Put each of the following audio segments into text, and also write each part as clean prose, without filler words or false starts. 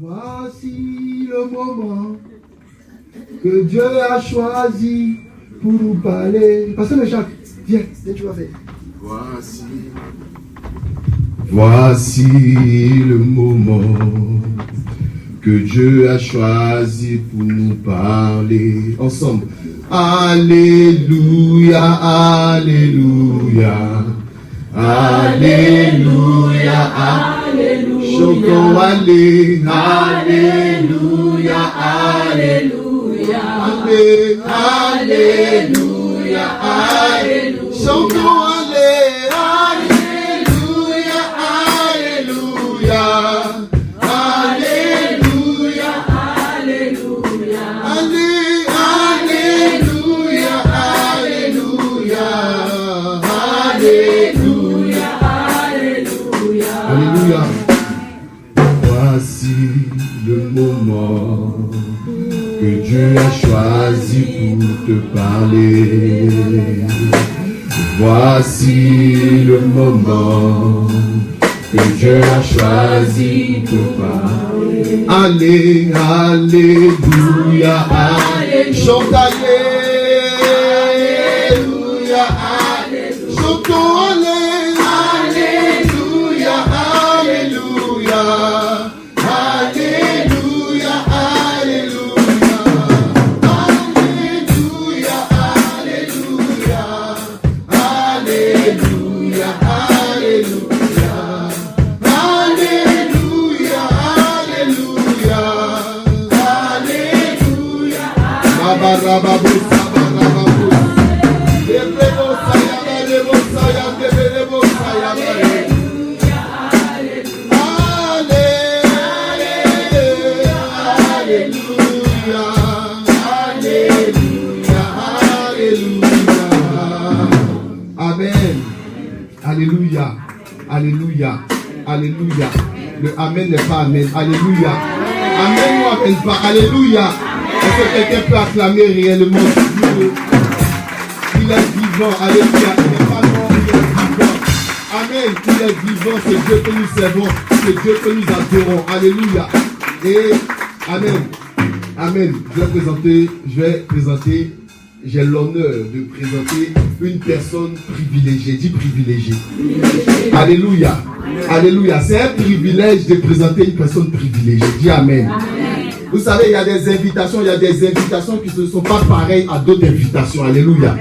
Voici le moment que Dieu a choisi pour nous parler. Pasteur le Jacques, viens, tu vas faire. Voici le moment que Dieu a choisi pour nous parler. Ensemble. Alléluia, Alléluia. Alléluia, Alléluia. Chantons Alléluia, Alléluia, Alléluia. Alléluia, Alléluia. Chantons Alléluia, Alléluia. Alléluia, Alléluia. Alléluia, Alléluia. Alléluia, Alléluia. Alléluia. Voici le moment que Dieu a choisi pour te parler. Voici le moment que Dieu a choisi pour parler. Allez, Alléluia, Alléluia. Chante Alléluia, Alléluia. Chantons Alléluia, Alléluia. Alléluia, Alléluia. Alléluia, Alléluia. Alléluia, Alléluia. Alléluia, Alléluia. Alléluia. Rabababou, sabababou. Lebebo sayaba, lebo sayaba, lebo sayaba. Alléluia, Alléluia. Alléluia, Alléluia. Amen. Alléluia. Alléluia. Alléluia. Le Amen n'est pas Amen. Alléluia. Amen ou Amen pas. Alléluia. Est-ce que quelqu'un peut acclamer réellement Dieu? Il est vivant. Alléluia. Il n'est pas mort. Il est vivant. Amen. Il est vivant. C'est Dieu que nous servons. C'est Dieu que nous adorons. Alléluia. Et Amen. Amen. J'ai l'honneur de présenter une personne privilégiée. Dis privilégiée. Alléluia. Alléluia. C'est un privilège de présenter une personne privilégiée. Dis Amen. Vous savez, il y a des invitations qui ne sont pas pareilles à d'autres invitations. Alléluia.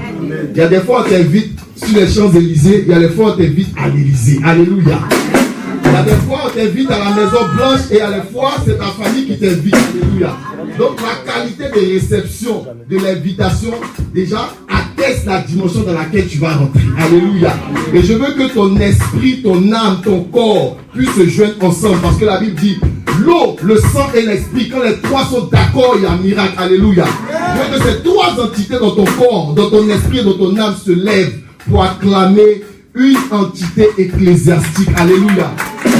Il y a des fois on t'invite sur les Champs-Élysées, il y a des fois on t'invite à l'Élysée. Alléluia. Il y a des fois on t'invite à la Maison Blanche et à des fois c'est ta famille qui t'invite. Alléluia. Donc la qualité de réception de l'invitation déjà atteste la dimension dans laquelle tu vas rentrer. Alléluia. Et je veux que ton esprit, ton âme, ton corps puissent se joindre ensemble parce que la Bible dit l'eau, le sang et l'esprit, quand les trois sont d'accord, il y a un miracle. Alléluia. Je veux que ces trois entités dans ton corps, dans ton esprit et dans ton âme se lèvent pour acclamer une entité ecclésiastique. Alléluia.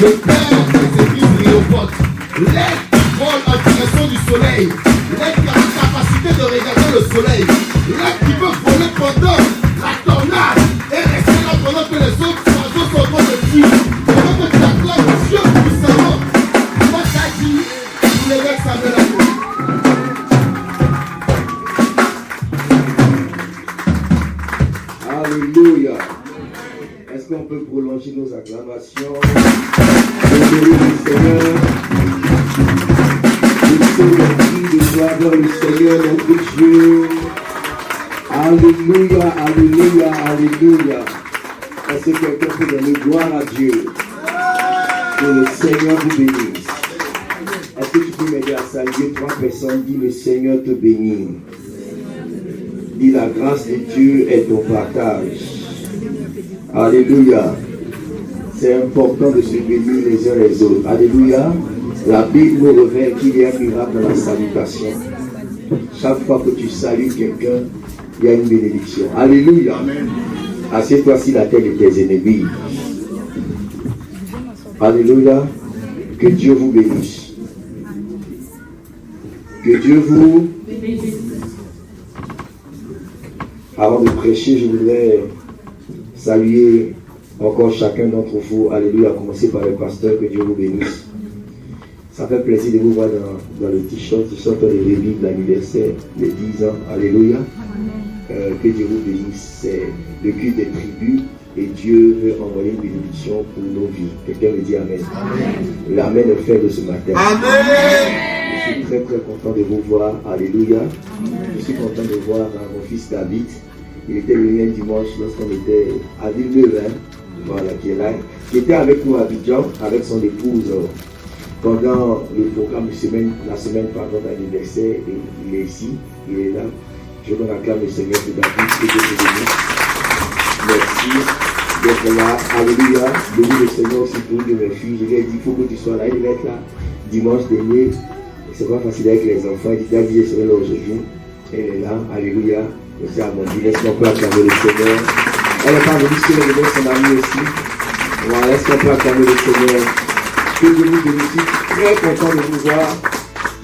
Le Père des églises Réhoboth, l'aide qui vole en direction du soleil, l'aide qui a la capacité de regarder le soleil, l'aide qui peut voler pendant la tornade et rester là pendant que les autres oiseaux sont en train de fuir. Je veux que tu acclames Dieu puissamment. Moi, t'as dit, vous les mecs, ça me l'a fait. Alléluia. Est-ce qu'on peut prolonger nos acclamations? Bénémoine du Seigneur. Nous sommes remplis de joie vers le Seigneur, notre Dieu. Alléluia, Alléluia, Alléluia. Est-ce que quelqu'un peut donner gloire à Dieu? Que le Seigneur vous bénisse. Est-ce que tu peux m'aider à saluer trois personnes? Dis le Seigneur te bénit. Dis la grâce de Dieu est ton partage. Alléluia. C'est important de se bénir les uns les autres. Alléluia. La Bible nous révèle qu'il y a un miracle dans la salutation. Chaque fois que tu salues quelqu'un, il y a une bénédiction. Alléluia. Assieds-toi sur la tête de tes ennemis. Alléluia. Que Dieu vous bénisse. Que Dieu vous bénisse. Avant de prêcher, je voudrais saluer encore chacun d'entre vous. Alléluia. À commencer par le pasteur. Que Dieu vous bénisse. Ça fait plaisir de vous voir dans le t-shirt de revivre l'anniversaire de 10 ans. Alléluia. Que Dieu vous bénisse. C'est le culte des tribus et Dieu veut envoyer une bénédiction pour nos vies. Quelqu'un me dit Amen. Amen. L'amen est fait de ce matin. Amen. Je suis très très content de vous voir. Alléluia. Amen. Je suis content de voir mon fils David. Il était venu un dimanche lorsqu'on était à Villeneuve. Voilà, qui est là. Qui était avec nous à Abidjan, avec son épouse. Pendant le programme de semaine, la semaine d'anniversaire, il est ici, il est là. Je vous acclame le Seigneur pour David et Dieu te bénisse. Merci d'être là. Alléluia. Bénis le Seigneur aussi pour une de mes filles. Je lui ai dit, il faut que tu sois là. Il va être là dimanche dernier. C'est pas facile avec les enfants. Il a dit, je serai là aujourd'hui. Elle est là. Alléluia. Merci à mon Dieu. Est-ce qu'on peut acclamer le Seigneur? Elle n'est pas venue sur le monde, son ami aussi. Voilà, est-ce qu'on peut acclamer le Seigneur? Que Dieu vous bénisse. Je suis très content de vous voir.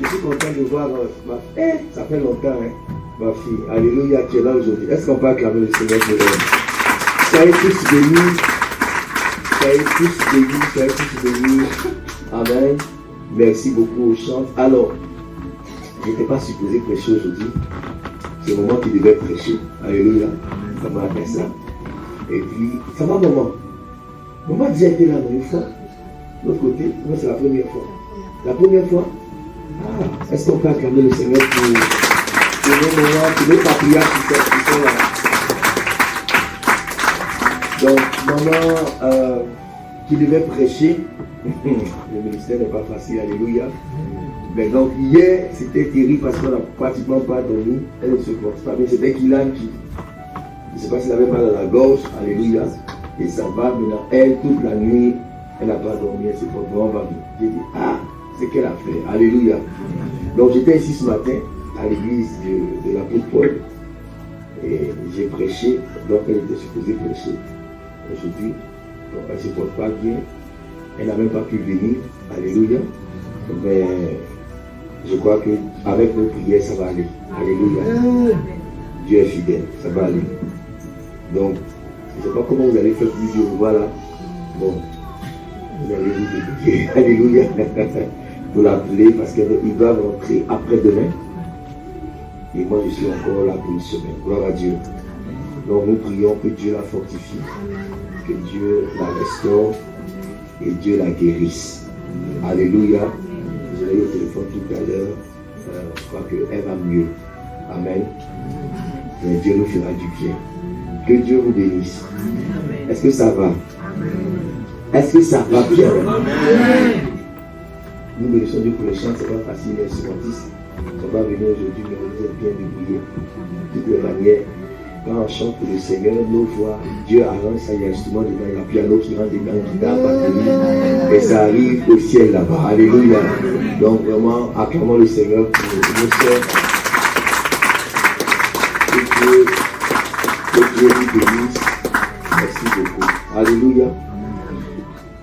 Je suis content de voir ma fille. Ça fait longtemps, hein, ma fille. Alléluia, qui est là aujourd'hui. Est-ce qu'on peut acclamer le Seigneur pour elle? Soyez tous bénis. Soyez tous bénis. Soyez tous bénis. Amen. Merci beaucoup au chant. Alors, je n'étais pas supposé prêcher aujourd'hui. C'est le moment qui devait prêcher. Alléluia. Ça m'a fait ça. Et puis, ça va, maman. Maman a déjà été là une fois. De l'autre côté, moi c'est la première fois. La première fois, est-ce qu'on peut acclamer le Seigneur pour nos moments, pour les patriarches qui sont là. Donc, maman qui devait prêcher, le ministère n'est pas facile, alléluia. Mais donc, hier, c'était terrible parce qu'on n'a pratiquement pas dormi. Elle ne se porte pas bien. C'était Kylan qui, je ne sais pas s'il avait mal à la gorge, alléluia. Et ça va maintenant, elle, toute la nuit. Elle n'a pas dormi, elle se porte vraiment pas bien. J'ai dit, c'est qu'elle a fait. Alléluia. Donc j'étais ici ce matin à l'église de l'apôtre Paul et j'ai prêché. Donc elle était supposée prêcher aujourd'hui. Donc elle ne se porte pas bien. Elle n'a même pas pu venir. Alléluia. Mais je crois qu'avec nos prières, ça va aller. Alléluia. Dieu est fidèle. Ça va aller. Donc, je ne sais pas comment vous allez faire plus de voilà. Bon. Vous allez vous dédier, alléluia, pour l'appeler parce qu'il va rentrer après-demain. Et moi je suis encore là pour une semaine. Gloire à Dieu. Donc nous prions que Dieu la fortifie, que Dieu la restaure et Dieu la guérisse. Alléluia. Je l'ai eu au téléphone tout à l'heure. Je crois qu'elle va mieux. Amen. Mais Dieu nous fera du bien. Que Dieu vous bénisse. Est-ce que ça va? Est-ce que ça va bien? Nous bénissons Dieu pour les chants, c'est pas facile, les instrumentistes. On va venir aujourd'hui, mais vous êtes bien débrouillés. De toutes les manières, quand on chante pour le Seigneur, nos voix, Dieu arrange ça, il y a un instrument dedans, il y a un piano qui rentre dedans, une guitare, batterie, et ça arrive au ciel là-bas. Alléluia. Donc vraiment, acclamons le Seigneur pour nos sœurs. Que Dieu vous bénisse. Merci beaucoup. Alléluia.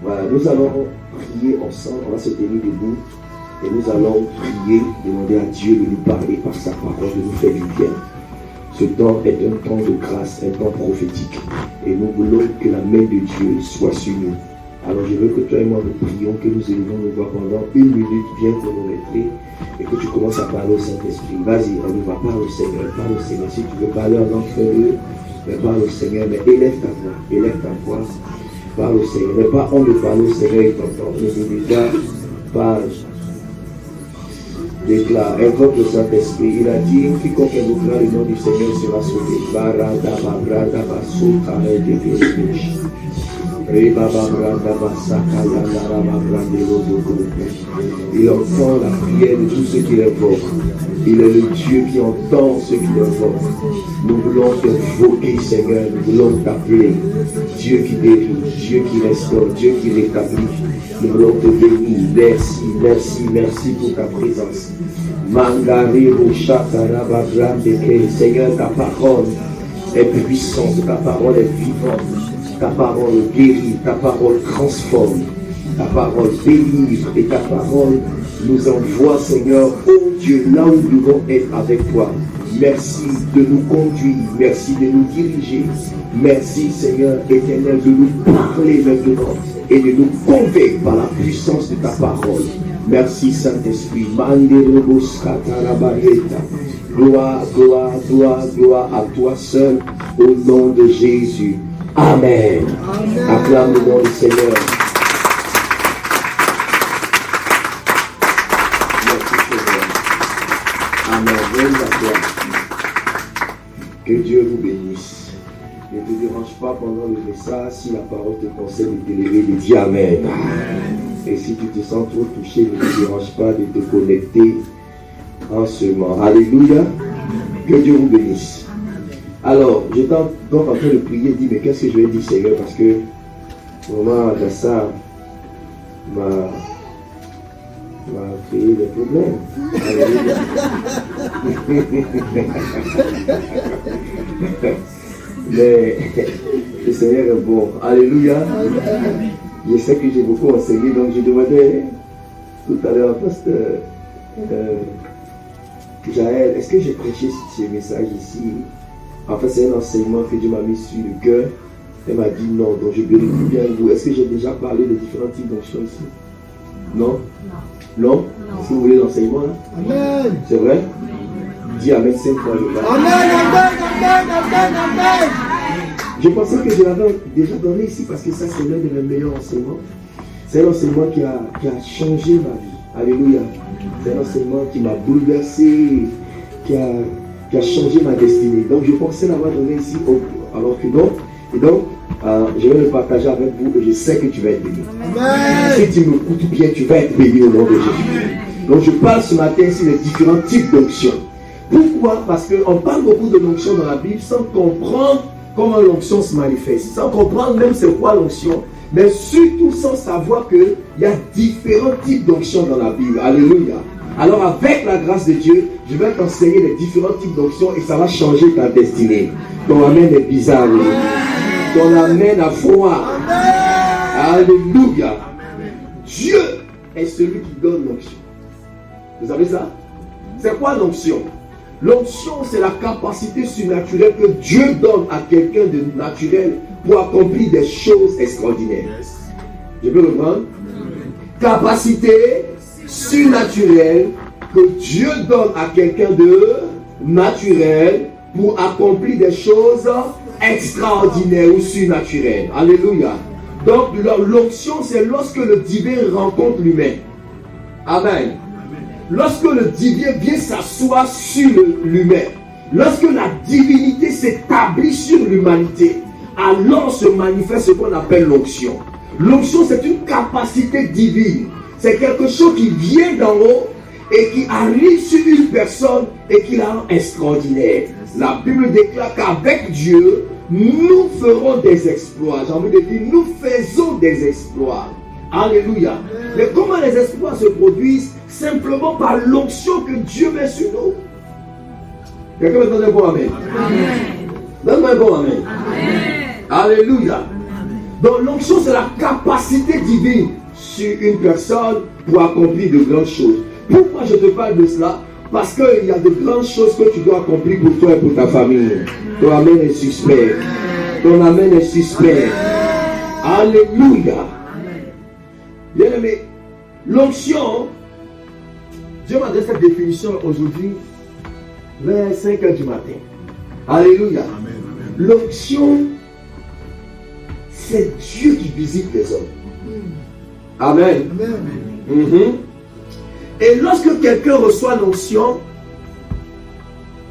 Voilà, nous allons prier ensemble, on va se tenir debout et nous allons prier, demander à Dieu de nous parler par sa parole, de nous faire du bien. Ce temps est un temps de grâce, un temps prophétique et nous voulons que la main de Dieu soit sur nous. Alors je veux que toi et moi nous prions, que nous élevons nos voix pendant 1 minute bien chronométrée et que tu commences à parler au Saint-Esprit. Vas-y, on ne va pas au Seigneur, parle au Seigneur. Si tu veux parler en langue, fais-le, mais parle au Seigneur, mais élève ta voix. Parle au Seigneur, mais pas on ne parle au Seigneur, il t'entend. Ne déclare, parle, déclare, invoque le Saint-Esprit. Il a dit, quiconque invoquera le nom du Seigneur sera sauvé. Il entend la prière de tous ceux qui l'invoquent. Il est le Dieu qui entend ceux qui l'invoquent. Nous voulons t'invoquer, Seigneur. Nous voulons t'appeler. Dieu qui guérit, Dieu qui restaure, Dieu qui rétablit. Nous voulons te bénir. Merci, merci, merci pour ta présence. Seigneur, ta parole est puissante, ta parole est vivante, ta parole guérit, ta parole transforme, ta parole délivre et ta parole nous envoie, Seigneur, oh Dieu, là où nous devons être avec toi. Merci de nous conduire, merci de nous diriger, merci Seigneur éternel de nous parler maintenant. et de nous convaincre par la puissance de ta parole. Merci Saint-Esprit. Gloire, gloire, gloire, gloire à toi seul, au nom de Jésus. Amen. Acclame le nom du Seigneur. Merci Seigneur. Amen. Viens à toi. Que Dieu vous bénisse. Ne te dérange pas pendant le message. Si la parole te conseille de te lever, de dire Amen. Et si tu te sens trop touché, ne te dérange pas de te connecter en ce moment. Alléluia. Que Dieu vous bénisse. Alors, j'étais donc en train de prier, dit mais qu'est-ce que je vais dire Seigneur, parce que vraiment ça m'a créé des problèmes. Alléluia. Mais le Seigneur est bon. Alléluia. Je sais que j'ai beaucoup enseigné, donc je demandais tout à l'heure, pasteur Jaël, est-ce que j'ai prêché ce message ici? En fait, c'est un enseignement que Dieu m'a mis sur le cœur. Elle m'a dit non, donc je vérifie bien vous. Est-ce que j'ai déjà parlé de différents types d'onctions ici? Non? Non? Est-ce que vous voulez l'enseignement là? Amen. C'est vrai? Dis Amen 5 fois. Amen, amen, amen, amen, amen. Je pensais que je l'avais déjà donné ici parce que ça c'est l'un de mes meilleurs enseignements. C'est un enseignement qui a changé ma vie. Alléluia. C'est un enseignement qui m'a bouleversé, qui a changé ma destinée. Donc je pensais l'avoir donné ici, alors que non. Et donc, je vais le partager avec vous et je sais que tu vas être béni. Amen. Si tu m'écoutes bien, tu vas être béni au nom de Jésus. Donc je parle ce matin sur les différents types d'onctions. Pourquoi? Parce qu'on parle beaucoup de l'onction dans la Bible sans comprendre comment l'onction se manifeste, sans comprendre même c'est quoi l'onction, mais surtout sans savoir qu'il y a différents types d'onction dans la Bible. Alléluia. Alors avec la grâce de Dieu, je vais t'enseigner les différents types d'onction et ça va changer ta destinée. Ton amen est bizarre. Ton amen a froid. Alléluia. Dieu est celui qui donne l'onction. Vous savez ça? C'est quoi l'onction? L'onction, c'est la capacité surnaturelle que Dieu donne à quelqu'un de naturel pour accomplir des choses extraordinaires. Je peux reprendre? Capacité surnaturelle que Dieu donne à quelqu'un de naturel pour accomplir des choses extraordinaires ou surnaturelles. Alléluia. Donc l'onction, c'est lorsque le divin rencontre l'humain. Amen. Lorsque le divin vient s'asseoir sur l'humain, lorsque la divinité s'établit sur l'humanité, alors se manifeste ce qu'on appelle l'onction. L'onction, c'est une capacité divine. C'est quelque chose qui vient d'en haut et qui arrive sur une personne et qui la rend extraordinaire. La Bible déclare qu'avec Dieu, nous ferons des exploits. J'ai envie de dire, nous faisons des exploits. Alléluia. Mais comment les exploits se produisent? Simplement par l'onction que Dieu met sur nous. Quelqu'un me donne un bon amen. Donne-moi un bon amen. Alléluia. Donc l'onction, c'est la capacité divine sur une personne pour accomplir de grandes choses. Pourquoi je te parle de cela? Parce qu'il y a de grandes choses que tu dois accomplir pour toi et pour ta famille. Ton amen est suspect. Ton amen est suspect. Alléluia. Bien aimé, l'onction, Dieu m'a donné cette définition aujourd'hui vers 5 h du matin. Alléluia. L'onction, c'est Dieu qui visite les hommes. Amen. Et lorsque quelqu'un reçoit l'onction,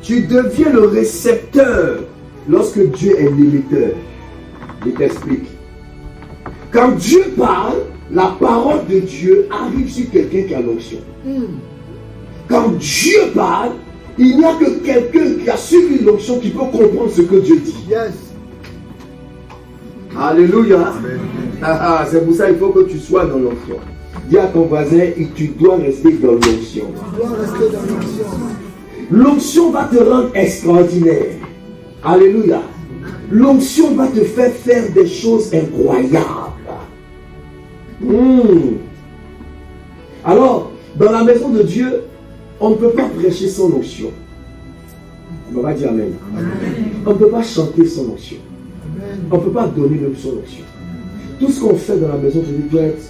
tu deviens le récepteur lorsque Dieu est l'émetteur. Je t'explique. Quand Dieu parle, la parole de Dieu arrive sur quelqu'un qui a l'onction. Quand Dieu parle, il n'y a que quelqu'un qui a suivi l'onction qui peut comprendre ce que Dieu dit. Yes. Alléluia. C'est pour ça qu'il faut que tu sois dans l'onction. Dis à ton voisin, tu dois rester dans l'onction. L'onction va te rendre extraordinaire. Alléluia. L'onction va te faire faire des choses incroyables. Alors, dans la maison de Dieu, on ne peut pas prêcher son onction. On va dire amen. On ne peut pas chanter son onction. On ne peut pas donner même son onction. tout ce qu'on fait dans la maison de Dieu doit être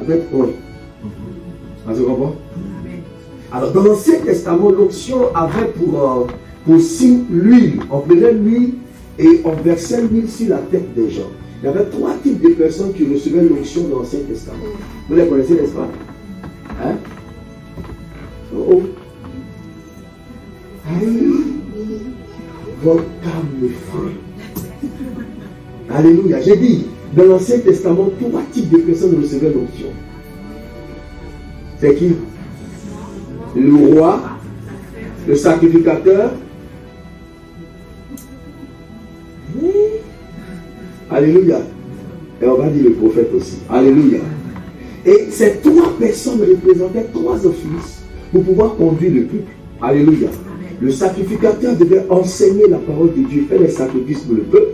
avec oint. Vous comprenez? Alors, dans l'Ancien Testament, l'onction avait pour signe l'huile. On prenait l'huile et on versait l'huile sur la tête des gens. Il y avait 3 types de personnes qui recevaient l'onction dans l'Ancien Testament. Vous les connaissez, n'est-ce pas? Hein? Oh. Votre âme est frère. Alléluia. J'ai dit, dans l'Ancien Testament, 3 types de personnes recevaient l'onction. C'est qui? Le roi, le sacrificateur. Alléluia. Et on va dire le prophète aussi. Alléluia. Et ces 3 personnes représentaient 3 offices pour pouvoir conduire le peuple. Alléluia. Le sacrificateur devait enseigner la parole de Dieu, faire les sacrifices pour le peuple.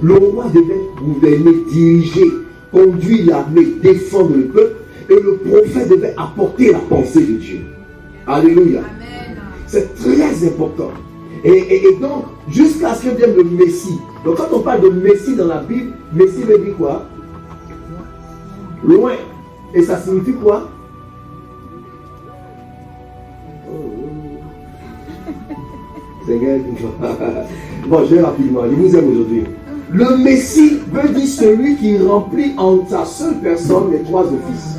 Le roi devait gouverner, diriger, conduire l'armée, défendre le peuple. Et le prophète devait apporter la pensée de Dieu. Alléluia. C'est très important. Et donc, jusqu'à ce que vienne le Messie. Donc, quand on parle de Messie dans la Bible, Messie veut dire quoi? Loin. Et ça signifie quoi? Seigneur, bon, je vais rapidement. Je vous aime aujourd'hui. Le Messie veut dire celui qui remplit en sa seule personne les 3 offices.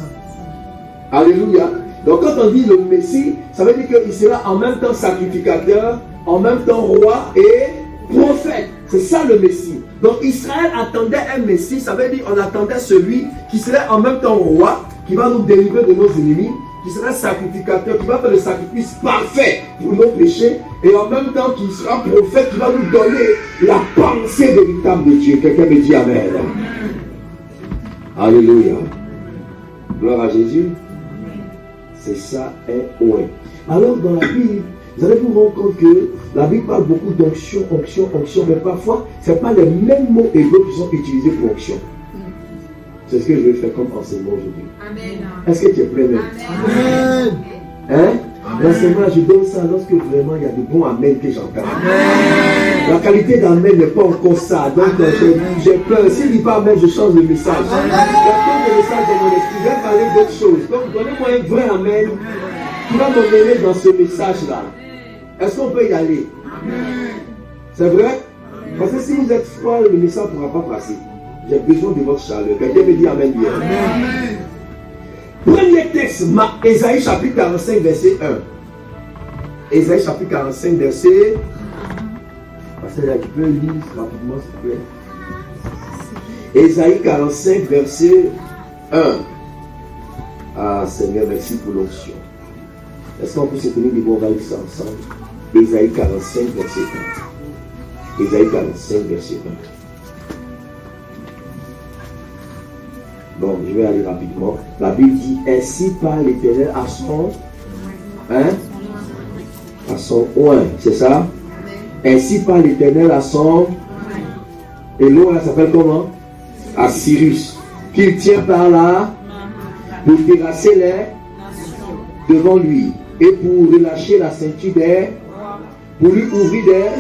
Alléluia. Donc quand on dit le Messie, ça veut dire qu'il sera en même temps sacrificateur, en même temps roi et prophète. C'est ça le Messie. Donc Israël attendait un Messie, ça veut dire qu'on attendait celui qui serait en même temps roi, qui va nous délivrer de nos ennemis, qui sera sacrificateur, qui va faire le sacrifice parfait pour nos péchés, et en même temps qui sera prophète, qui va nous donner la pensée véritable de Dieu. Quelqu'un me dit Amen. Alléluia. Gloire à Jésus. C'est ça, un oint. Alors dans la Bible, vous allez vous rendre compte que la Bible parle beaucoup d'onction, onction, onction, mais parfois, ce n'est pas les mêmes mots hébreux qui sont utilisés pour onction. C'est ce que je vais faire comme enseignement aujourd'hui. Est-ce que tu es prêt même? Amen. Hein? L'enseignement, je donne ça lorsque vraiment il y a de bons amen que j'entends. La qualité d'amen n'est pas encore ça. Donc j'ai peur. S'il ne dit pas amen, je change le message. Il y a plein de messages dans mon esprit. Je vais parler d'autres choses. Donc donnez-moi un vrai amen qui va m'emmener dans ce message-là. Est-ce qu'on peut y aller? C'est vrai? Parce que si vous êtes froid, le message ne pourra pas passer. J'ai besoin de votre chaleur. Quelqu'un me dit amen bien. Amen. Premier texte, Ésaïe chapitre 45, verset 1. Ésaïe chapitre 45, verset... Parce que là, tu peux lire rapidement, s'il te plaît. Ésaïe 45, verset 1. Ah, Seigneur, merci pour l'onction. Est-ce qu'on peut se tenir debout, on va lire ça ensemble? Ésaïe 45, verset 1. Ésaïe 45, verset 1. Bon, je vais aller rapidement. La Bible dit, ainsi parle l'Éternel à son... Hein? À son oint, c'est ça? Ainsi parle l'Éternel à son... Et l'oint, ça s'appelle comment? À Cyrus. Qu'il tient par là pour terrasser les devant lui. Et pour relâcher la ceinture d'air, pour lui ouvrir d'air,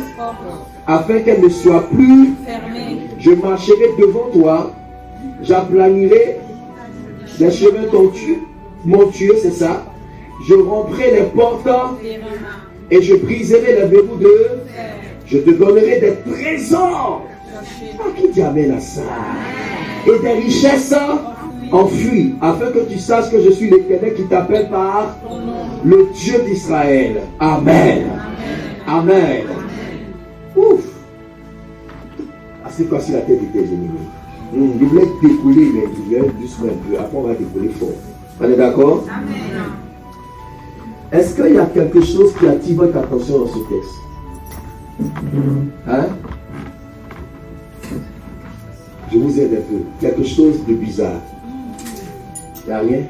afin qu'elle ne soit plus fermée. Je marcherai devant toi. J'aplanirai les chemins montueux, c'est ça. Je romprai les portes et je briserai les verrous de. Je te donnerai des trésors. Qui dit amen à ça? Et des richesses enfouies, afin que tu saches que je suis l'Éternel qui t'appelle par le Dieu d'Israël. Amen. Amen. Ouf. Ah, c'est quoi si la tête était générée? Je voulais décoller, mais je voulais doucement un peu. Après, on va décoller fort. On est d'accord? Amen. Est-ce qu'il y a quelque chose qui attire votre attention dans ce texte? Hein? Je vous aide un peu. Quelque chose de bizarre. Il n'y a rien?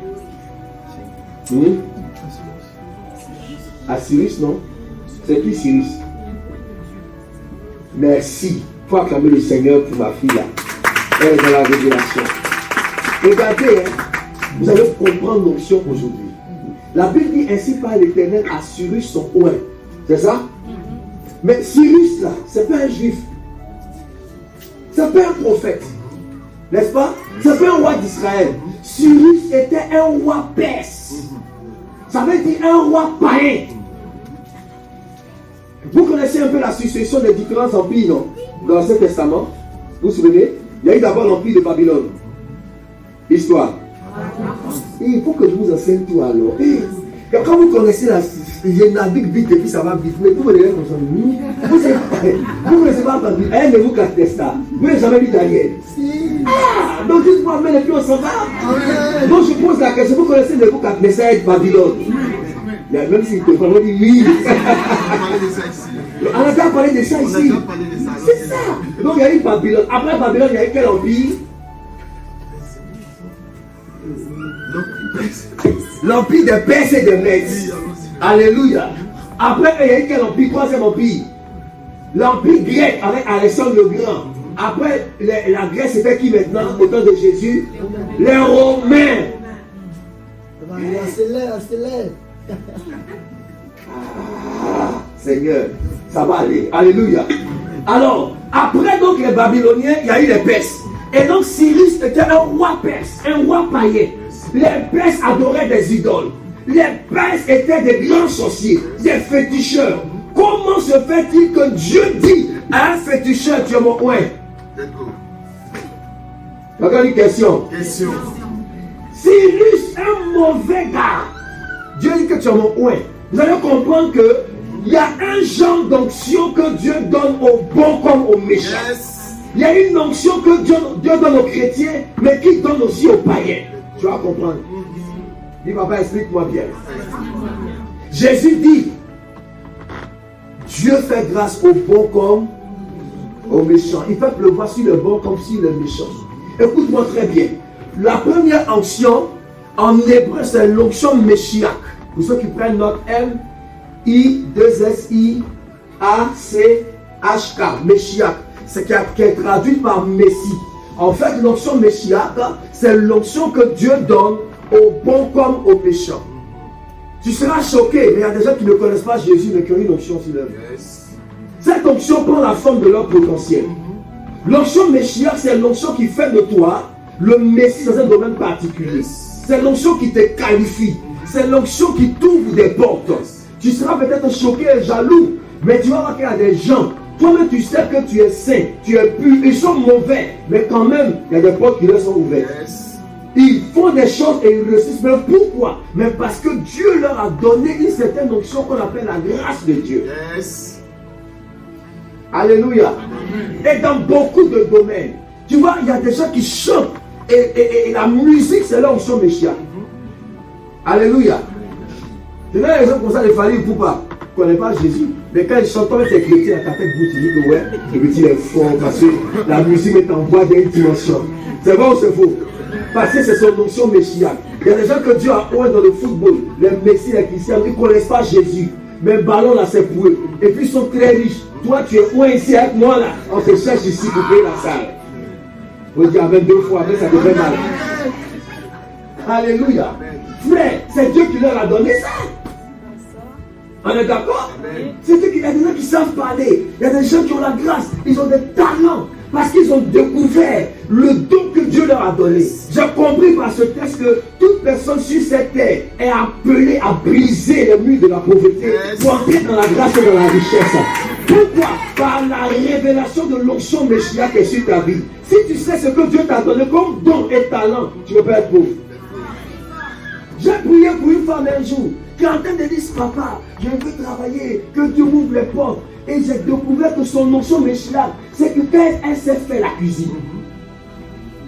Cyrus, non? C'est qui Cyrus? Merci. Il faut acclamer le Seigneur pour ma fille là. Elle est dans la révélation. Regardez, hein, vous allez comprendre l'onction aujourd'hui. La Bible dit ainsi par l'Éternel à Cyrus son oint. C'est ça? Mais Cyrus là, c'est pas un juif. C'est pas un prophète. N'est-ce pas? C'est pas un roi d'Israël. Cyrus était un roi perse. Ça veut dire un roi païen. Vous connaissez un peu la succession des différents empires, non? Dans l'Ancien Testament. Vous vous souvenez? Il y a eu d'abord l'empire de Babylone. Histoire. Et il faut que je vous enseigne tout alors. Et quand vous connaissez je navigue vite et puis ça va vite. Mais vous me regardez comme ça. Vous ne connaissez pas entendu. Ne vous cassez ça. Vous n'avez jamais lu Daniel. Ah, donc juste pour amener les pieds, on s'en va. Donc je pose la question. Vous connaissez le bouc Messiah de Babylone? Même s'il te parle, on dit oui. On a déjà parlé de ça ici. C'est ça. Donc il y a eu Babylone. Après Babylone, il y a eu quel empire? L'empire des Perses et des Mèdes. Alléluia. Après, il y a eu quel empire? Troisième empire. L'empire grec avec Alexandre le Grand. Après, la Grèce, c'était qui maintenant au temps de Jésus? Les Romains. Seigneur, ça va aller. Alléluia. Alors, après donc les Babyloniens, il y a eu les Perses. Et donc Cyrus était un roi perse, un roi païen. Les Perses adoraient des idoles. Les Perses étaient des grands sorciers, des féticheurs. Comment se fait-il que Dieu dit à un féticheur, tu es mon oint? Encore une question. Cyrus, un mauvais gars. Dieu dit que tu es mon oint. Vous allez comprendre que il y a un genre d'onction que Dieu donne aux bons comme aux méchants. Il y a une onction que Dieu donne aux chrétiens, mais qui donne aussi aux païens. Tu vas comprendre. Dis papa, explique-moi bien. Jésus dit, Dieu fait grâce aux bons comme aux méchants. Il fait pleuvoir sur le bon comme sur le méchant. Écoute-moi très bien. La première onction, en hébreu, c'est l'onction Meshiach. Pour ceux qui prennent notre M-I-2-S-I-A-C-H-K, Meshiach. C'est qui est traduit par Messie. En fait, l'onction Meshiach, c'est l'onction que Dieu donne aux bons comme aux méchants. Tu seras choqué, mais il y a des gens qui ne connaissent pas Jésus, mais qui ont une onction sur leur vie. Cette onction prend la forme de leur potentiel. L'onction Meshiach, c'est l'onction qui fait de toi le Messie dans un domaine particulier. C'est l'onction qui te qualifie. C'est l'onction qui t'ouvre des portes. Tu seras peut-être choqué et jaloux, mais tu vas voir qu'il y a des gens. Toi-même, tu sais que tu es saint, tu es pur. Ils sont mauvais, mais quand même, il y a des portes qui leur sont ouvertes. Ils font des choses et ils réussissent. Mais pourquoi? Mais parce que Dieu leur a donné une certaine onction qu'on appelle la grâce de Dieu. Alléluia. Et dans beaucoup de domaines, tu vois, il y a des gens qui chantent et la musique, c'est leur onction Meshiach. Alléluia. Tu vois, les gens comme ça, les familles ne pas. Tu ne connais pas Jésus. Mais quand ils chantent, toi, tu es chrétien, ta tête bouge, tu dis que ouais, le petit est fort parce que la musique est en voie d'une dimension. C'est vrai ou c'est faux? Parce que c'est son onction Meshiach. Il y a des gens que Dieu a oint dans le football, les Messies, les chrétiens, ils ne connaissent pas Jésus. Mais le ballon là, c'est pour eux. Et puis ils sont très riches. Toi, tu es oint ici avec moi là. On te cherche ici pour payer la salle. Vous dites Amen 2 fois, après ça devient mal. Alléluia. Frère, c'est Dieu qui leur a donné ça. On est d'accord? C'est Dieu qui a des gens qui savent parler. Il y a des gens qui ont la grâce. Ils ont des talents. Parce qu'ils ont découvert le don que Dieu leur a donné. J'ai compris par ce texte que toute personne sur cette terre est appelée à briser les murs de la pauvreté pour entrer dans la grâce et dans la richesse. Pourquoi? Par la révélation de l'onction Meshiach qui est sur ta vie. Si tu sais ce que Dieu t'a donné comme don et talent, tu ne peux pas être pauvre. J'ai prié pour une femme un jour qui est en train de dire, papa, je veux travailler, que Dieu m'ouvre les portes. Et j'ai découvert que son onction Meshiach, c'est que quand elle sait faire la cuisine,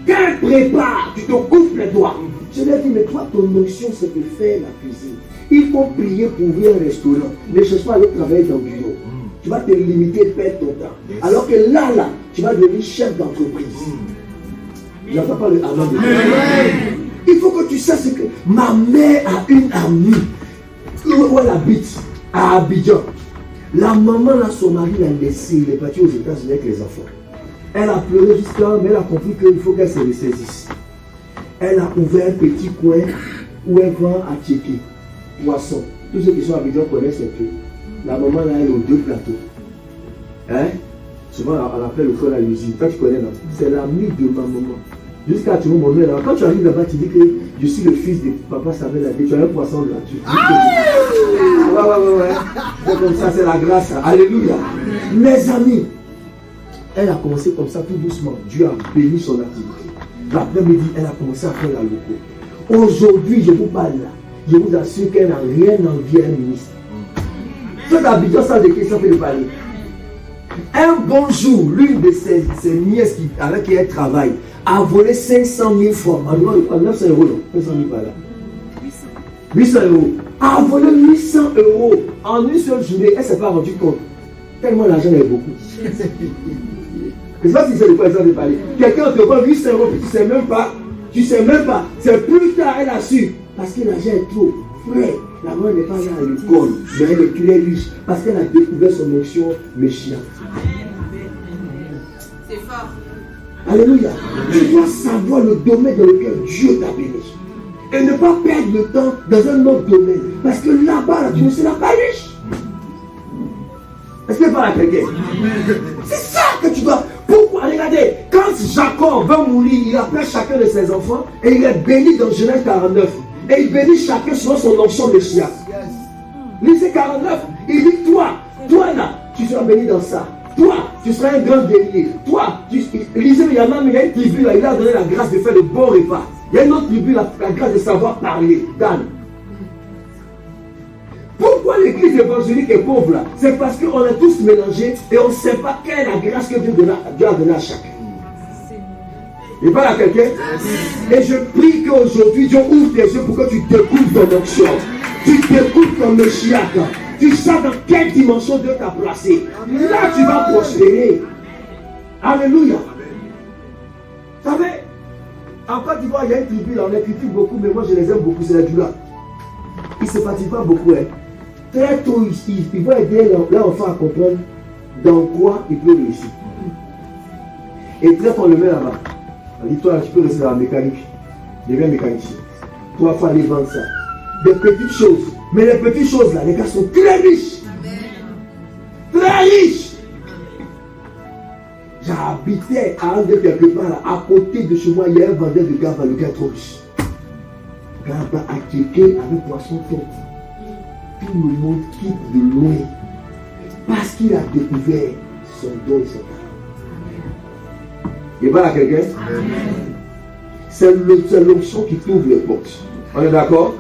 quand elle prépare, tu te coupes les doigts. Je lui ai dit, mais toi, ton onction, c'est de faire la cuisine. Il faut prier pour ouvrir un restaurant. Ne cherche pas à aller travailler dans le bureau. Tu vas te limiter et perdre ton temps. Alors que là, tu vas devenir chef d'entreprise. Je n'entends pas le amen de Dieu. Il faut que tu saches que ma mère a une amie. Où elle habite? À Abidjan. La maman, là, son mari l'a laissé. Il est parti aux États-Unis avec les enfants. Elle a pleuré jusqu'à, mais elle a compris qu'il faut qu'elle se ressaisisse. Elle a ouvert un petit coin où elle vend à Tchéké, poisson. Tous ceux qui sont à Abidjan connaissent un peu. La maman, là, elle est aux 2 plateaux. Hein? Souvent, on appelle le frère à l'usine. Toi, tu connais, non? C'est l'ami de ma maman. Jusqu'à tu mon là. Quand tu arrives là-bas, tu dis que je suis le fils de papa Samuel Adé. Tu as un poisson là. Ouais. C'est comme ça, c'est la grâce. Alléluia. Mes amis, elle a commencé comme ça tout doucement. Dieu a béni son activité. L'après-midi, elle a commencé à faire la loco. Aujourd'hui, je vous parle là. Je vous assure qu'elle n'a rien envie à un ministre. Cette habitude, ça de qui ça fait de parler. Un bon jour, l'une de ses nièces avec qui elle travaille a volé 500 000 francs. En 900 euros, non 500 000 par là. 800 euros. A volé 800 euros en une seule journée. Elle ne s'est pas rendue compte. Tellement l'argent est beaucoup. Je ne sais pas si c'est de quoi elle de parler. Quelqu'un te vend 800 euros et tu ne sais même pas. Tu ne sais même pas. C'est plus tard elle a su. Parce que l'argent est trop. Frère, la mère n'est pas là à l'école. Mais elle est très riche. Parce qu'elle a découvert son onction méchante. C'est fort. Alléluia. Tu dois savoir le domaine dans lequel Dieu t'a béni. Et ne pas perdre le temps dans un autre domaine. Parce que là-bas, là, tu ne seras pas riche. Est-ce que parle à quelqu'un? C'est ça que tu dois. Pourquoi? Regardez, quand Jacob va mourir, il appelle chacun de ses enfants et il est béni dans Genèse 49. Et il bénit chacun selon son onction messiah. Lisez 49. Il dit toi là, tu seras béni dans ça. Toi, tu seras un grand guerrier. Toi, lisez, il y a une tribu là, il a donné la grâce de faire de bons repas. Il y a une autre tribu, la grâce de savoir parler. Dan. Pourquoi l'église évangélique est pauvre là? C'est parce qu'on est tous mélangés et on ne sait pas quelle est la grâce que Dieu a donnée à chacun. Il parle à quelqu'un? Et je prie qu'aujourd'hui Dieu ouvre tes yeux pour que tu découvres ton onction. Tu découvres ton Meshiach. Tu sais dans quelle dimension Dieu t'a placé. Là tu vas prospérer. Alléluia. Vous savez, en Côte d'Ivoire, il y a une tribu là, on les critique beaucoup, mais moi je les aime beaucoup, c'est la Djoula. Ils ne se fatiguent pas beaucoup. Très tôt, ils vont aider leur enfant à comprendre dans quoi il peut réussir. Et très on le met là-bas. On dit, toi, tu peux rester dans la mécanique. Deviens mécanicien. Toi, il faut aller vendre ça. Des petites choses. Mais les petites choses là, les gars sont très riches. Très riches. J'habitais à un de quelque part là, à côté de chez moi, il y a un vendeur de gars, le gars est trop riche. Gaba a quelqu'un avec poisson tête. Tout le monde quitte de loin. Parce qu'il a découvert son don et son talent. Il parle à quelqu'un? C'est l'onction qui t'ouvre les portes. On est d'accord?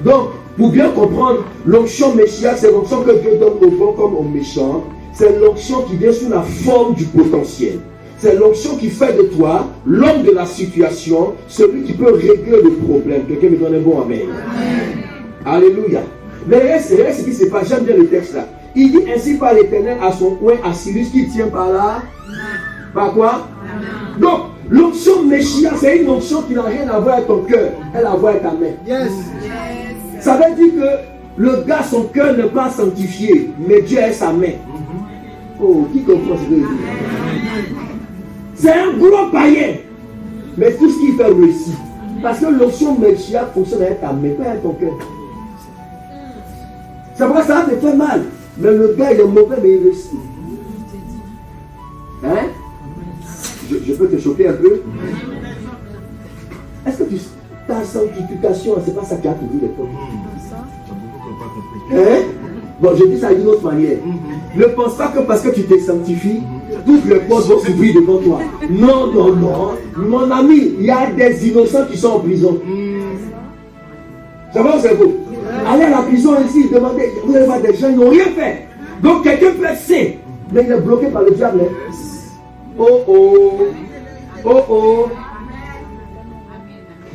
Donc, pour bien comprendre, l'onction Meshiach, c'est l'onction que Dieu donne aux bons comme aux méchants. C'est l'onction qui vient sous la forme du potentiel. C'est l'onction qui fait de toi l'homme de la situation, celui qui peut régler le problème. Quelqu'un me donne un bon amen. Alléluia. Mais regarde ce qui se passe. J'aime bien le texte là. Il dit ainsi par l'Éternel à son coin, à Cyrus qui tient par là. Par quoi? Donc, l'onction Meshiach, c'est une onction qui n'a rien à voir avec ton cœur. Elle a à voir avec ta main. Yes. Ça veut dire que le gars, son cœur n'est pas sanctifié, mais Dieu est sa main. Oh, qui comprend ce que je dis? C'est un gros païen. Mais tout ce qu'il fait réussit. Parce que l'onction Meshiach fonctionne avec ta main, pas avec ton cœur. C'est pourquoi ça te fait mal. Mais le gars, il est mauvais, mais il réussit. Hein? Je peux te choquer un peu? Est-ce que ta sanctification, c'est pas ça qui a trouvé les portes? Hein? Bon, je dis ça d'une autre manière. Ne pense pas que parce que tu te sanctifies, toutes les portes vont s'ouvrir devant toi. Non, non, non. Mon ami, il y a des innocents qui sont en prison. Ça va ou c'est beau? Allez à la prison ici, demandez, vous allez voir des gens, ils n'ont rien fait. Donc quelqu'un peut être saint, mais il est bloqué par le diable. Oh oh, oh oh.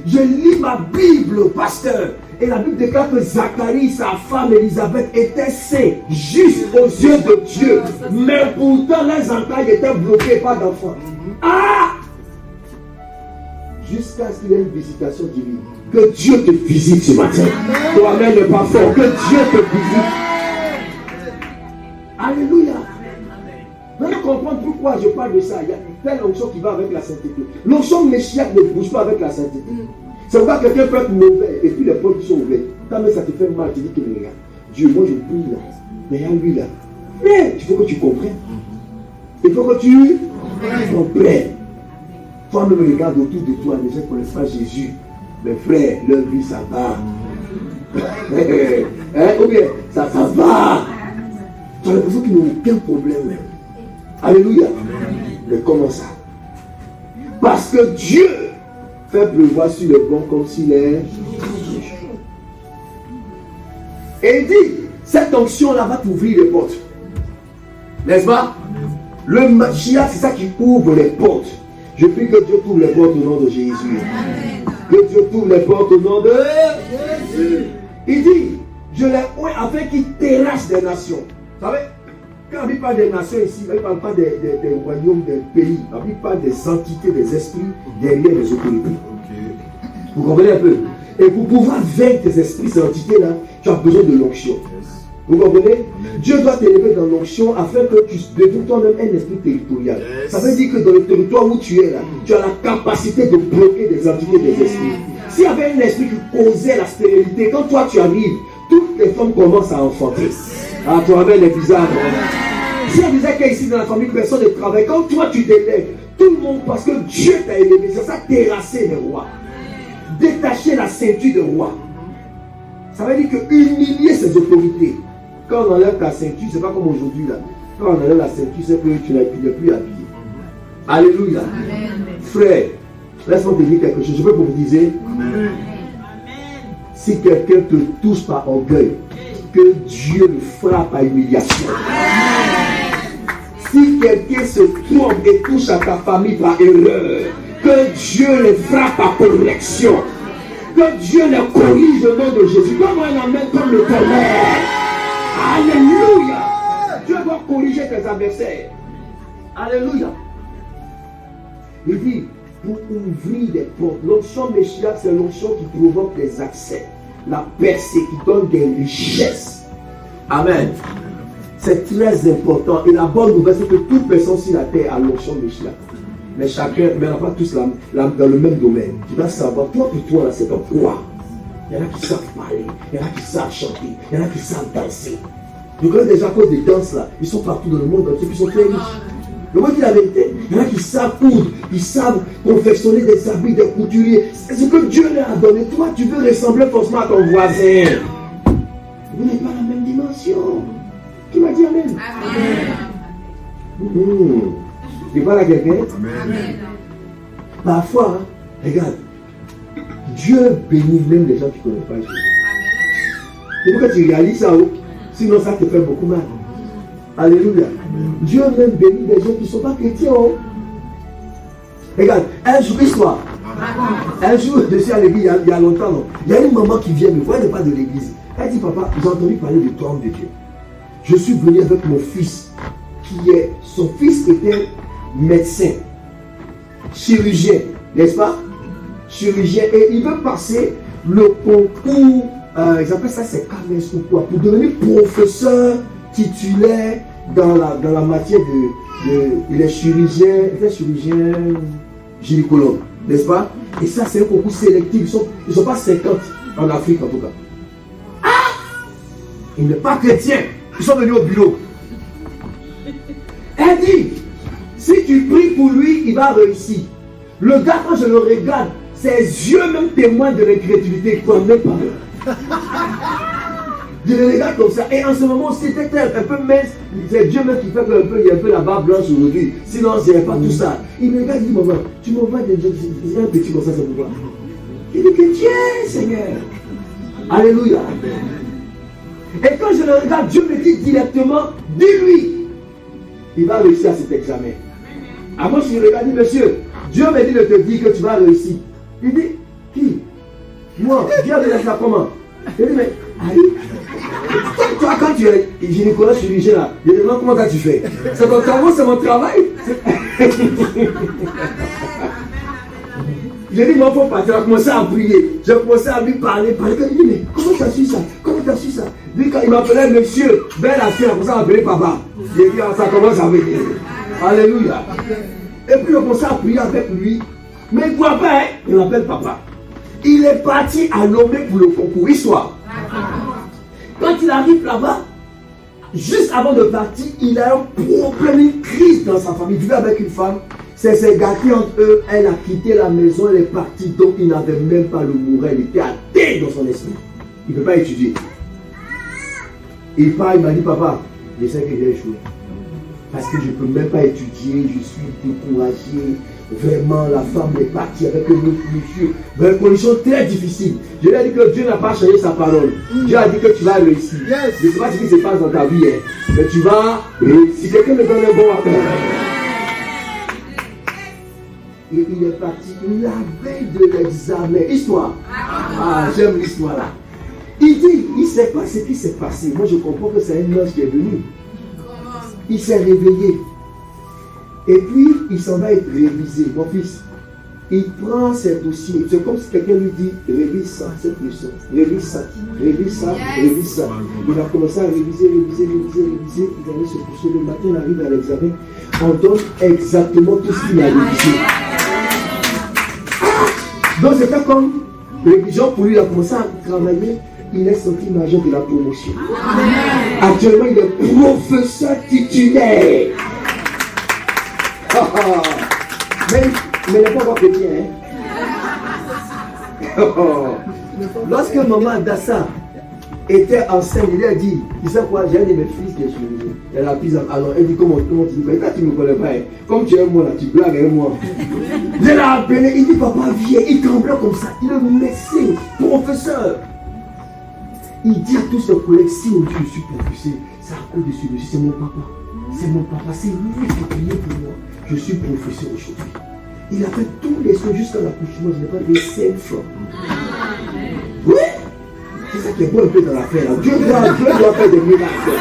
Je lis ma Bible, pasteur. Et la Bible déclare que Zacharie, sa femme Élisabeth, étaient saints, juste aux yeux de Dieu. Mais pourtant, les entrailles étaient bloquées, pas d'enfants. Ah! Jusqu'à ce qu'il y ait une visitation divine. Que Dieu te visite ce matin. Toi-même n'est pas fort. Que Dieu te visite. Alléluia. Vous allez comprendre pourquoi je parle de ça. Il y a une telle onction qui va avec la sainteté. L'onction Meshiach ne bouge pas avec la sainteté. C'est pourquoi quelqu'un peut être mauvais et puis les portes sont ouvertes. Quand même ça te fait mal, tu dis que regarde, Dieu, moi je prie là. Mais il y a lui là. Mais il faut que tu comprennes. Il faut que tu comprennes. Il Toi-même, regarde autour de toi, les gens ne connaissent pas Jésus. Mes frères, leur vie, ça va. Ou bien, ça va. Tu as l'impression qu'ils n'ont aucun problème. Alléluia. Mais comment ça? Parce que Dieu fait pleuvoir sur le bon comme s'il est. Et il dit, cette onction-là va t'ouvrir les portes. N'est-ce pas? Le Mashiach, c'est ça qui ouvre les portes. Je prie que Dieu t'ouvre les portes au nom de Jésus. Que Dieu t'ouvre les portes au nom de Jésus. Il dit, je les oins afin qu'ils terrassent des nations. Vous savez, quand on ne parle des nations ici, on ne parle pas des royaumes, des pays. On parle des entités, des esprits derrière les autorités. Vous comprenez un peu? Et pour pouvoir vaincre tes esprits, ces entités-là, tu as besoin de l'onction. Vous comprenez? Dieu doit t'élever dans l'onction afin que tu deviennes toi-même un esprit territorial. Ça veut dire que dans le territoire où tu es là, tu as la capacité de bloquer des entités, des esprits. S'il y avait un esprit qui causait la stérilité, quand toi tu arrives, toutes les femmes commencent à enfanter. Ah, tu avais les visages. Si on disait qu'ici dans la famille, personne ne travaille, quand toi tu délègues, tout le monde, parce que Dieu t'a élevé, c'est ça, terrasser les rois. Détacher la ceinture de roi. Ça veut dire que humilier ses autorités. Quand on enlève ta ceinture, c'est pas comme aujourd'hui là. Quand on enlève la ceinture, c'est que tu n'es plus habillé. Alléluia. Amen. Frère, laisse-moi te dire quelque chose. Je peux prophétiser. Amen. Si quelqu'un te touche par orgueil, que Dieu le frappe à humiliation. Amen. Si quelqu'un se trompe et touche à ta famille par erreur, que Dieu le frappe à correction. Que Dieu le corrige au nom de Jésus. Comme un amen comme le tonnerre. Alléluia. Dieu doit corriger tes adversaires. Alléluia. Il dit, pour ouvrir des portes, l'onction Meshiach, c'est l'onction qui provoque des accès, la percée, qui donne des richesses. Amen. C'est très important. Et la bonne nouvelle, c'est que toute personne sur la terre a l'onction Meshiach. Mais chacun, mais on n'a pas tous dans le même domaine. Tu dois savoir, toi et toi, là, c'est ton quoi. Il y en a qui savent parler, il y en a qui savent chanter, il y en a qui savent danser. Je connais déjà à cause des danses là, ils sont partout dans le monde entier, ils sont très riches. Le mot dit la vérité, il y en a qui savent coudre, ils savent confectionner des habits, des couturiers. C'est ce que Dieu leur a donné. Toi, tu veux ressembler forcément à ton voisin. Vous n'êtes pas la même dimension. Qui m'a dit amen? Amen. Tu parles à quelqu'un? Amen. Parfois, hein, regarde, Dieu bénit même les gens qui ne connaissent pas Jésus. C'est pourquoi tu réalises ça, sinon ça te fait beaucoup mal. Alléluia. Dieu même bénit des gens qui ne sont pas chrétiens. Regarde, un jour, histoire. Un jour, je suis à l'église, il y a longtemps, non? Il y a une maman qui vient me voir, elle n'est pas de l'église. Elle dit, papa, j'ai entendu parler du trône de Dieu. Je suis venu avec mon fils, son fils était médecin, chirurgien, n'est-ce pas? Chirurgien, et il veut passer le concours, ils appellent ça, c'est KMS ou quoi, pour devenir professeur titulaire dans la matière il est chirurgien, gynécologue, n'est-ce pas? Et ça, c'est un concours sélectif, ils ne sont pas 50 en Afrique en tout cas. Ah! Il n'est pas chrétien, ils sont venus au bureau. Elle dit, si tu pries pour lui, il va réussir. Le gars, quand je le regarde, ses yeux même témoignent de l'incrédulité, il ne même pas. Je le regarde comme ça. Et en ce moment, c'était un peu mince. C'est Dieu même qui fait qu'il y a un peu la barbe blanche aujourd'hui. Sinon, il n'y a pas tout ça. Il me regarde, il dit, maman, tu m'envoies un petit comme ça, c'est pourquoi? Il dit que Dieu, Seigneur. Alléluia. Et quand je le regarde, Dieu me dit directement, dis-lui. Il va réussir à cet examen. Avant, je le regarde, monsieur, Dieu me dit de te dire que tu vas réussir. Il dit, qui? Moi, Dieu me dit ça comment? Je dis, mais, aïe. Toi, quand tu es gynécologue chirurgien là, je me demande comment tu fais. C'est ton travail, c'est mon travail. J'ai dit, non, il faut partir. J'ai commencé à prier. J'ai commencé à lui parler. Il dit, mais comment tu as su ça? Comment tu as su ça? Lui, quand il m'appelait monsieur, belle affaire, comme ça, m'appelait papa. J'ai dit, ça commence à venir. Alléluia. Et puis, on commençait à prier avec lui. Mais il ne croit pas, hein? Il m'appelle papa. Il est parti à Lomé pour le concours. Histoire. Quand il arrive là-bas, juste avant de partir, il a un problème, une crise dans sa famille. Il vivait avec une femme. C'est ces gâtés entre eux, elle a quitté la maison, elle est partie, donc il n'avait même pas le moral, il était athée dans son esprit. Il ne peut pas étudier. Il part, il m'a dit, papa, je sais que j'ai échoué. Parce que je ne peux même pas étudier, je suis découragé. Vraiment, la femme est partie avec un autre monsieur. Dans une condition très difficile. Je lui ai dit que Dieu n'a pas changé sa parole. Dieu a dit que tu vas réussir. Je ne sais pas ce qui se passe dans ta vie, hein, mais tu vas réussir. Quelqu'un me donne un bon appel. Et il est parti la veille de l'examen. Histoire. Ah, j'aime l'histoire là. Il dit, il ne sait pas ce qui s'est passé. Moi, je comprends que c'est un ange qui est venu. Il s'est réveillé. Et puis, il s'en va être révisé. Mon fils, il prend ses dossiers. C'est comme si quelqu'un lui dit, révise ça, cette leçon. Révise ça, révise ça, révise ça. Il a commencé à réviser. Il allait se coucher le matin, on arrive à l'examen. On donne exactement tout ce qu'il a révisé. Donc, c'est pas comme révision pour lui. Il a commencé à travailler. Il est sorti major de la promotion. Actuellement, il est professeur titulaire. Mais il n'est pas encore chrétien. Lorsque maman Dassa était enceinte, il lui a dit, tu sais quoi, j'ai un de mes fils qui est chirurgien. Elle a pris alors elle dit, comment tu dis, mais quand tu ne me connais pas, comme tu es moi là, tu blagues avec moi. Je l'ai appelé, il dit, papa viens, il tremblait comme ça, il est médecin, professeur. Il dit à tous ses collègues, si aujourd'hui je suis professeur, c'est à cause de celui-ci, c'est mon papa. C'est mon papa, c'est lui qui a prié pour moi. Je suis professeur aujourd'hui. Il a fait tous les soins jusqu'à l'accouchement, je n'ai pas payé 5 francs. Oui, c'est ça qui est bon un peu dans l'affaire. Dieu doit faire des miracles.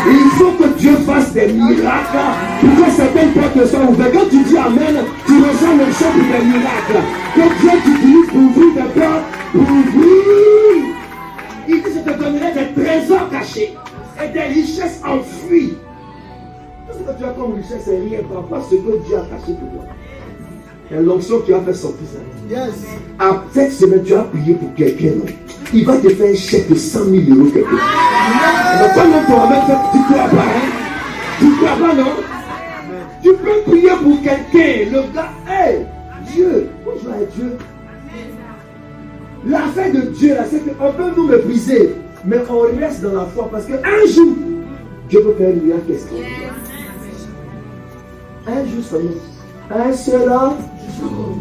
Et il faut que Dieu fasse des miracles pour que certaines portes soient ouvertes. Quand tu dis Amen, tu ressens le chant pour des miracles. Que Dieu t'utilise pour ouvrir des portes, pour ouvrir. Il dit, je te donnerai des trésors cachés et des richesses enfouies. Tout ce que tu as comme richesse, c'est rien par rapport à ce que Dieu a caché pour toi. Et l'onction qui a fait sortir ça. Yes. À cette semaine, tu as prié pour quelqu'un. Il va te faire un chèque de 100 000 euros quelque part. Mais toi, non, toi-même, tu crois pas, hein? Tu crois pas, non? Tu peux prier pour quelqu'un. Le gars, hey, Dieu, bonjour à Dieu. L'affaire de Dieu, là, c'est qu'on peut nous mépriser, mais on reste dans la foi parce qu'un jour, Dieu peut faire une miracle extraordinaire. Un jour seulement. Un seul jour.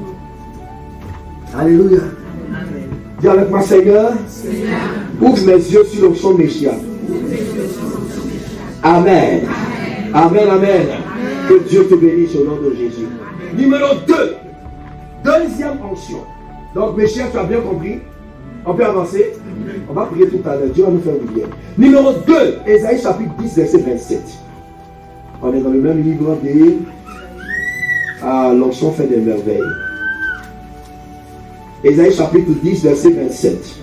Alléluia. Dis avec moi, Seigneur, ouvre mes yeux sur l'onction Messia. Amen. Amen, amen. Que Dieu te bénisse au nom de Jésus. Numéro 2. Deuxième onction. Donc, mes chers, tu as bien compris. On peut avancer. On va prier tout à l'heure. Dieu va nous faire du bien. Numéro 2, Ésaïe chapitre 10, verset 27. On est dans le même livre de l'onction fait des merveilles. Ésaïe chapitre 10, verset 27.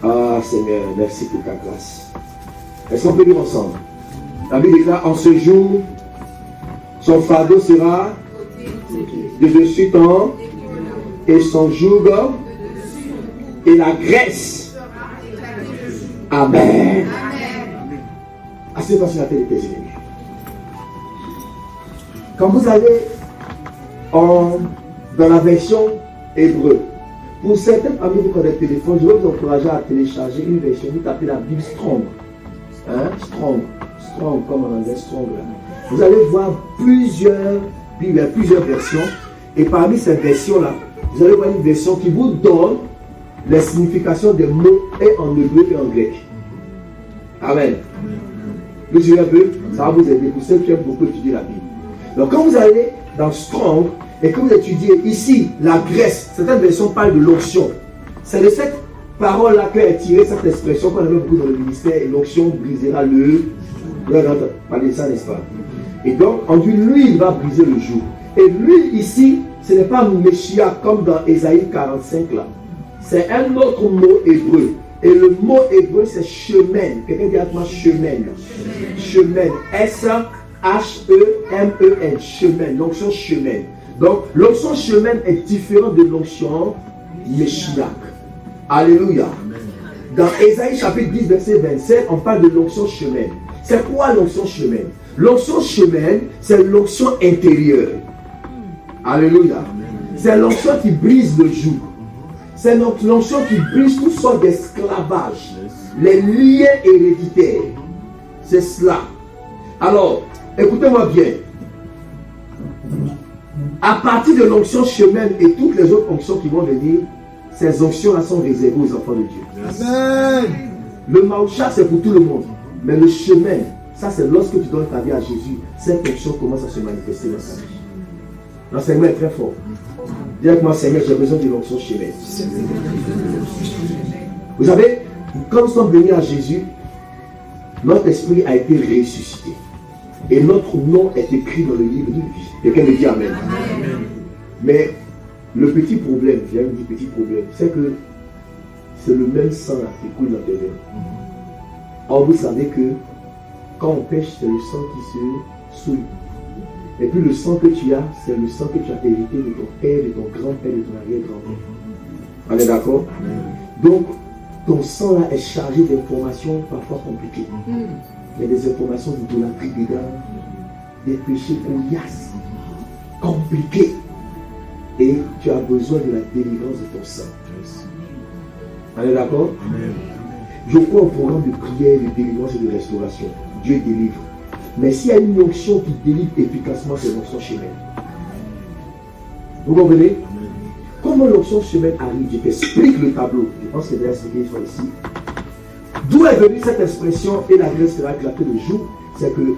Ah Seigneur, merci pour ta grâce. Est-ce qu'on peut lire ensemble? La Bible déclare, en ce jour, son fardeau sera de dessus ton et son joug et la graisse. Amen. Asseyez-vous sur la tête de tes ennemis. Quand vous allez dans la version hébreu, pour certains parmi vous qui ont des téléphones, je vais vous encourager à télécharger une version. Vous tapez la Bible Strong. Hein? Strong, comme en anglais, Strong. Vous allez voir plusieurs Bibles, plusieurs versions. Et parmi ces versions-là, vous allez voir une version qui vous donne les significations des mots et en hébreu et en grec. Amen. Vous suivez un peu? Ça va vous aider pour ceux qui aiment beaucoup étudier la Bible. Donc quand vous allez dans Strong et que vous étudiez ici la graisse, certaines versions parlent de l'onction. C'est de cette parole-là qu'est tirée cette expression qu'on avait beaucoup dans le ministère, et l'onction brisera le parlez de ça, n'est-ce pas? Et donc on dit l'huile va briser le joug. Et l'huile ici, ce n'est pas Messia comme dans Ésaïe 45 là. C'est un autre mot hébreu. Et le mot hébreu c'est chemin. Quelqu'un dit avec moi chemin. Chemin. S-H-E-M-E-N. Chemin. L'onction chemin. Donc l'onction chemin est différente de l'onction Meshiach. Alléluia. Dans Ésaïe chapitre 10 verset 27, on parle de l'onction chemin. C'est quoi l'onction chemin? L'onction chemin, c'est l'onction intérieure. Alléluia. C'est l'onction qui brise le joug. C'est l'onction qui brise toutes sortes d'esclavages, les liens héréditaires. C'est cela. Alors, écoutez-moi bien. À partir de l'onction chemin et toutes les autres onctions qui vont venir, ces onctions-là sont réservées aux enfants de Dieu. Amen. Le maoucha, c'est pour tout le monde. Mais le chemin, ça c'est lorsque tu donnes ta vie à Jésus, cette onction commence à se manifester dans ta vie. L'enseignement est très fort. Dis avec moi, Seigneur, j'ai besoin de l'onction chemin. Vous savez, quand nous sommes venus à Jésus, notre esprit a été ressuscité. Et notre nom est écrit dans le livre de vie. Quelqu'un me dit Amen. Amen. Mais le petit problème, j'ai un petit problème, c'est que c'est le même sang qui coule dans tes veines. Or, vous savez que quand on pêche, c'est le sang qui se souille. Et puis le sang que tu as, c'est le sang que tu as hérité de ton père, de ton grand-père, de ton arrière-grand-père. On est d'accord? Donc, ton sang là est chargé d'informations parfois compliquées. Il y a des informations d'idolâtrie dedans, des péchés coriaces, compliqués. Et tu as besoin de la délivrance de ton sang. On est d'accord? Je crois au programme de prière, de délivrance et de restauration. Dieu délivre. Mais s'il y a une onction qui délivre efficacement, c'est l'onction chemin. Vous comprenez? Comment l'onction chemin arrive? Je t'explique le tableau. Je pense que je vais expliquer une fois ici. D'où est venue cette expression et la graisse sera éclatée le jour? C'est que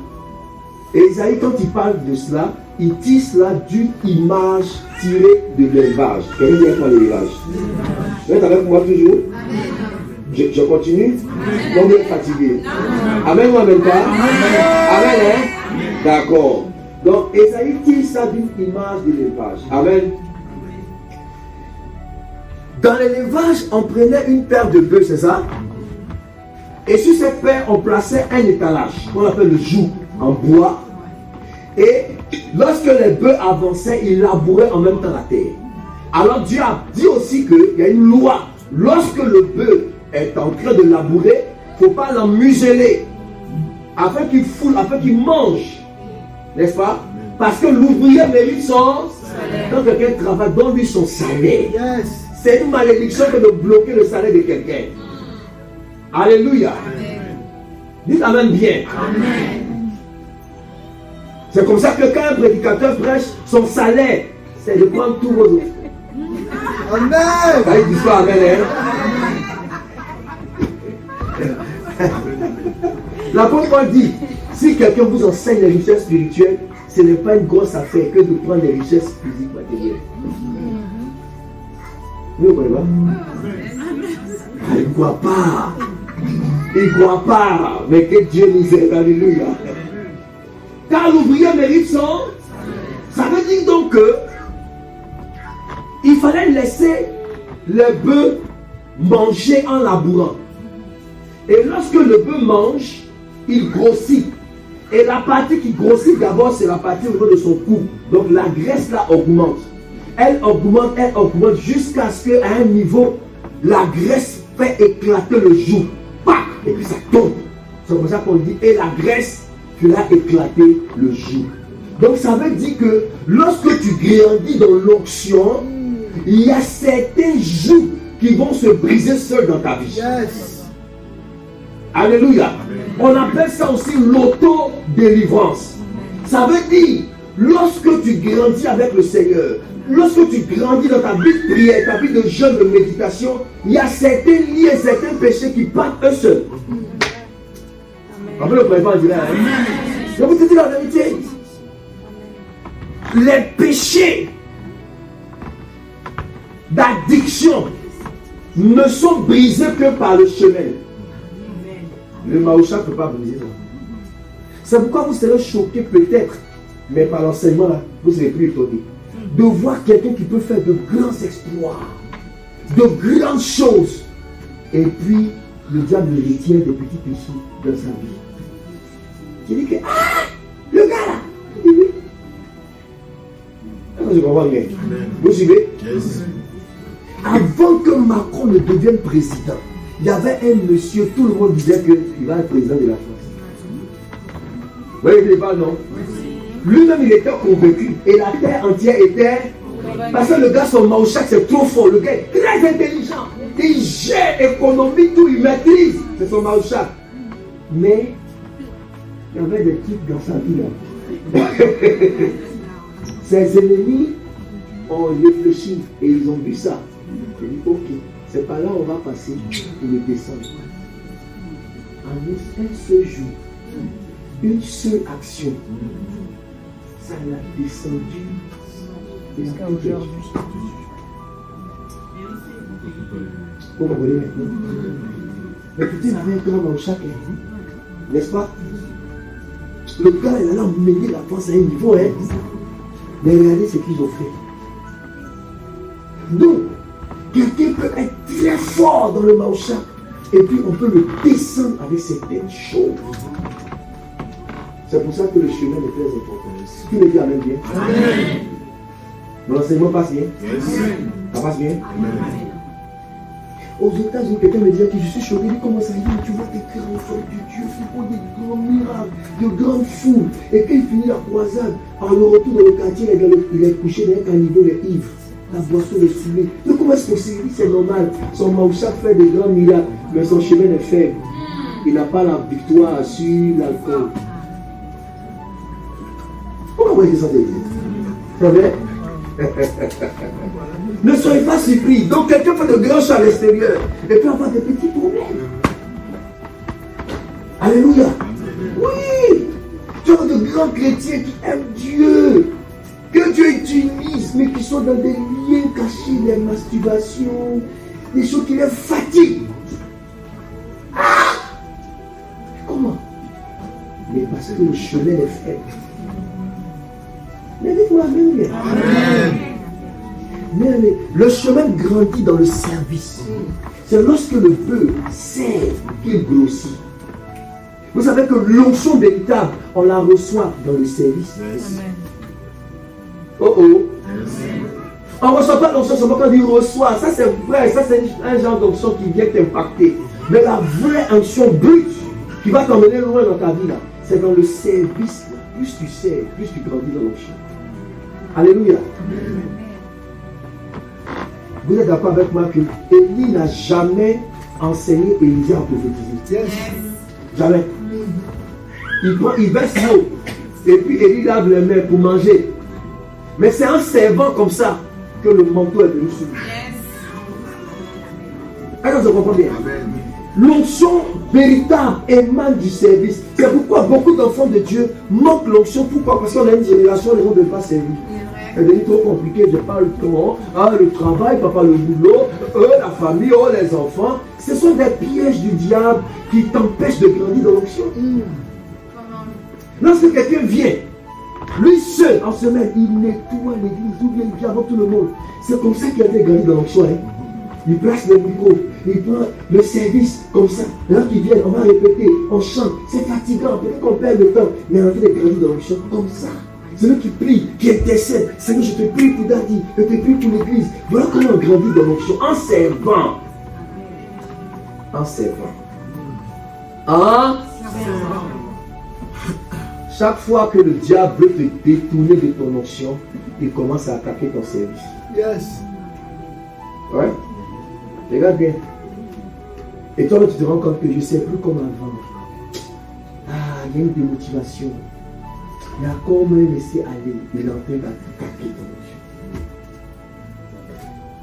Ésaïe, quand il parle de cela, il tire cela d'une image tirée de l'élevage. Quelqu'un dit quoi l'élevage? Vous êtes avec moi toujours? Je continue? Donc vous êtes fatigué. Amen ou amen pas? Amen, hein? D'accord. Donc Ésaïe tire ça d'une image de l'élevage. Amen. Dans l'élevage, on prenait une paire de bœufs, c'est ça? Et sur cette paire, on plaçait un étalage qu'on appelle le joug en bois. Et lorsque les bœufs avançaient, ils labouraient en même temps la terre. Alors Dieu a dit aussi qu'il y a une loi. Lorsque le bœuf est en train de labourer, il ne faut pas l'en museler afin qu'il foule, afin qu'il mange. N'est-ce pas? Parce que l'ouvrier mérite son salaire. Quand quelqu'un travaille, donne-lui son salaire. Yes. C'est une malédiction que de bloquer le salaire de quelqu'un. Alléluia. Amen. Dites Amen bien. Amen. C'est comme ça que quand un prédicateur prêche, son salaire, c'est de prendre tous vos offres. Amen. Ça dit pas Amen. Hein? L'apôtre Paul dit, si quelqu'un vous enseigne les richesses spirituelles, ce n'est pas une grosse affaire que de prendre les richesses physiques matérielles. Vous ne comprenez pas? Il ne croit pas. Il ne croit pas. Mais que Dieu nous aide. Alléluia. Car l'ouvrier mérite son. Ça veut dire donc que il fallait laisser le bœuf manger en labourant. Et lorsque le bœuf mange, il grossit. Et la partie qui grossit d'abord, c'est la partie au niveau de son cou. Donc la graisse là augmente. Elle augmente jusqu'à ce qu'à un niveau, la graisse fait éclater le joug. Pac! Et puis ça tombe. C'est comme ça qu'on dit, et la graisse fera éclater le joug. Donc ça veut dire que lorsque tu grandis dans l'onction, il y a certains jougs qui vont se briser seuls dans ta vie. Yes. Alléluia. On appelle ça aussi l'auto-délivrance. Ça veut dire, lorsque tu grandis avec le Seigneur, lorsque tu grandis dans ta vie de prière, ta vie de jeûne, de méditation, il y a certains liens, certains péchés qui partent eux seuls. Après le président dirait, je vous dis la vérité. Les péchés d'addiction ne sont brisés que par le chemin. Le maoucha ne peut pas briser ça. C'est pourquoi vous serez choqués peut-être, mais par l'enseignement là, vous ne serez plus étonnés de voir quelqu'un qui peut faire de grands exploits, de grandes choses, et puis le diable le retient des petits péchés dans sa vie. Il dit que, le gars là, il dit, je comprends bien. Vous suivez? Yes. Avant que Macron ne devienne président, il y avait un monsieur, tout le monde disait qu'il va être président de la France. Vous voyez le débat, non? Lui-même, il était convaincu. Et la terre entière était... Parce que le gars, son maouchak, c'est trop fort. Le gars est très intelligent. Il gère économie, tout, il maîtrise. C'est son maouchak. Mais, il y avait des trucs dans sa vie, là. Ses ennemis ont réfléchi et ils ont vu ça. Ils ont dit, ok, c'est par là on va passer pour le descendre. En un seul jour, une seule action, ça l'a descendu jusqu'à aujourd'hui. Vous comprenez maintenant? Mais Poutine avait un grand maouchak, n'est-ce pas? Le gars, il allait emmener la force à un niveau, hein. Mais regardez ce qu'ils ont fait. Donc, quelqu'un peut être très fort dans le maouchak, et puis on peut le descendre avec certaines choses. C'est pour ça que le chemin est très important. Qui me dit amen bien? Amen. L'enseignement passe bien? Yes. Ça passe bien? Amen. Aux États-Unis, quelqu'un me disait que je suis choqué. Il dit comment ça dit? Tu vois des grands enfants de Dieu, qui font des grands miracles, de grandes foules. Et quand il finit la croisade, en le retour dans le quartier, il est couché dans un caniveau, il est ivre. La boisson est saoulée. Mais comment est-ce possible? C'est normal. Son maouchak fait des grands miracles, mais son chemin est faible. Il n'a pas la victoire sur l'alcool. Comment vous voyez ça de dire? C'est vrai? Ne soyez pas surpris. Donc quelqu'un fait de grands choses à l'extérieur et peut avoir des petits problèmes. Alléluia. Oui. Tu as de grands chrétiens qui aiment Dieu, que Dieu utilise, mais qui sont dans des liens cachés, les masturbations, des choses qui les fatiguent. Ah! Comment? Mais parce que le chemin est faible. Mais dites-moi amen. Mais le chemin grandit dans le service. C'est lorsque le bœuf sert qu'il grossit. Vous savez que l'onction véritable, on la reçoit dans le service. Yes. Oh oh. On ne reçoit pas l'onction seulement quand il reçoit. Ça c'est vrai, ça c'est un genre d'onction qui vient t'impacter. Mais la vraie onction brute qui va t'emmener loin dans ta vie, c'est dans le service. Plus tu sers, plus tu grandis dans l'onction. Alléluia. Amen. Vous êtes d'accord avec moi que Élie n'a jamais enseigné Élisée à prophétiser? Yes. Jamais. Il verse l'eau et puis Élie lave les mains pour manger. Mais c'est en servant comme ça que le manteau est venu sur lui. Est-ce que vous comprenez bien? L'onction véritable émane du service. C'est pourquoi beaucoup d'enfants de Dieu manquent l'onction. Pourquoi? Parce qu'on a une génération où les gens ne veulent pas servir. C'est devenu trop compliqué, je parle le temps, le travail, papa le boulot, la famille, les enfants. Ce sont des pièges du diable qui t'empêchent de grandir dans l'onction. Lorsque quelqu'un vient, lui seul, en semaine, il nettoie l'église, tout bien, il vient avant tout le monde. C'est comme ça qu'il a été grandi dans l'onction. Hein? Il place le micro, il prend le service comme ça. Là qui viennent, on va répéter, on chante. C'est fatigant, peut-être qu'on perd le temps, mais on a fait grandir dans l'onction comme ça. C'est lui qui prie, qui intercède. Seigneur, je te prie pour Daddy, je te prie pour l'église. Voilà comment on grandit dans l'onction. En servant. En servant. En servant. Chaque fois que le diable veut te détourner de ton onction, il commence à attaquer ton service. Yes. Ouais. Regarde bien. Et toi, tu te rends compte que je ne sais plus comment avant. Il y a une démotivation. Il y a comme laisser aller, il est en train d'attaquer ton onction.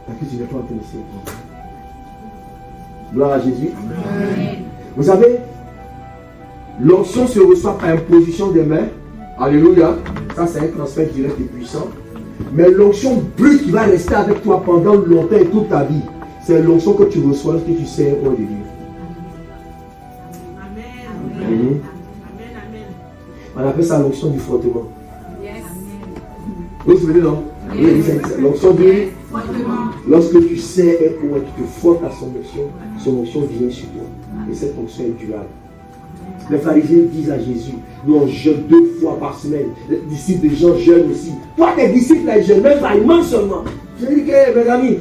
Parce que tu n'es pas en train de servir. Gloire à Jésus. Amen. Vous savez, l'onction se reçoit par imposition des mains. Alléluia. Ça, c'est un transfert direct et puissant. Mais l'onction brute qui va rester avec toi pendant longtemps et toute ta vie, c'est l'onction que tu reçois lorsque tu sers au Dieu. Amen. Amen. On appelle ça l'onction du frottement. Yes. Vous vous souvenez, non? Oui, l'onction du frottement. Lorsque tu sers un point, tu te frottes à son onction vient sur toi. Et cette onction est durable. Les pharisiens disent à Jésus, nous on jeûne 2 fois par semaine. Les disciples de Jean jeûnent aussi. Toi, tes disciples, ils jeûnent même pas, ils mangent seulement. Je dis que, mes amis,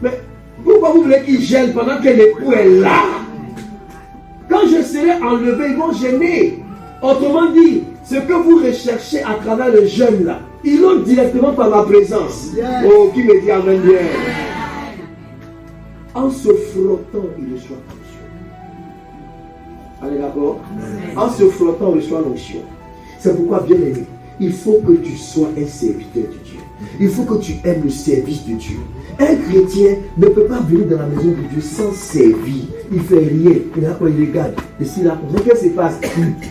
mais pourquoi vous voulez qu'ils gênent pendant que l'époux est là? Quand je serai enlevé, ils vont gêner. Autrement dit, ce que vous recherchez à travers le jeûne là, ils l'ont directement par ma présence. Oh, qui me dit amen bien. En se frottant, il reçoit l'onction. Allez, d'accord? En se frottant, il reçoit l'onction. C'est pourquoi, bien aimé, il faut que tu sois un serviteur de Dieu. Il faut que tu aimes le service de Dieu. Un chrétien ne peut pas venir dans la maison de Dieu sans servir. Il ne fait rien. Il regarde. Et si là, qu'est-ce qui se passe?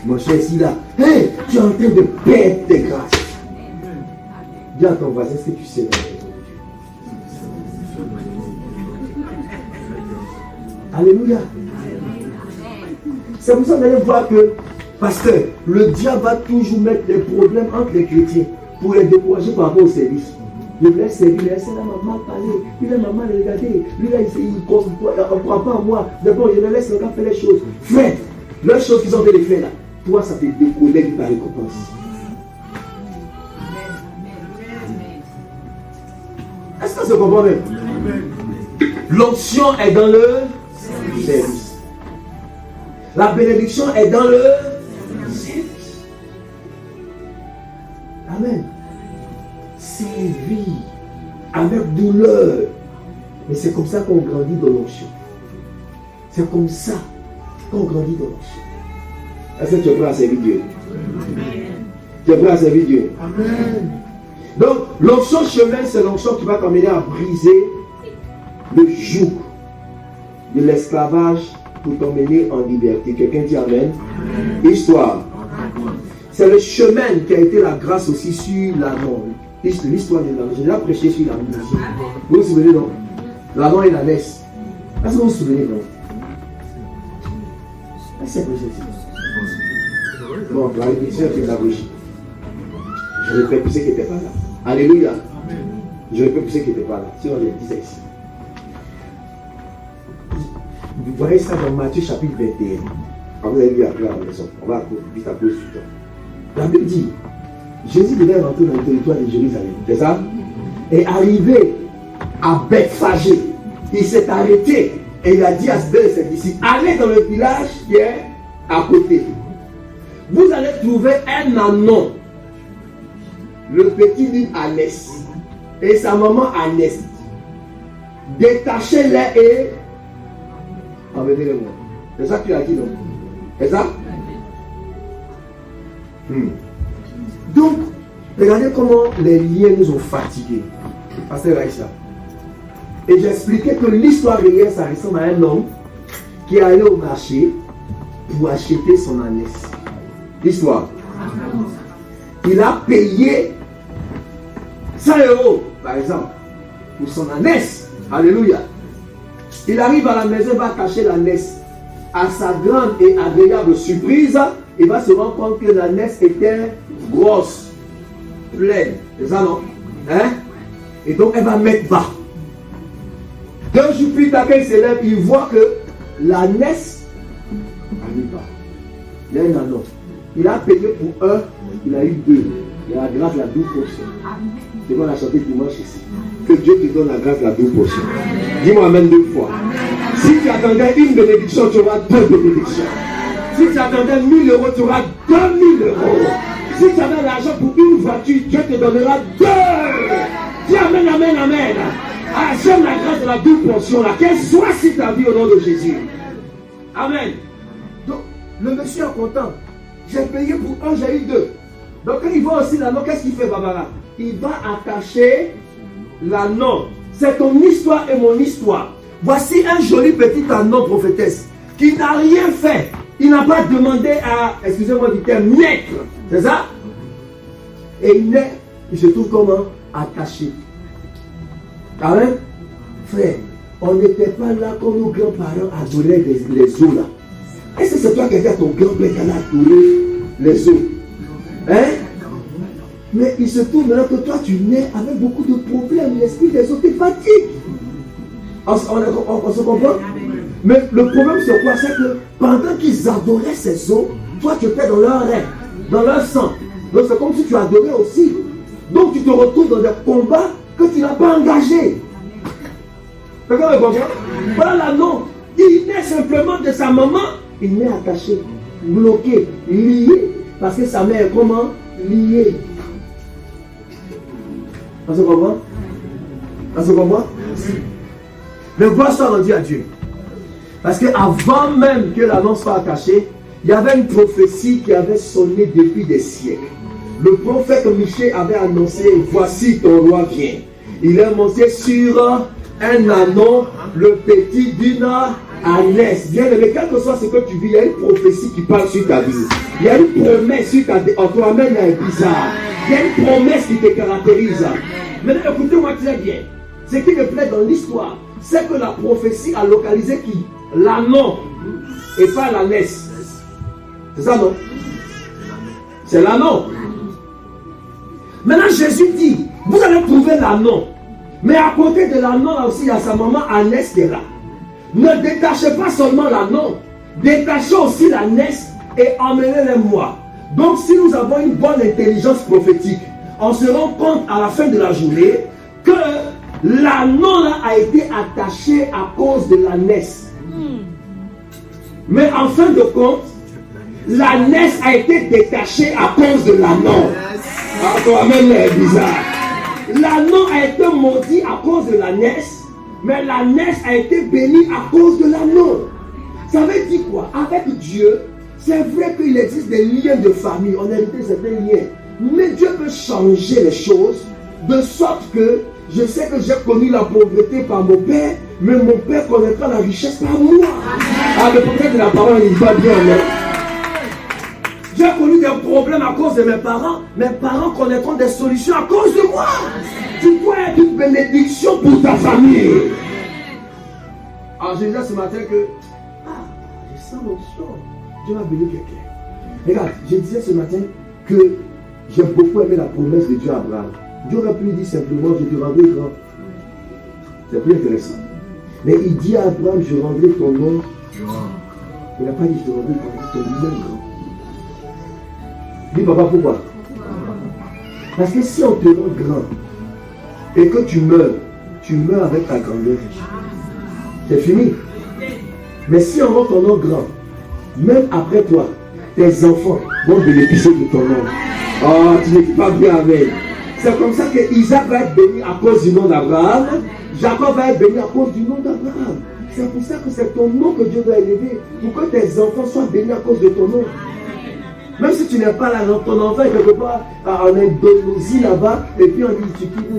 Mon cher, si là, hey, tu es en train de perdre tes grâces. Dis à ton voisin, est-ce que tu sais dans la maison de Dieu? Alléluia. C'est pour ça que vous allez voir que, pasteur, le diable va toujours mettre des problèmes entre les chrétiens pour les décourager par rapport au service. Il laisse servir, il laisse la maman parler, il laisse maman regarder, lui là il ne croit pas en moi. D'abord, je me laisse le gars faire les choses. Frère, les choses qu'ils ont fait les faire là, toi ça te déconnecte ta récompense. Est-ce que ça se comprend même? L'onction est dans le service. La bénédiction est dans le service. Amen. Servir avec douleur. Mais c'est comme ça qu'on grandit dans l'onction. C'est comme ça qu'on grandit dans l'onction. Est-ce que tu es prêt à servir Dieu? Tu es prêt à servir Dieu? Amen. Donc, l'onction chemin, c'est l'onction qui va t'amener à briser le joug de l'esclavage pour t'emmener en liberté. Quelqu'un dit amen. Histoire. C'est le chemin qui a été la grâce aussi sur l'amant. L'histoire de l'amant. J'ai déjà prêché sur l'amant. Vous vous souvenez, non? L'amant et la laisse. Est-ce que vous vous souvenez, non? Est-ce que c'est prêché ici? Bon, la répétition est pédagogique. Je répète pour ceux qui n'étaient pas là. Alléluia. Je répète pour ceux qui n'étaient pas là. Sinon, je le disais ici. Vous voyez ça dans Matthieu chapitre 21. Quand vous avez lu après à la maison, on va vite à cause du temps. La Bible dit, Jésus devait rentrer dans le territoire de Jérusalem, c'est ça? Et arrivé à Bethphagée, il s'est arrêté et il a dit à ses disciples, allez dans le village qui est à côté. Vous allez trouver un ânon, le petit d'une ânesse, et sa maman ânesse. Détachez-les et emmenez-les-moi. C'est ça que tu as dit, non? C'est ça? Donc, regardez comment les liens nous ont fatigués. Pasteur Raïcha. Et j'ai expliqué que l'histoire réelle, ça ressemble à un homme qui est allé au marché pour acheter son ânesse. L'histoire. Il a payé 100 €, par exemple, pour son ânesse. Alléluia. Il arrive à la maison, il va cacher l'ânesse. À sa grande et agréable surprise, il va se rendre compte que l'ânesse était grosse, pleine. C'est ça, non? Hein? Et donc, elle va mettre bas. 2 jours plus tard, quand il s'élève, il voit que l'ânesse a mis bas. Il y a un ânon. Il a payé pour 1, il a eu 2. Il a la grâce de la double portion. C'est qu'on a chanté dimanche ici. Que Dieu te donne la grâce de la double portion. Dis-moi amen 2 fois. Si tu attendais une bénédiction, tu auras 2 bénédictions. Si tu attendais 1000 €, tu auras 2000 €. Si tu avais l'argent pour une voiture, Dieu te donnera 2. Dis amen, amen, amen. Ah, j'aime la grâce de la double portion là. Qu'elle soit sur ta vie au nom de Jésus. Amen. Donc, le monsieur est content. J'ai payé pour 1, j'ai eu 2. Donc, quand il voit aussi l'ânon, qu'est-ce qu'il fait, Barbara? Il va attacher l'ânon. C'est ton histoire et mon histoire. Voici un joli petit ânon prophétesse qui n'a rien fait. Il n'a pas demandé à, excusez-moi du terme, naître. C'est ça? Et il naît, il se trouve comment? Attaché. Amen? Frère, on n'était pas là quand nos grands-parents adoraient les eaux là. Est-ce que c'est toi qui as dit à ton grand-père qu'elle a adoré les eaux? Hein? Mais il se trouve maintenant que toi tu nais avec beaucoup de problèmes. L'esprit des eaux te fatigue. On se comprend? Mais le problème c'est quoi? C'est que pendant qu'ils adoraient ces eaux, toi tu étais dans leur rêve, dans leur sang. Donc c'est comme si tu adorais aussi. Donc tu te retrouves dans des combats que tu n'as pas engagés. Quelqu'un me comprend? Voilà l'ânon. Il naît simplement de sa maman. Il naît attaché, bloqué, lié. Parce que sa mère est comment? Liée. On se comprend? On se comprend? Mais gloire soit rendue à Dieu. Parce qu'avant même que l'annonce soit attachée, il y avait une prophétie qui avait sonné depuis des siècles. Le prophète Michée avait annoncé, voici ton roi vient. Il est monté sur un ânon, le petit d'une ânesse. Bien aimé, quel que soit ce que tu vis, il y a une prophétie qui parle sur ta vie. Il y a une promesse sur ta vie. En toi-même, il y a un bizarre. Il y a une promesse qui te caractérise. Maintenant, écoutez-moi très bien. Ce qui me plaît dans l'histoire, c'est que la prophétie a localisé qui? L'ânon et pas l'ânesse. C'est ça, non? C'est l'ânon. Maintenant, Jésus dit, vous allez trouver l'ânon. Mais à côté de l'ânon, là aussi, il y a sa maman ânesse qui est là. Ne détachez pas seulement l'ânon, détachez aussi l'ânesse et emmenez-les-moi. Donc, si nous avons une bonne intelligence prophétique, on se rend compte à la fin de la journée que l'ânon là a été attaché à cause de l'ânesse. Mais en fin de compte, l'ânesse a été détachée à cause de l'ânon. Ah, toi-même, c'est bizarre. L'ânon a été maudit à cause de l'ânesse, mais l'ânesse a été bénie à cause de l'ânon. Ça veut dire quoi? Avec Dieu, c'est vrai qu'il existe des liens de famille, on hérite certains liens. Mais Dieu peut changer les choses de sorte que je sais que j'ai connu la pauvreté par mon père, mais mon père connaîtra la richesse par moi. Ah, mais peut-être que la parole n'est pas bien, non? J'ai connu des problèmes à cause de mes parents connaîtront des solutions à cause de moi. Tu dois être une bénédiction pour ta famille. Alors je disais ce matin que, je sens l'onction, Dieu va bénir quelqu'un. Regarde, je disais ce matin que j'ai beaucoup aimé la promesse de Dieu à Abraham. Dieu aurait pu lui dire simplement, je te rendrai grand. C'est plus intéressant. Mais il dit à Abraham, je rendrai ton nom. Il n'a pas dit, je te rendrai ton nom grand. Dis papa, pourquoi? Parce que si on te rend grand et que tu meurs avec ta grandeur. C'est fini. Mais si on rend ton nom grand, même après toi, tes enfants vont bénéficier de ton nom. Oh, tu n'es pas bien avec. C'est comme ça que Isaac va être béni à cause du nom d'Abraham. Jacob va être béni à cause du nom d'Abraham. C'est pour ça que c'est ton nom que Dieu doit élever. Pour que tes enfants soient bénis à cause de ton nom. Même si tu n'es pas là, ton enfant est quelque part en Indonésie là-bas, et puis on dit,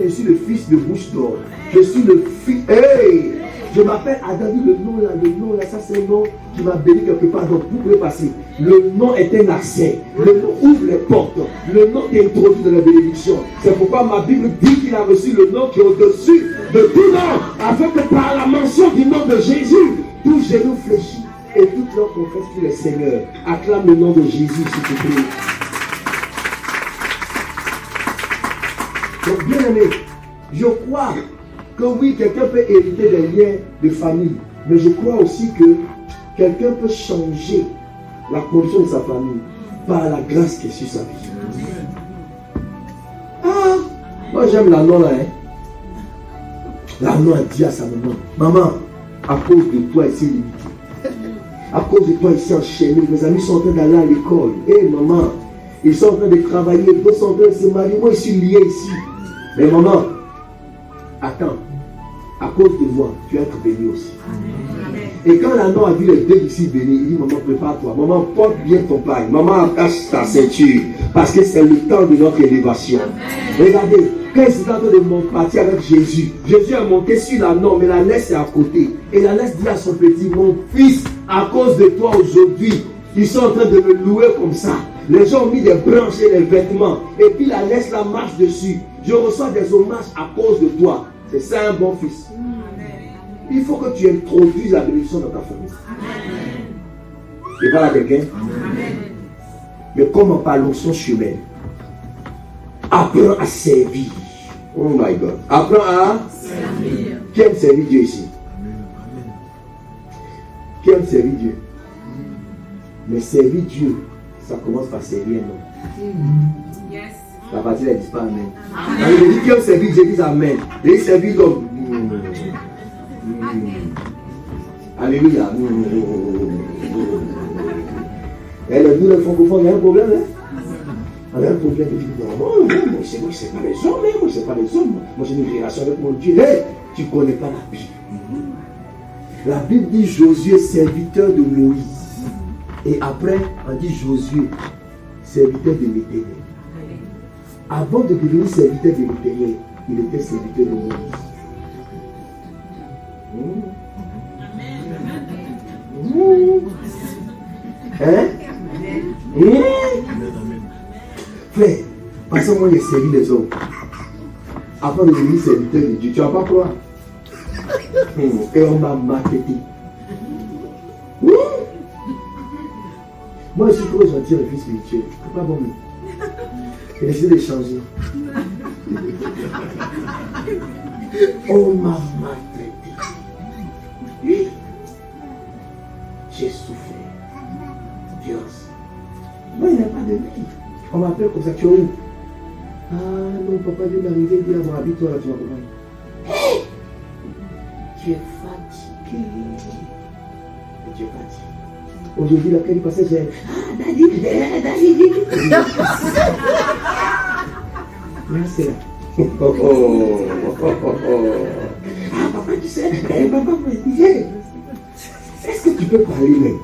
je suis le fils de bouche d'or. Je suis le fils. Hey! Je m'appelle Adam, le nom là, ça c'est un nom qui m'a béni quelque part. Donc vous pouvez passer. Le nom est un accès. Le nom ouvre les portes. Le nom t'introduit dans la bénédiction. C'est pourquoi ma Bible dit qu'il a reçu le nom qui est au-dessus de tout nom, afin que par la mention du nom de Jésus, tout genou fléchit. Et toute leur confesse qu'il est Seigneur. Acclame le nom de Jésus, s'il te plaît. Donc, bien aimé, je crois que oui, quelqu'un peut hériter des liens de famille. Mais je crois aussi que quelqu'un peut changer la condition de sa famille par la grâce qui est sur sa vie. Ah, moi j'aime l'ânon là. L'ânon a dit à sa maman, maman, à cause de toi, ici limité. À cause de toi, ici enchaîné, mes amis sont en train d'aller à l'école. Hé maman, ils sont en train de travailler, ils sont en train de se marier. Moi, je suis lié ici. Mais maman, attends, à cause de moi, tu vas être béni aussi. Amen. Et quand l'ânon a vu les deux ici bénis, il dit, maman, prépare-toi. Maman, porte bien ton pain. Maman, attache ta ceinture. Parce que c'est le temps de notre élévation. Amen. Regardez, quand ils sont en train de partir avec Jésus, Jésus est monté sur l'ânon, mais l'ânesse est à côté. Et l'ânesse dit à son petit, mon fils, à cause de toi aujourd'hui, ils sont en train de me louer comme ça. Les gens ont mis des branches et des vêtements. Et puis l'ânesse la marche dessus. Je reçois des hommages à cause de toi. C'est ça un bon fils. Il faut que tu introduises la bénédiction dans ta famille. Tu parles à quelqu'un? Mais comment parlons son chemin? Apprends à servir. Oh my God. Apprends à servir. Qui aime servir Dieu ici? Qui aime servir Dieu? Mais servir Dieu, ça commence par servir un homme. Yes. La partie ne dit pas Amen. Amen. Il dit qui aime servir Dieu, dit Amen. Il dit servir l'homme. Alléluia. Et les deux francophones, il y a un problème, hein? On a un problème, il dit, non, moi, c'est pas les hommes, moi, c'est pas les hommes. Moi, j'ai une relation avec mon Dieu. Hey, tu ne connais pas la Bible. La Bible dit Josué, serviteur de Moïse. Et après, on dit Josué, serviteur de l'Éternel. Avant de devenir serviteur de l'Éternel, il était serviteur de Moïse. Hein? Frère, parce que moi j'ai servi les hommes. Avant de devenir serviteur de Dieu, tu vas pas croire. Et on m'a marketé. Moi je suis trop gentil avec le fils spirituel. C'est pas bon. J'ai essayé de changer. On m'a maltraité. J'ai souffert. Violence. Moi, il n'y a pas de vie. On m'appelle comme ça, tu es où? Ah non, papa, je vais m'arriver, il dit là, habite-toi là, tu vas comprendre. Hey! Tu es fatigué. Et tu es fatigué. Aujourd'hui, laquelle il passait, j'ai Daddy. Là, c'est là. Ah, papa, tu sais, papa me disait, est-ce que tu peux parler même?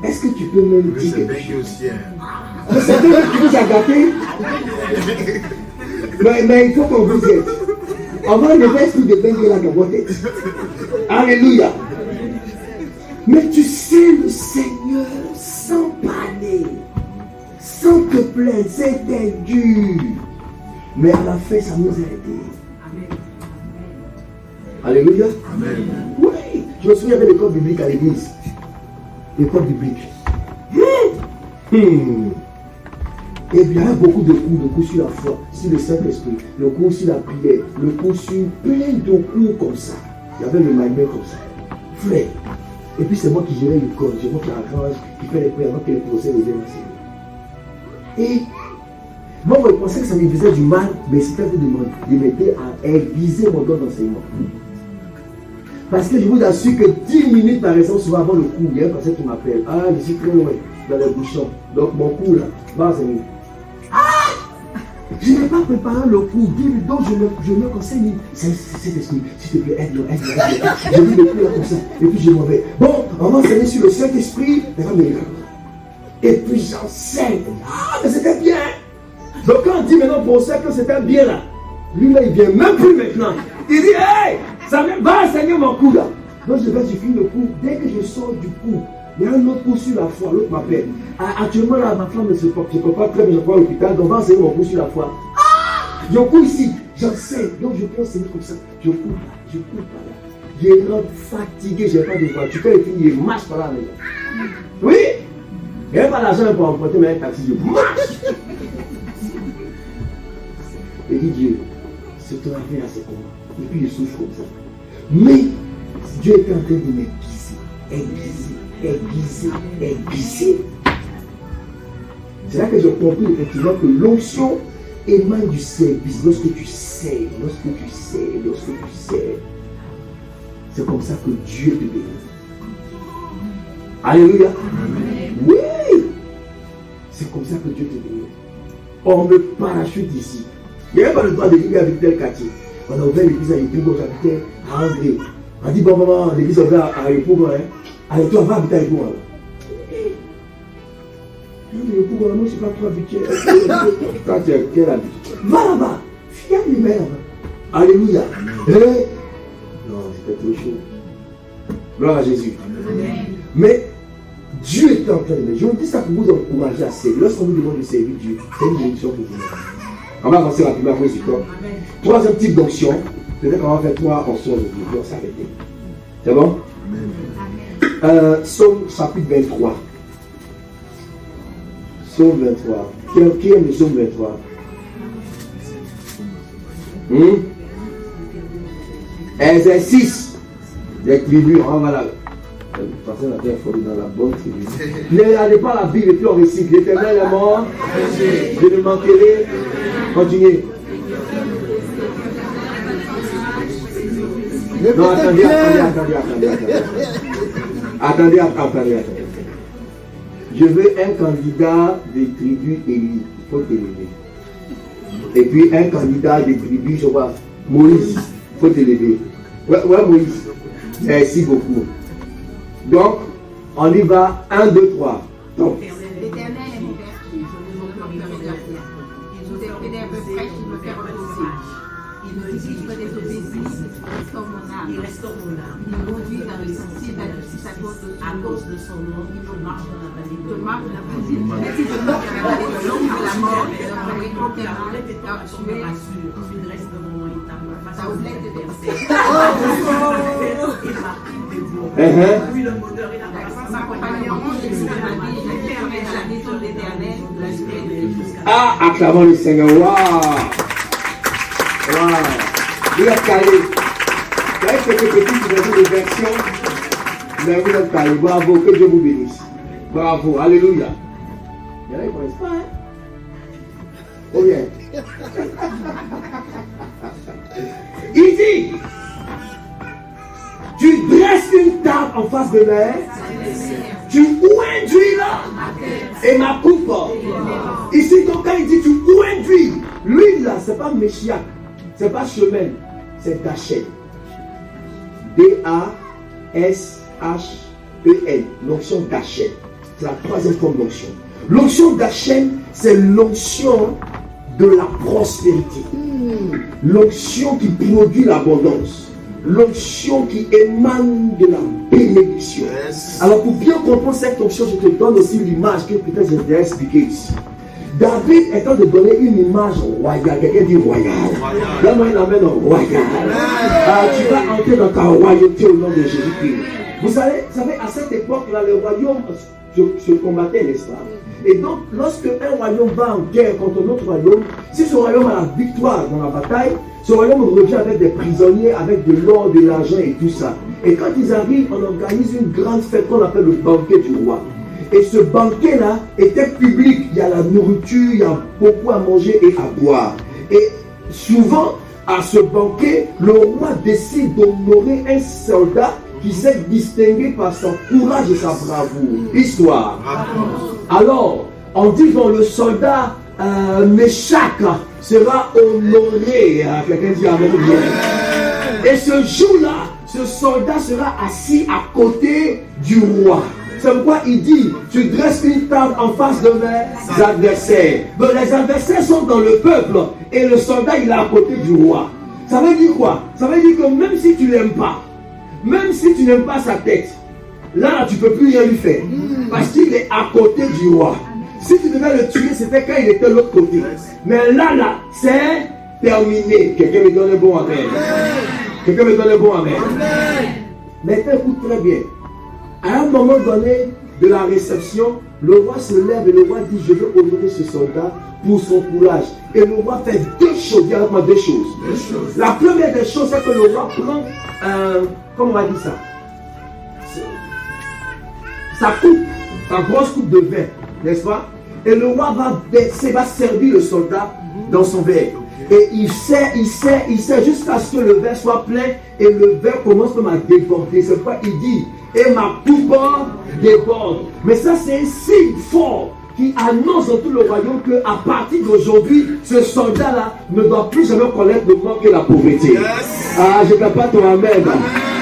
Est-ce que tu peux même dire quelque chose? C'est que tu vous as gâté. Mais il faut qu'on vous aide. Avant le reste, vous devez là dans votre tête. Alléluia. Mais tu sais, le Seigneur, sans parler, sans te plaindre, c'était dur. Mais à la fin, ça nous a aidés. Alléluia. Amen. Oui. Je me souviens de l'école biblique à l'église. L'école biblique. Et bien, il y a beaucoup de cours sur la foi, sur le Saint-Esprit, le cours sur la prière, le cours sur plein de cours comme ça. Il y avait le manuel comme ça. Frère. Et puis c'est moi qui gérais l'école, c'est moi qui arrange, qui fait les prières avant que les procès les aient enseigné. Et moi, je pensais que ça me faisait du mal, mais c'était de m'aider à aiguiser mon don d'enseignement. Parce que je vous assure que 10 minutes par exemple, souvent avant le cours, il y a un pasteur qui m'appelle. Ah, je suis très loin, dans les bouchons. Donc mon cours là, va enseigner. Ah! Je n'ai pas préparé le cours, 10 minutes, donc je me conseille. C'est l'esprit, s'il te plaît, aide-le. Je lis le cours là comme ça, et puis je m'en vais. Bon, on va enseigner sur le Saint-Esprit, et puis j'enseigne. Ah, mais c'était bien. Donc quand on dit maintenant pour ça que c'était bien là, lui là il vient même plus maintenant. Il dit, hey, ça va enseigner mon cours là. Donc je finis le cours. Dès que je sors du cours, il y a un autre cours sur la foi. L'autre m'appelle. Actuellement là, ma femme ne se porte pas très bien, je crois à l'hôpital. Donc on va enseigner mon cours sur la foi. Ah! Je cours ici, j'enseigne. Donc je peux enseigner comme ça. Je cours là, je cours par là. Je rentre fatigué, je n'ai pas de voiture. Quand il finit, je marche par là. Oui? Il n'y a pas d'argent pour emprunter, mais un taxi, je marche. Et dit Dieu, ce travail là c'est comment? Et puis je souffre comme ça. Mais Dieu est en train de m'aiguiser. C'est là que j'ai compris effectivement que l'onction émane du service. Lorsque tu sais. C'est comme ça que Dieu te bénit. Alléluia. Oui. C'est comme ça que Dieu te bénit. On me parachute ici. Il n'y avait pas le droit de vivre avec tel quartier. On a ouvert l'église à Yépougon, j'habitais à André. On dit, bon, maman, l'église est ouverte à Yépougon. Allez, toi, va habiter à Yépougon. Non, mais Yépougon, moi, je ne suis pas trop habitué. Quand tu es quelle habitude? Va là-bas. Viens lui mettre là-bas. Alléluia. Non, c'était trop chaud. Gloire à Jésus. Amen. Mais Dieu est en train de me. Je vous dis ça pour vous encourager à servir. Lorsqu'on vous demande de servir Dieu, c'est une bénédiction pour vous. On va avancer rapidement à cause du temps. Troisième type d'onction. Peut-être qu'on va faire 3 onctions aujourd'hui. On va s'arrêter. C'est bon? Psaume chapitre 23. Psaume 23. Qui aime le psaume 23? Exercice des tribus. On va là. Passer la terre folie dans la bonne tribu. N'allez pas la Bible et puis on récite. L'Éternel est mort. Je ne manquerai. Continuez. Non, attendez. Je veux un candidat des tribus élites. il faut t'élever. Et puis un candidat des tribus, je vois, Moïse, il faut t'élever. Ouais, Moïse. Merci beaucoup. Donc, on y va. 1, 2, 3. Donc. L'Éternel est mon berger, mon cœur est glacé. Il nous fait des herbes fraîches, il me fait reposer. Il me dirige vers des eaux paisibles, il restaure mon âme. Il me conduit dans le sentier de la justice à cause de son nom. Je marche dans la vallée de l'ombre. Mais si je marche dans la vallée de l'ombre de la mort, je serai aucunement, car tu me rassures. Tu dresses devant moi une table, ta oblette de verset. Puis le bonheur et la grâce m'accompagneront jusqu'à la vie. Je serai dans la maison de l'Éternel, la justice. Ah, acclamons le Seigneur. Waouh! Vous êtes calé. Vous avez quelques petites versions. Vous êtes calé. Bravo, que Dieu vous bénisse. Bravo, alléluia. Il y en a qui ne connaissent pas, hein? Oh bien. Il dit, tu dresses une table en face de l'air, tu induis là, et ma coupe. Ici, donc, quand il dit tu induis, l'huile là, c'est pas Meshiach, c'est pas chemin, c'est Dachem. D-A-S-H-E-N, l'onction Dachem. C'est la troisième forme d'onction. L'onction Dachem, c'est l'onction de la prospérité. L'onction qui produit l'abondance. L'onction qui émane de la bénédiction. Alors pour bien comprendre cette onction, je te donne aussi l'image que peut-être je vais expliquer ici. David est en train de donner une image royale. Quelqu'un dit royale. Donne-moi une amène royale. Tu vas entrer dans ta royauté au nom de Jésus-Christ. Vous savez, à cette époque-là, le royaume se combattait, n'est-ce pas? Et donc, lorsque un royaume va en guerre contre un autre royaume, si ce royaume a la victoire dans la bataille, ce royaume revient avec des prisonniers, avec de l'or, de l'argent et tout ça. Et quand ils arrivent, on organise une grande fête qu'on appelle le banquet du roi. Et ce banquet-là était public. Il y a la nourriture, il y a beaucoup à manger et à boire. Et souvent, à ce banquet, le roi décide d'honorer un soldat qui s'est distingué par son courage et sa bravoure. Histoire. Alors, on dit que le soldat Meshach sera honoré. Quelqu'un dit amen. Et ce jour-là, ce soldat sera assis à côté du roi. C'est pourquoi il dit, tu dresses une table en face de mes adversaires. Donc les adversaires sont dans le peuple et le soldat il est à côté du roi. Ça veut dire quoi? Ça veut dire que même si tu l'aimes pas, même si tu n'aimes pas sa tête, là tu ne peux plus rien lui faire. Parce qu'il est à côté du roi. Si tu devais le tuer, c'était quand il était de l'autre côté. Mais là, c'est terminé. Quelqu'un me donne un bon amen. Quelqu'un me donne un bon amen. Maintenant, écoute très bien. À un moment donné de la réception, le roi se lève et le roi dit, je veux honorer ce soldat pour son courage. Et le roi fait deux choses. Dis avec moi deux choses. La première des choses, c'est que le roi prend, comment on va dire ça? Sa coupe, sa grosse coupe de vin, n'est-ce pas? Et le roi va servir le soldat dans son verre. Et il sert jusqu'à ce que le verre soit plein et le verre commence même à déborder. C'est pourquoi il dit, et ma coupe déborde. Mais ça, c'est un signe fort qui annonce dans tout le royaume qu'à partir d'aujourd'hui, ce soldat-là ne doit plus jamais connaître le manque et la pauvreté. Ah, je ne peux pas ton amen.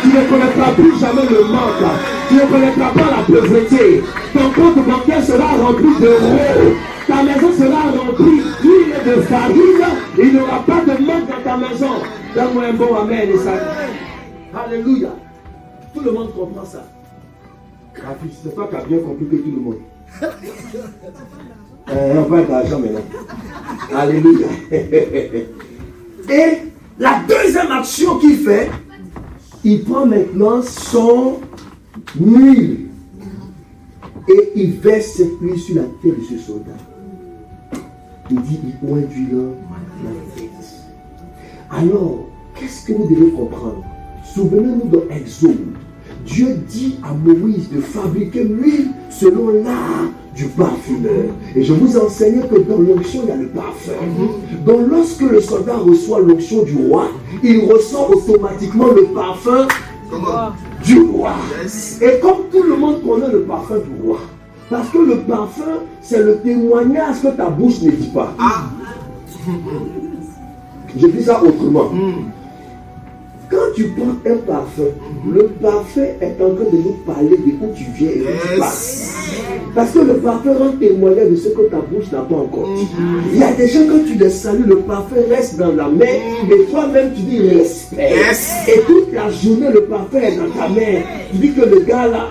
Tu ne connaîtras plus jamais le manque. Tu ne connaîtras pas la pauvreté. Ton compte bancaire sera rempli d'euros. Ta maison sera remplie d'huile et de farine. Il n'y aura pas de manque dans ta maison. Donne-moi un bon amen. Et ça... Alléluia. Tout le monde comprend ça. C'est toi qui as bien compris que tout le monde. On va être d'argent maintenant. Alléluia. Et la deuxième action qu'il fait, il prend maintenant son huile et il verse cette huile sur la tête de ce soldat. Il dit, il induit la tête. Alors, qu'est-ce que nous devons comprendre? Souvenez-nous dans Exode. Dieu dit à Moïse de fabriquer l'huile selon l'art du parfumeur. Et je vous enseigne que dans l'onction, il y a le parfum. Donc lorsque le soldat reçoit l'onction du roi, il ressent automatiquement le parfum du roi. Et comme tout le monde connaît le parfum du roi, Parce que le parfum, c'est le témoignage que ta bouche ne dit pas. Je dis ça autrement. Quand tu prends un parfum, le parfum est en train de nous parler de où tu viens et où tu passes. Parce que le parfum rend témoignage de ce que ta bouche n'a pas encore dit. Il y a des gens, quand tu les salues, le parfum reste dans la main et toi-même tu dis respect. Et toute la journée, le parfum est dans ta main. Tu dis que le gars là,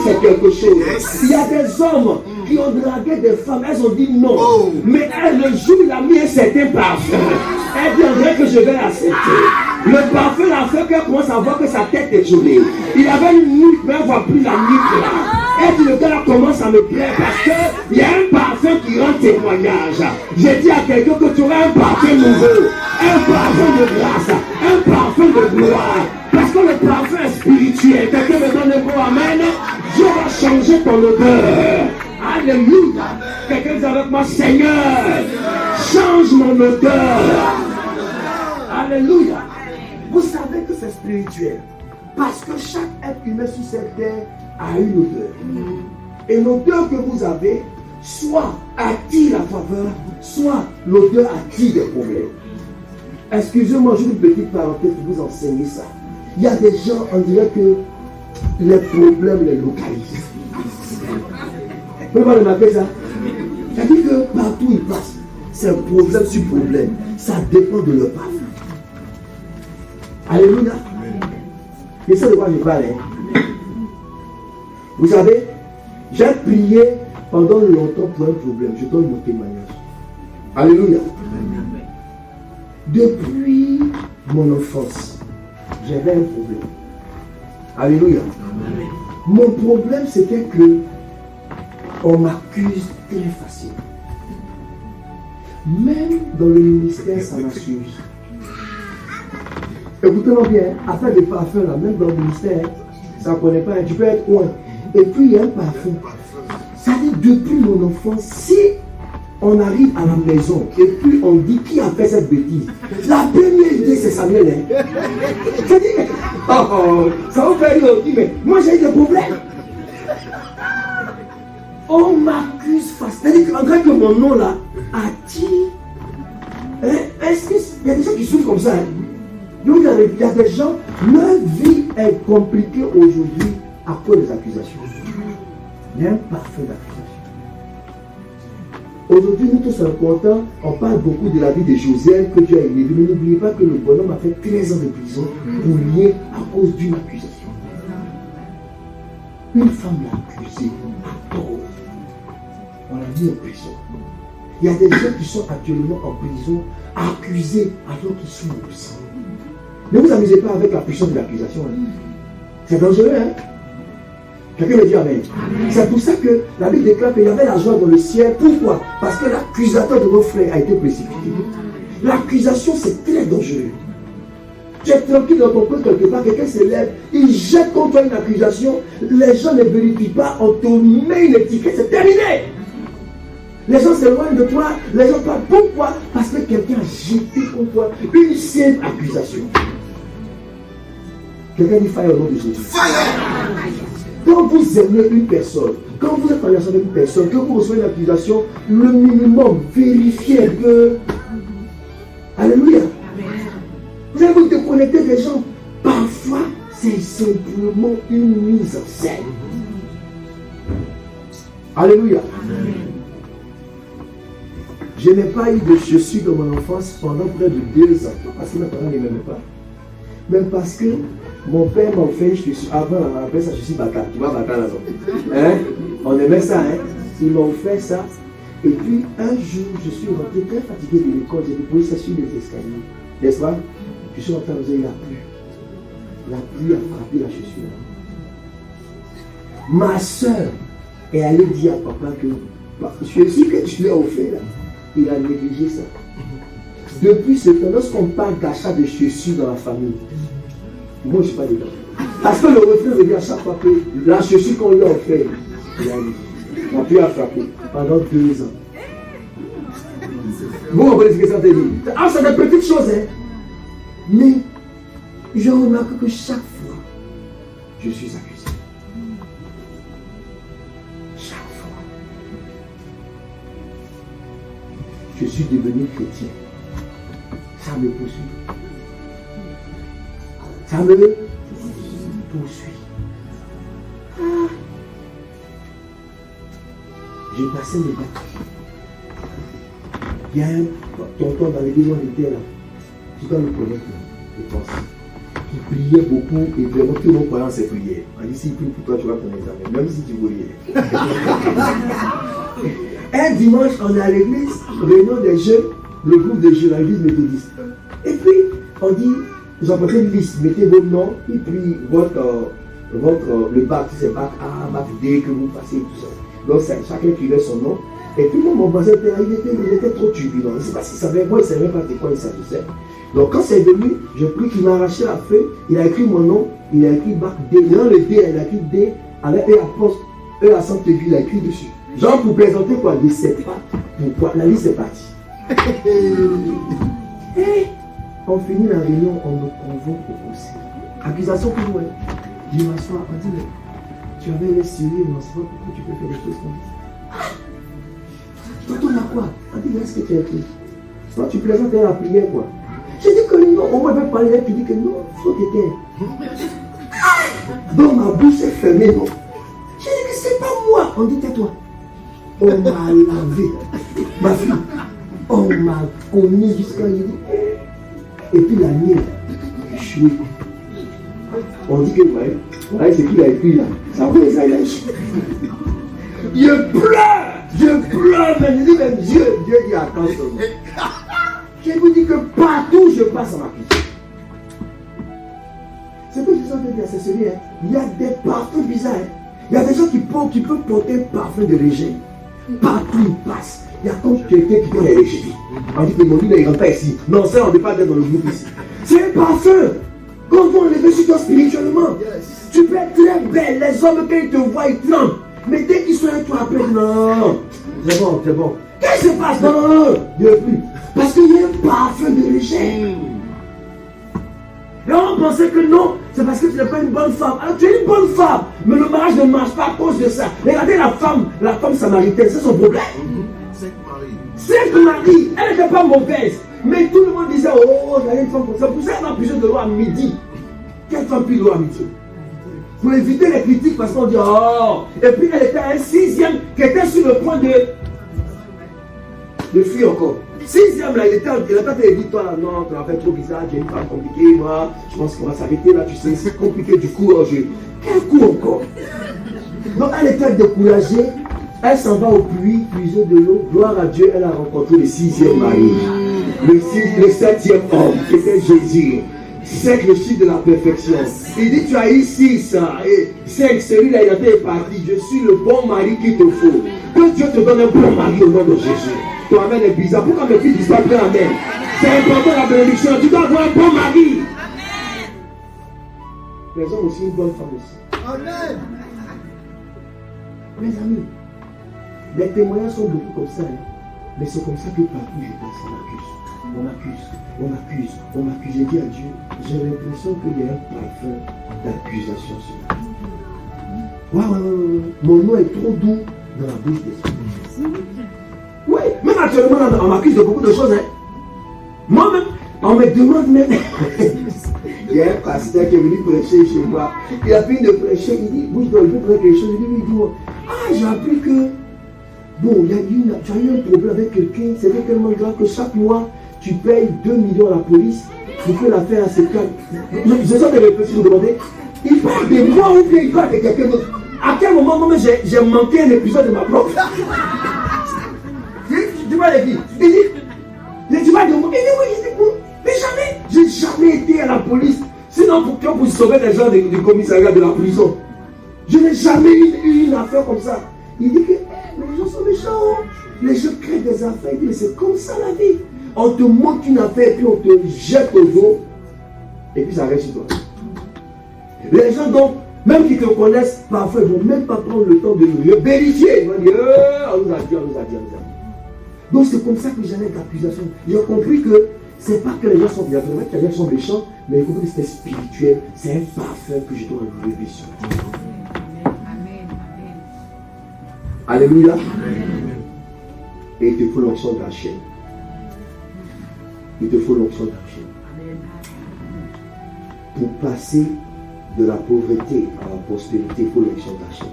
c'est quelque chose. Il y a des hommes qui ont dragué des femmes, elles ont dit non. Mais elle, le jour où il a mis un certain parfum, elle viendrait que je vais l'accepter. Le parfum a fait qu'elle commence à voir que sa tête est jolie. Il avait une nuque, mais elle ne voit plus la nuque là. Elle dit le gars là commence à me plaire parce qu'il y a un parfum qui rend témoignage. J'ai dit à quelqu'un que tu auras un parfum nouveau, un parfum de grâce, un parfum de gloire. Parce que le parfum est spirituel. Quelqu'un me donne un mot amen. Dieu va changer ton odeur. Alléluia. Quelqu'un dit avec moi, Seigneur, change mon odeur. Alléluia. Vous savez que c'est spirituel. Parce que chaque être humain sur cette terre a une odeur. Et l'odeur que vous avez, soit attire la faveur, soit l'odeur attire des problèmes. Excusez-moi, j'ai une petite parenthèse pour vous enseigner ça. Il y a des gens, on dirait que les problèmes les localisent. Vous pouvez pas remarquer ça? C'est-à-dire que partout où ils passent, c'est un problème sur problème. Ça dépend de leur parfum. Alléluia. Et ça de quoi je parle. Vous savez, j'ai prié pendant longtemps pour un problème. Je donne mon témoignage. Alléluia. Depuis mon enfance, j'avais un problème. Alléluia. Mon problème, c'était que on m'accuse très facilement. Même dans le ministère, ça m'a suivi. Écoutez-moi bien, affaire de parfum là, même dans le ministère, ça ne connaît pas, tu peux être loin. Et puis il y a un parfum. Ça dit depuis mon enfance, si on arrive à la maison et puis on dit qui a fait cette bêtise, la première idée c'est Samuel. Ça dit, ça va faire rire aussi, mais moi j'ai eu des problèmes. On m'accuse face. C'est-à-dire qu'en tant que mon nom là attire. Est-ce qu'il y a des gens qui souffrent comme ça? Donc il y a des gens, leur vie est compliquée aujourd'hui à cause des accusations. Il y a un parfum d'accusation. Aujourd'hui, nous tous sommes contents, on parle beaucoup de la vie de Joseph que Dieu a élevé, mais n'oubliez pas que le bonhomme a fait 13 ans de prison pour lier à cause d'une accusation. Une femme l'a accusé à tort. On l'a mis en prison. Il y a des gens qui sont actuellement en prison accusés alors qu'ils sont innocents. Ne vous amusez pas avec la puissance de l'accusation. C'est dangereux, hein? Quelqu'un me dit amen. C'est pour ça que la Bible déclare qu'il y avait la joie dans le ciel. Pourquoi? Parce que l'accusateur de vos frères a été précipité. L'accusation, c'est très dangereux. Tu es tranquille dans ton coin quelque part, quelqu'un se lève, il jette contre toi une accusation, les gens ne vérifient pas, on te met une étiquette, c'est terminé. Les gens s'éloignent de toi, les gens parlent. Pourquoi? Parce que quelqu'un a jeté contre toi une seule accusation. Quelqu'un dit fire au nom de Jésus. Quand vous aimez une personne, quand vous êtes en relation avec une personne, que vous recevez une accusation, le minimum, vérifiez que. Alléluia. Vous allez vous déconnecter des gens. Parfois, c'est simplement une mise en scène. Alléluia. Je n'ai pas eu de chaussures dans mon enfance pendant près de 2 ans. Pas parce que mes parents ne m'aimaient pas. Même parce que mon père m'a offert une chaussure. Avant, on appelait ça chaussure bata. Tu vois bata là-bas. Hein? On aimait ça, hein? Il m'a offert ça. Et puis, un jour, je suis rentré très fatigué de l'école. J'ai déposé ça sur les escaliers. N'est-ce pas? Je suis rentré à la maison, il a plu. La pluie a frappé la chaussure. Ma soeur est allée dire à papa que je suis que tu lui as offert là. Il a négligé ça. Depuis ce temps, lorsqu'on parle d'achat de chaussures dans la famille, moi je ne suis pas dedans. Parce que le refrain veut dire à chaque fois que la chaussure qu'on lui a offert, la pluie a frappé pendant 2 ans. Vous comprenez ce que ça veut dire? Ah, c'est des petites choses, hein. Mais je remarque que chaque fois, je suis accusé. Chaque fois. je suis devenu chrétien. Ça me poursuit. Ça me poursuit. Ah. J'ai passé mes bacs. Il y a un tonton dans l'église où on était là. Tu dois le connaître, je pense. Qui priait beaucoup et vraiment tout le monde croyait en ses prières. On dit, s'il prie pour toi, tu vas ton examen, même si tu voyais. Un dimanche, on est à l'église, réunion des jeunes, le groupe de jeunes à l'église méthodiste. Et puis, on dit, vous apportez une liste, mettez vos noms, et puis le bac, c'est bac A, bac D, que vous passez, tout ça. Donc, chacun écrivait son nom. Et puis, mon voisin était là, il était trop turbulent. Je ne sais pas s'il savait, moi, il ne savait pas de quoi il s'agissait. Donc, quand c'est venu, je prie qu'il m'a arraché la feuille, il a écrit mon nom, il a écrit bac D. Dans le D, il a écrit D, avec E à poste, E à centre-ville, il a écrit dessus. Genre, pour présenter quoi, je ne sais pas pourquoi. La liste est partie. Et on finit la réunion, on me convoque au conseil. Accusation pour moi. Je m'assois, on dit, mais tu avais l'air sérieux, mais on ne sait pas pourquoi tu peux faire des choses comme ça. Toi, t'en as quoi? On dit, est-ce que tu as écrit? Toi, tu présentes la prière, quoi. J'ai dit que non, on m'avait parlé là, qui dit que non, faut t'éteindre. Donc ma bouche est fermée, non. J'ai dit que c'est pas moi. On dit, tais-toi. On m'a lavé. Ma fille, on m'a cogné jusqu'à il dit. Et puis la mienne, échoué. On dit que, ouais, c'est qu'il a écrit là. Ça va, ça, il a échoué. Je pleure, mais je dis, mais Dieu dit, attends seulement. Je vous dis que partout je passe à ma cuisine. C'est ce que je suis en train de dire, c'est celui, hein. Il y a des parfums bizarres. Hein. Il y a des gens qui peuvent porter un parfum de régime. Partout ils passent. Il y a comme quelqu'un qui doit les rejeter. On dit que mon Dieu ne rentre pas ici. Non, ça on ne peut pas être dans le groupe ici. C'est un parfum. Quand on enlever sur toi spirituellement, tu peux être très belle. Les hommes, quand ils te voient, ils tremblent. Mais dès qu'ils sont avec toi après, non. C'est bon, c'est bon. Qu'est-ce qui se passe? Non, il n'y a plus. Parce qu'il y a un parfum de rejet. Là, on pensait que non, c'est parce que tu n'es pas une bonne femme. Alors, tu es une bonne femme, mais le mariage ne marche pas à cause de ça. Regardez la femme samaritaine, c'est son problème. Sainte Marie, elle n'était pas mauvaise. Mais tout le monde disait, oh, il y a une femme comme ça. Pour ça, elle a puisé de l'eau à midi. Quelle femme pile de l'eau à midi? Pour éviter les critiques, parce qu'on dit, oh. Et puis, elle était à un 6e qui était sur le point de fuir encore. 6e là, il était en train de dire, toi, non, tu vas faire trop bizarre, j'ai une femme compliquée, moi, je pense qu'on va s'arrêter là, tu sais, c'est compliqué du coup, quel coup encore? Donc elle était découragée, elle s'en va au puits, puiser de l'eau, gloire à Dieu, elle a rencontré le 6e mari, le 7e homme, qui était Jésus. 5, le chiffre de la perfection. Il dit, tu as eu 6, et 5, celui-là, il a été parti, je suis le bon mari qu'il te faut. Que Dieu te donne un bon mari au nom de Jésus. Ton amen est bizarre. Pourquoi mes filles disent pas bien amen? C'est important la bénédiction. Tu dois avoir un bon mari. Les hommes aussi, une bonne femme aussi. Amen. Mes amis, les témoignages sont beaucoup comme ça. Hein. Mais c'est comme ça que partout je passe, on m'accuse. J'ai dit à Dieu, j'ai l'impression qu'il y a un parfum d'accusation sur moi. Mon nom est trop doux dans la bouche des hommes. Oui, même actuellement, on m'accuse de beaucoup de choses. Hein. Moi-même, on me demande même. Il y a un pasteur qui est venu prêcher chez moi. Il a fini de prêcher, il dit, bouge donc, je vais prendre quelque chose. Il dit, moi, j'ai appris que, bon, tu as eu un problème avec quelqu'un, c'est tellement grave que chaque mois, tu payes 2 millions à la police pour que l'affaire se calme. Je sens des réflexions, vous demandez, il parle de moi ou bien il parle de quelqu'un d'autre. À quel moment, moi, j'ai manqué un épisode de ma propre. Tu vois les filles, il dit, tu vas dire, il dit oui, mais jamais, j'ai jamais été à la police. Sinon, pour sauver les gens du commissariat de la prison. Je n'ai jamais eu une affaire comme ça. Il dit que les gens sont méchants. Les gens créent des affaires. Il dit, mais c'est comme ça la vie. On te montre une affaire, puis on te jette au dos, et puis ça reste sur toi. Les gens donc, même qui te connaissent, parfois, ils ne vont même pas prendre le temps de le vérifier. Ils vont dire, on nous a dit. Donc c'est comme ça que j'allais d'accusation. J'ai compris que c'est pas que les gens sont bien, c'est vrai que les gens sont méchants, mais j'ai compris que c'était spirituel, c'est un parfum que je dois enlever sur. Amen. Alléluia. Amen. Et il te faut l'onction de la chaîne. il te faut l'onction d'action. Pour passer de la pauvreté à la prospérité, il faut l'onction d'action.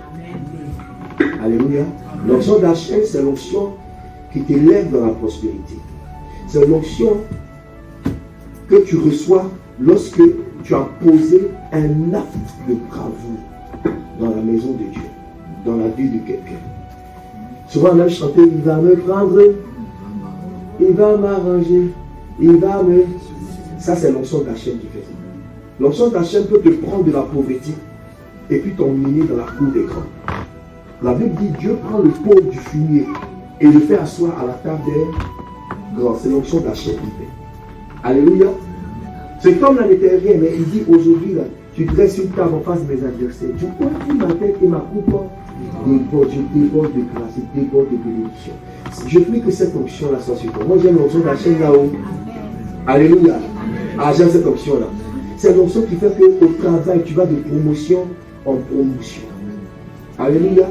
Alléluia. L'onction d'action, c'est l'onction qui t'élève dans la prospérité. C'est l'onction que tu reçois lorsque tu as posé un acte de bravoure dans la maison de Dieu, dans la vie de quelqu'un. Souvent on a chanté, il va me prendre, il va m'arranger, il va me... Ça c'est l'onction d'Hachem qui fait ça. L'onction d'Hachem peut te prendre de la pauvreté et puis t'emmener dans la cour des grands. La Bible dit, Dieu prend le pauvre du fumier et le fait asseoir à la table des grands. C'est l'onction d'Hachem qui fait. Alléluia. C'est comme l'année dernière, mais il dit aujourd'hui, là, tu dresses une table en face de mes adversaires. Tu ouvres ma tête et ma coupe. Je déborde de grâce, je déborde de bénédiction. Je prie que cette onction-là soit sur toi. Moi, j'aime l'onction d'Hachem là-haut. Alléluia. Ah, j'aime cette onction-là. C'est l'onction qui fait qu'au travail, tu vas de promotion en promotion. Alléluia.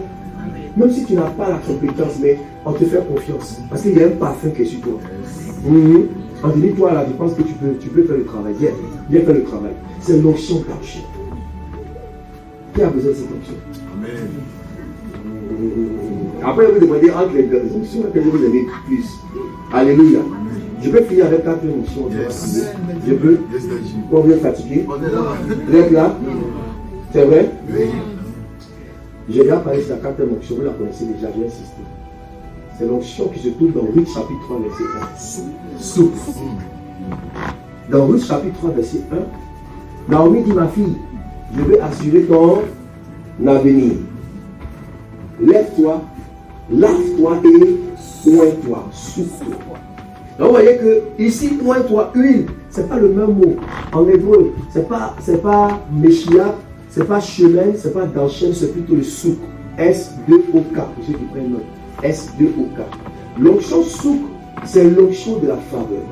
Même si tu n'as pas la compétence, mais on te fait confiance. Parce qu'il y a un parfum qui est sur toi. On te dit, toi là, je pense que tu peux faire le travail. Viens faire le travail. C'est l'onction d'Hachem. Qui a besoin de cette onction? Amen. Après, vous demandez entre les deux onctions, laquelle vous aimez plus. Alléluia. Je peux finir avec 4 onctions. Yes. Je peux. Pour bien fatigué. Vous êtes là? C'est vrai? Oui. Je vais parler de la 4e onction. Vous la connaissez déjà, j'ai insisté. C'est l'onction qui se trouve dans Ruth chapitre 3, verset 1. Soupe. Dans Ruth chapitre 3, verset 1, Naomi dit, ma fille, je vais assurer ton avenir. Lève-toi, lave-toi et oins-toi, soupe-toi. Donc vous voyez que ici, oins-toi, huile, ce n'est pas le même mot. En hébreu, ce n'est pas Meshiach, ce n'est pas chemin, ce n'est pas d'enchaîne, c'est plutôt le souk. S-2-O-K, pour ceux qui prennent note. S-2-O-K. L'onction souk, c'est l'onction de la faveur.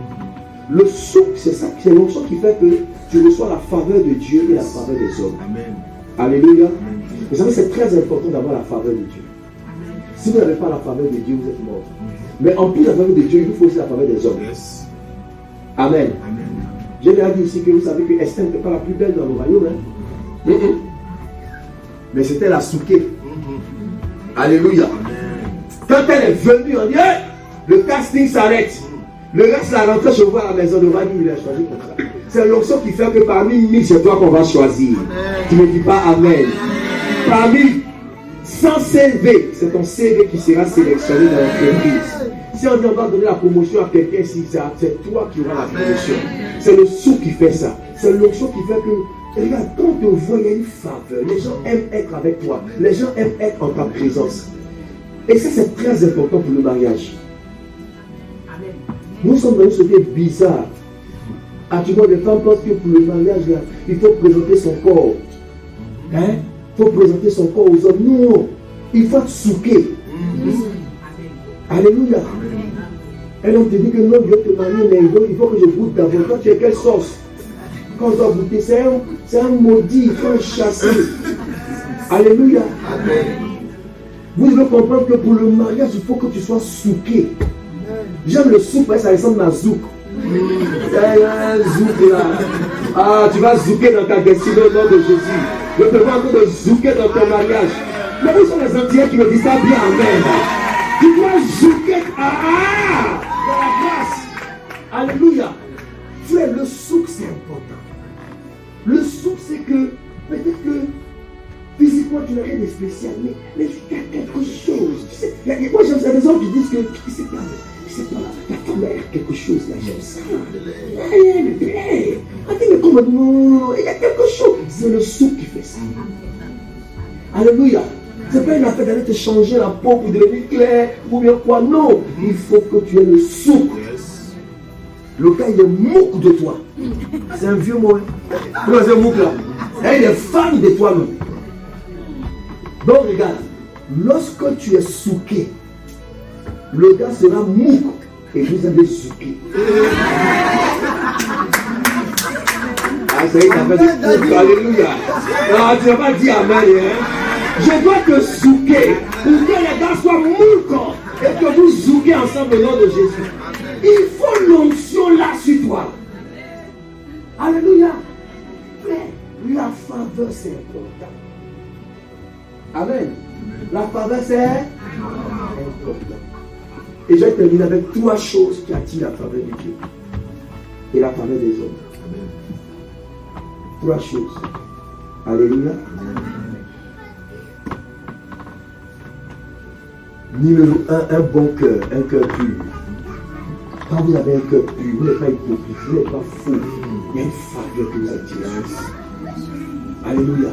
Le souk, c'est ça, c'est l'onction qui fait que tu reçois la faveur de Dieu et la faveur des hommes. Amen. Alléluia. Amen. Vous savez, c'est très important d'avoir la faveur de Dieu. Amen. Si vous n'avez pas la faveur de Dieu, vous êtes mort. Mais en plus de la faveur de Dieu, il vous faut aussi la faveur des hommes. Yes. Amen. Amen. J'ai déjà dit ici que vous savez que Esther n'était pas la plus belle dans le royaume. Hein? Mais c'était la souquée. Alléluia. Amen. Quand elle est venue, on dit hey, le casting s'arrête. Le reste, la rentrée chez vous à la maison, le roi dit il a choisi comme ça. C'est l'onction qui fait que parmi 1000, c'est toi qu'on va choisir. Amen. Tu ne dis pas Amen. Amen. Parmi 100 CV, c'est ton CV qui sera sélectionné dans l'entreprise. Si on dit on va donner la promotion à quelqu'un, c'est toi qui auras la promotion. C'est le sou qui fait ça. C'est l'onction qui fait que, regarde, quand on te voit, il y a une faveur. Les gens aiment être avec toi. Les gens aiment être en ta présence. Et ça, c'est très important pour le mariage. Nous sommes dans une société bizarre. Actuellement, les femmes pensent que pour le mariage, là, il faut présenter son corps. Hein? Il faut présenter son corps aux hommes. Non, il faut être souqué. Alléluia. Et on te dit que non, je vais te marier, mais il faut que je goûte d'abord. Toi, tu es quelle sauce? Quand on doit goûter, c'est un maudit, il faut le chasser. Alléluia. Vous devez comprendre que pour le mariage, il faut que tu sois souqué. J'aime le souk, ça ressemble à zouk. Zouk là. Ah, tu vas zouker dans ta destinée au nom de Jésus. Je te vois de zouker dans ton mariage. Mais où sont les Antillais qui me disent ça bien amen? Tu dois zouker dans la grâce. Alléluia. Frère, le souk c'est important. Le souk c'est que peut-être que physiquement tu n'as rien de spécial, mais il y a quelque chose. Moi j'aime des gens qui disent que c'est pas la femme a quelque chose là, j'aime ça. Elle me plaît. Mais comment non, il y a quelque chose. C'est le souk qui fait ça. Alléluia. C'est pas une affaire d'aller te changer la peau pour devenir clair ou bien quoi. Non, il faut que tu aies le souk. Le gars il est mouk de toi. C'est un vieux mot. Comment c'est mouk là? Il est fan de toi-même. Donc regarde, lorsque tu es souqué, le gars sera mouk et vous allez souquer. Ah, c'est une affaire de mouk, alléluia. Ah, tu n'as pas dit amen, hein? Je dois te souquer pour que les gars soient mouk et que vous souquez ensemble au nom de Jésus. Il faut l'onction là sur toi. Alléluia. Mais la faveur, c'est important. Amen. La faveur, c'est important. Et je vais terminer avec 3 choses qui attirent la faveur de Dieu et la faveur des hommes. 3 choses. Alléluia. Numéro 1, un bon cœur, un cœur pur. Quand vous avez un cœur pur, vous n'êtes pas hypocrite, vous n'êtes pas faux. Il y a une faveur que vous attirez. Alléluia.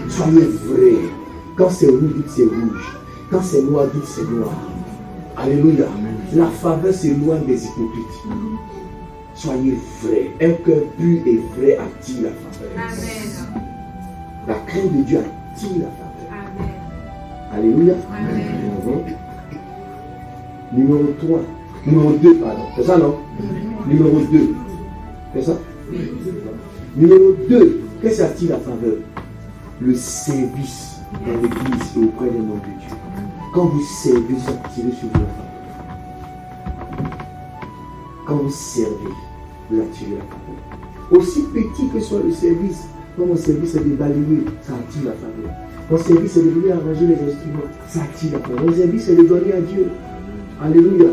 Soyez vrai. Quand c'est rouge, dites c'est rouge. Quand c'est noir, dites c'est noir. Alléluia. La faveur s'éloigne des hypocrites. Soyez vrai. Un cœur pur et vrai attire la faveur. Amen. La crainte de Dieu attire la faveur. Amen. Alléluia. Amen. Numéro 3. Numéro 2, pardon. C'est ça, non? Numéro 2. C'est ça? Numéro 2. Qu'est-ce qui attire la faveur? Le service dans l'église et auprès des noms de Dieu. Quand vous servez, vous attirez sur vous la faveur. Quand vous servez, vous attirez la faveur. Aussi petit que soit le service, quand mon service est de balayer, ça attire la faveur. Mon service est de venir arranger les instruments, ça attire la faveur. Mon service est de donner à Dieu. Alléluia.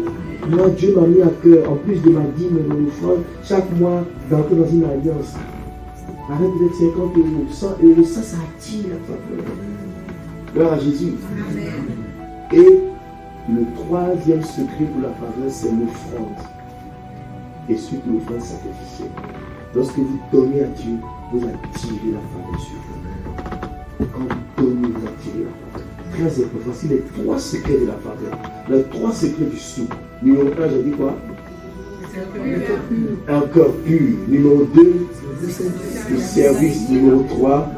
Moi, Dieu m'a mis à cœur, en plus de ma dîme et mon offrande, chaque mois, d'entrer dans une alliance. Avec peut-être 50 euros, 100 euros, ça attire la faveur. Gloire à Jésus. Amen. Et le 3e secret pour la faveur, c'est l'offrande. Et suite l'offrande sacrificielle. Lorsque vous donnez à Dieu, vous attirez la faveur sur vous. Quand vous donnez, vous attirez la faveur. Très important. Voici les 3 secrets de la faveur. Les 3 secrets du sou. Numéro 1, j'ai dit quoi? Un cœur pur. Numéro 2, le service. Numéro 3,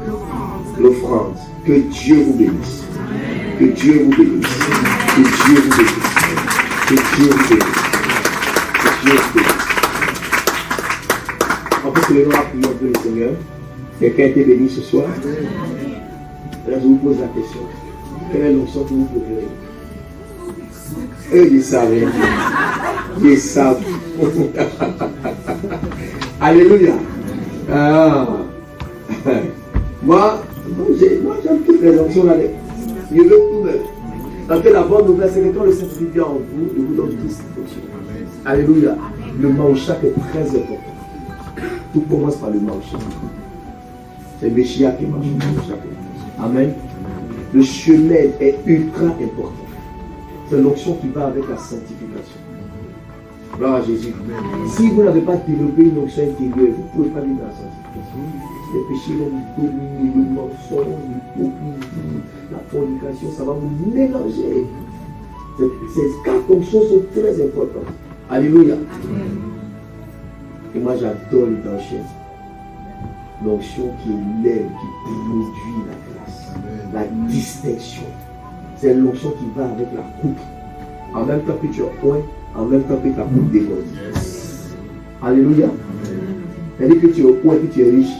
l'offrande. Que Dieu vous bénisse. Que Dieu vous bénisse. Que Dieu vous bénisse. Que Dieu vous bénisse. Que Dieu vous bénisse. On peut se lever à prier un peu le Seigneur. Quelqu'un a été béni ce soir? Là, je vous pose la question. Quelle est l'onction que vous préférez? Eux, ils savent. Ils savent. Alléluia. Moi, j'aime toutes les onctions là. Je veux tout même. Parce que la bonne nouvelle, c'est que quand le Saint-Esprit vient en vous, il vous donne toutes ces fonctions. Alléluia. Le maouchak est très important. Tout commence par le maouchak. C'est le Messia qui marche. Amen. Le chemin est ultra important. C'est l'onction qui va avec la sanctification. Gloire à Jésus. Si vous n'avez pas développé une onction intérieure, vous ne pouvez pas vivre la sanctification. Les péchés vont vous dominer, le mensonge, l'hypocrisie, la fornication, ça va vous mélanger. Ces 4 onctions sont très importantes. Alléluia. Et moi j'adore l'onction. L'onction qui élève, qui produit la grâce, la distinction. C'est l'onction qui va avec la coupe. En même temps que tu as point, en même temps que ta coupe déborde. Alléluia. C'est-à-dire que tu es au point et que tu es riche.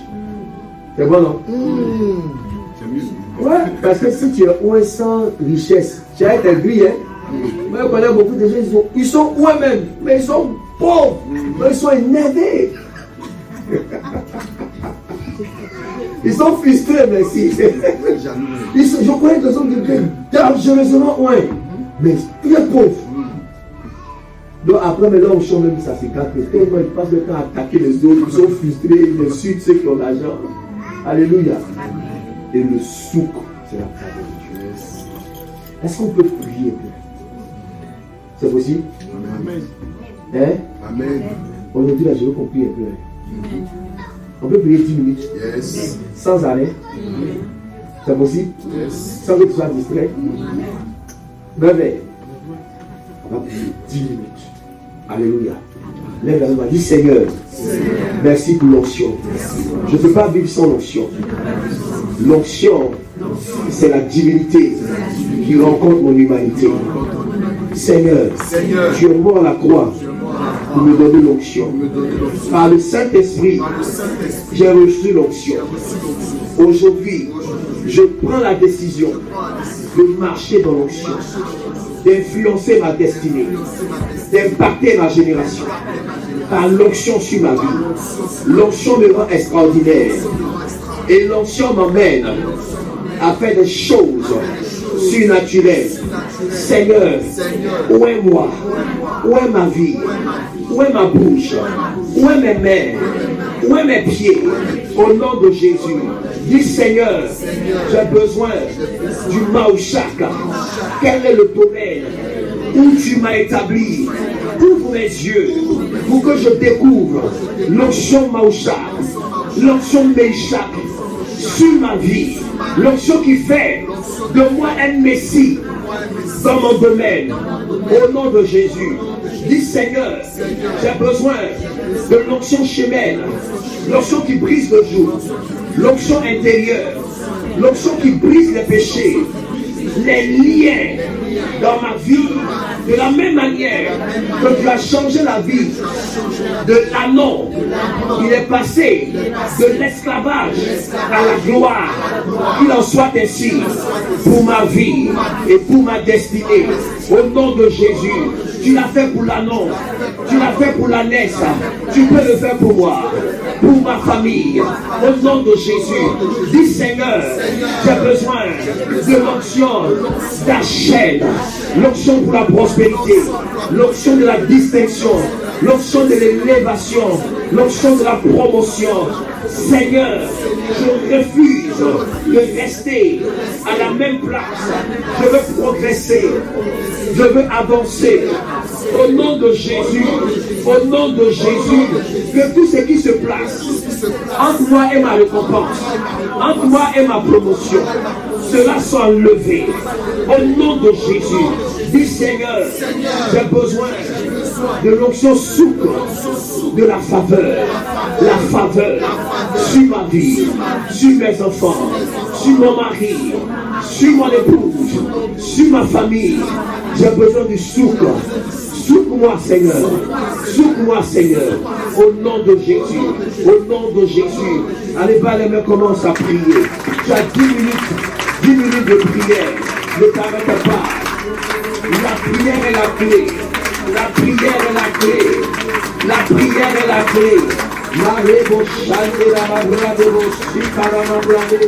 C'est bon, non? C'est mieux. Ouais, parce que si tu es point sans richesse, tu as été gris, hein? Moi, je connais beaucoup de gens, ils sont eux-mêmes, mais ils sont pauvres, mais ils sont énervés. Ils sont frustrés, merci. Je connais des hommes qui sont dangereusement loin, mais très pauvres. Donc après, maintenant, on chante même ça, c'est quand tellement ils passent le temps à attaquer les autres, ils sont frustrés, ils insultent ceux qui ont l'argent. Alléluia. Et le souk, c'est la faveur de Dieu. Est-ce qu'on peut prier un peu? C'est possible? Amen. Hein? Amen. Aujourd'hui, là, je veux qu'on prie un peu. On peut prier 10 minutes. Yes. Sans arrêt. C'est possible? Yes. Sans que tu sois distrait. Réveille. On va prier 10 minutes. Alléluia. Lève la main, dis Seigneur, merci pour l'onction. Je ne peux pas vivre sans l'onction. L'onction, c'est la divinité qui rencontre mon humanité. Seigneur, tu es mort à la croix pour me donner l'onction. Par le Saint-Esprit, j'ai reçu l'onction. Aujourd'hui, Je prends la décision de marcher dans l'onction, d'influencer ma destinée, d'impacter ma génération par l'onction sur ma vie. L'onction me rend extraordinaire et l'onction m'emmène à faire des choses surnaturelles. Seigneur, où est moi? Où est ma vie? Où est ma bouche? Où est mes mains? Où est mes pieds? Au nom de Jésus, dis Seigneur, j'ai besoin du Maouchaka. Quel est le domaine où tu m'as établi? Ouvre mes yeux pour que je découvre l'onction Maouchaka, l'onction Meishak sur ma vie, l'onction qui fait de moi un Messie dans mon domaine. Au nom de Jésus, dis Seigneur, j'ai besoin de l'onction chémène, l'onction qui brise le jour, l'onction intérieure, l'onction qui brise les péchés, les liens dans ma vie, de la même manière que tu as changé la vie de l'Anon. Il est passé de l'esclavage à la gloire. Qu'il en soit ainsi pour ma vie et pour ma destinée. Au nom de Jésus, tu l'as fait pour l'Anon, tu l'as fait pour la Nessa, tu peux le faire pour moi, pour ma famille. Au nom de Jésus, dis Seigneur, j'ai besoin de l'onction d'Hachem, l'onction pour la prospérité, l'onction de la distinction, l'onction de l'élévation, l'onction de la promotion. Seigneur, je refuse de rester à la même place. Je veux progresser, je veux avancer. Au nom de Jésus, au nom de Jésus, que tout ce qui se place entre moi et ma récompense, entre moi et ma promotion, cela soit enlevé. Au nom de Jésus, dis Seigneur, j'ai besoin de l'onction souple de la faveur sur ma vie, sur mes enfants, sur mon mari, sur mon épouse, sur ma famille. J'ai besoin du souk. Souk-moi Seigneur, souk-moi Seigneur, au nom de Jésus, au nom de Jésus. Allez, bas les mains, commence à prier. Tu as 10 minutes de prière, ne t'arrête pas. La prière est la clé, la prière est la clé, la prière est la clé. Marebo chante la mabrade si para mabrade.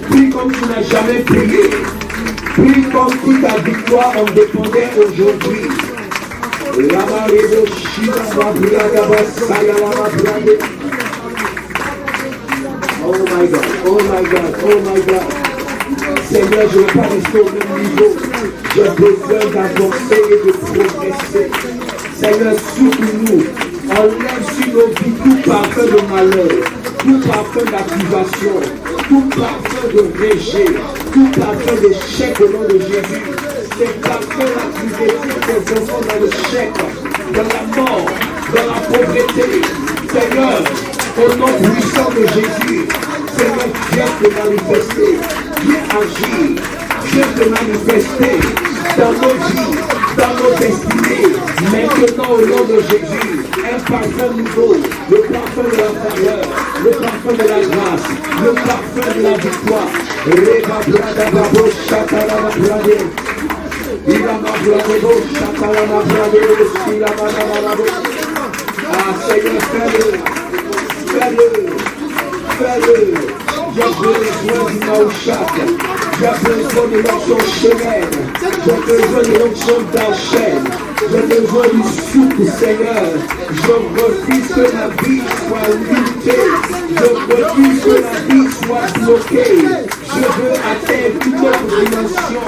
Prie comme tu n'as jamais prié. Prie comme si ta victoire en dépendait aujourd'hui. La marebo chita mabrade basaya la mabrade. Oh my God, oh my God, oh my God. Seigneur, je ne veux pas rester au même niveau. J'ai besoin d'avancer et de progresser. Seigneur, souffle-nous. Enlève sur nos vies tout parfum de malheur, tout parfum d'accusation, tout parfum de rejet, tout parfum d'échec au nom de Jésus. C'est parfum d'accusation des enfants dans l'échec, dans la mort, dans la pauvreté. Seigneur, au nom puissant de Jésus, Seigneur, viens te manifester, viens agir, viens te manifester dans nos vies, dans nos destinées. Maintenant, au nom de Jésus, un parfum nouveau, le parfum de la faveur, le parfum de la grâce, le parfum de la victoire. Reba brada babo shakalama brade. Ilama brade bo shakalama brade. Silama brade. Ah Seigneur, fais-le, fais-le, fais-le. J'ai besoin du Maouchak, j'ai besoin de l'onction chrétienne, j'ai besoin de l'onction d'Hachem, j'ai besoin du souk, Seigneur. Je refuse que ma vie soit limitée, je refuse que ma vie soit bloquée. Je veux atteindre une autre dimension,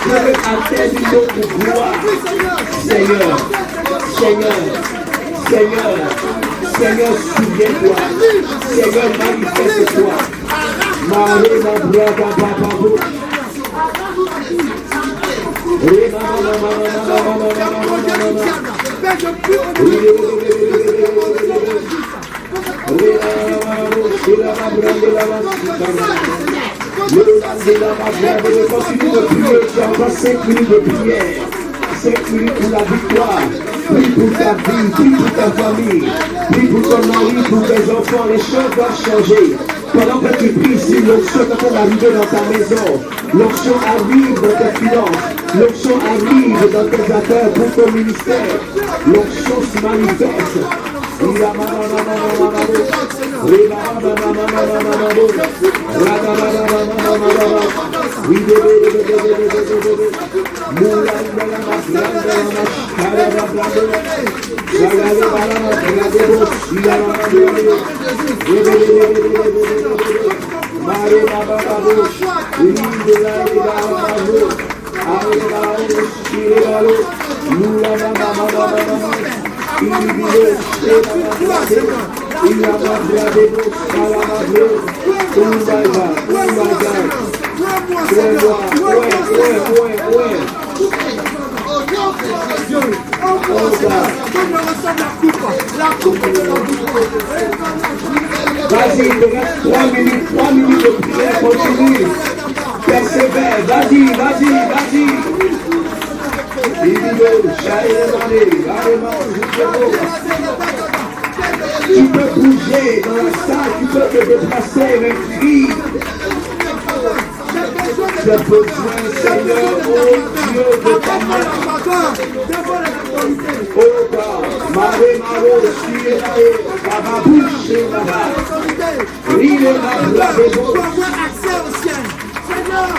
je veux atteindre une autre gloire. Seigneur, Seigneur, Seigneur, Seigneur, souviens-toi, Seigneur, manifeste-toi. Marina brada bababo. Continue de prier, tu as encore 5 minutes de prière, 5 minutes pour la victoire. Prie pour ta vie, prie pour ta famille, prie pour ton mari, pour tes enfants. Les choses doivent changer. Pendant que tu pries, si l'onction est en train d'arriver dans ta maison, l'onction arrive dans tes finances, l'onction arrive dans tes affaires pour ton ministère, l'onction se manifeste. Vas-y, il te reste 3 minutes de prière, continue. Persévère, vas-y. Tu peux bouger dans la salle, tu peux te déplacer avec cri. J'ai besoin, Seigneur, oh Dieu, de ta main. Oh God, Maré, Siré, Bababouche, Rire, Bababou. Accès au ciel. Seigneur.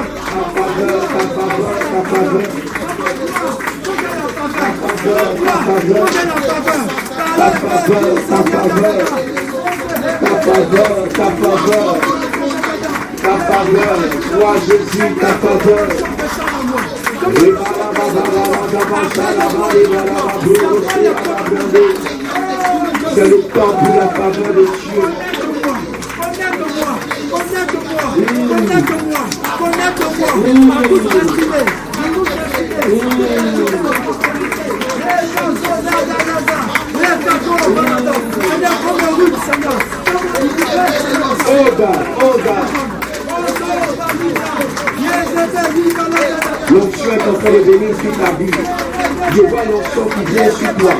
Ta faveur, toi Jésus, ta faveur. C'est le temps pour la faveur de Dieu. Oh God. L'onction est en train de venir sur ta vie. Je vois l'onction qui vient sur toi.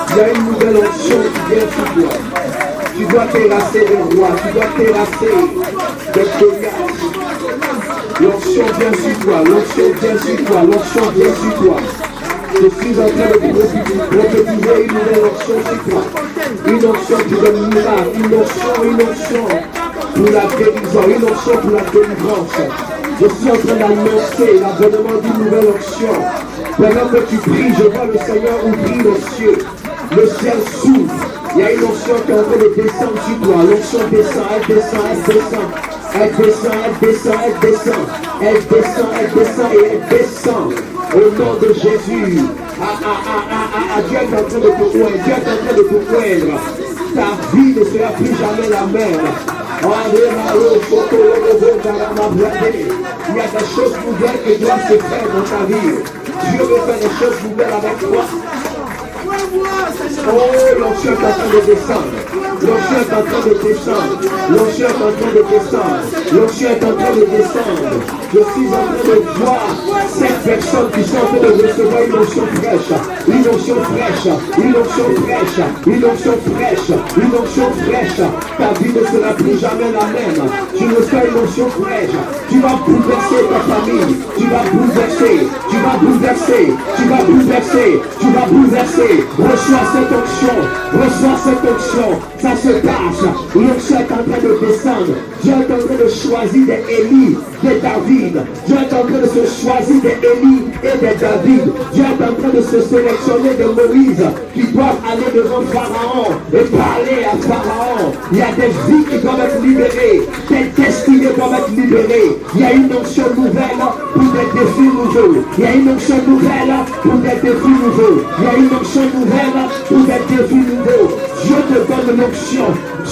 Il y a une nouvelle onction qui vient sur toi. Tu dois terrasser des rois, tu dois terrasser des Goliaths. L'onction vient sur toi, l'onction vient sur toi, l'onction vient sur toi. Je suis en train de prophétiser une nouvelle onction sur toi. Une onction pour le miracle, une onction pour la guérison, une onction pour la délivrance. Je suis en train d'annoncer l'avènement d'une nouvelle onction. Pendant que tu pries, je vois le Seigneur ouvrir les cieux. Le ciel s'ouvre. Il y a une onction qui est en train de descendre sur toi. L'onction descend, elle descend, elle descend. Elle descend, elle descend, elle descend. Elle descend, elle descend et elle descend. Au nom de Jésus. Dieu est en train de te oindre. Dieu est en train de te oindre. Ta vie ne sera plus jamais la même. Il y a des choses nouvelles qui doivent se faire dans ta vie. Dieu veut faire des choses nouvelles avec toi. Oh, l'onction est en train de descendre. L'onction est en train de descendre. L'onction est en train de descendre. L'onction est en train de descendre. Je suis en train de voir 7 personnes qui sont en train de recevoir une onction fraîche. Une onction fraîche. Une onction fraîche. Une onction fraîche. Une onction fraîche. Ta vie ne sera plus jamais la même. Tu reçois une onction fraîche. Tu vas bouleverser ta famille. Tu vas bouleverser. Tu vas bouleverser. Tu vas bouleverser. Tu vas bouleverser. Reçois cette onction. Reçois cette onction. Ça se passe. L'onction est en train de descendre. Dieu est en train de choisir des Élie, des David. Dieu est en train de se choisir des Élie et des David. Dieu est en train de se sélectionner de Moïse qui doivent aller devant Pharaon et parler à Pharaon. Il y a des vies qui doivent être libérées. Des destinées doivent être libérées. Il y a une onction nouvelle pour des défis nouveaux. Il y a une onction nouvelle pour des défis nouveaux. Il y a une onction nouvelle pour des défis nouveaux. Dieu te donne l'onction.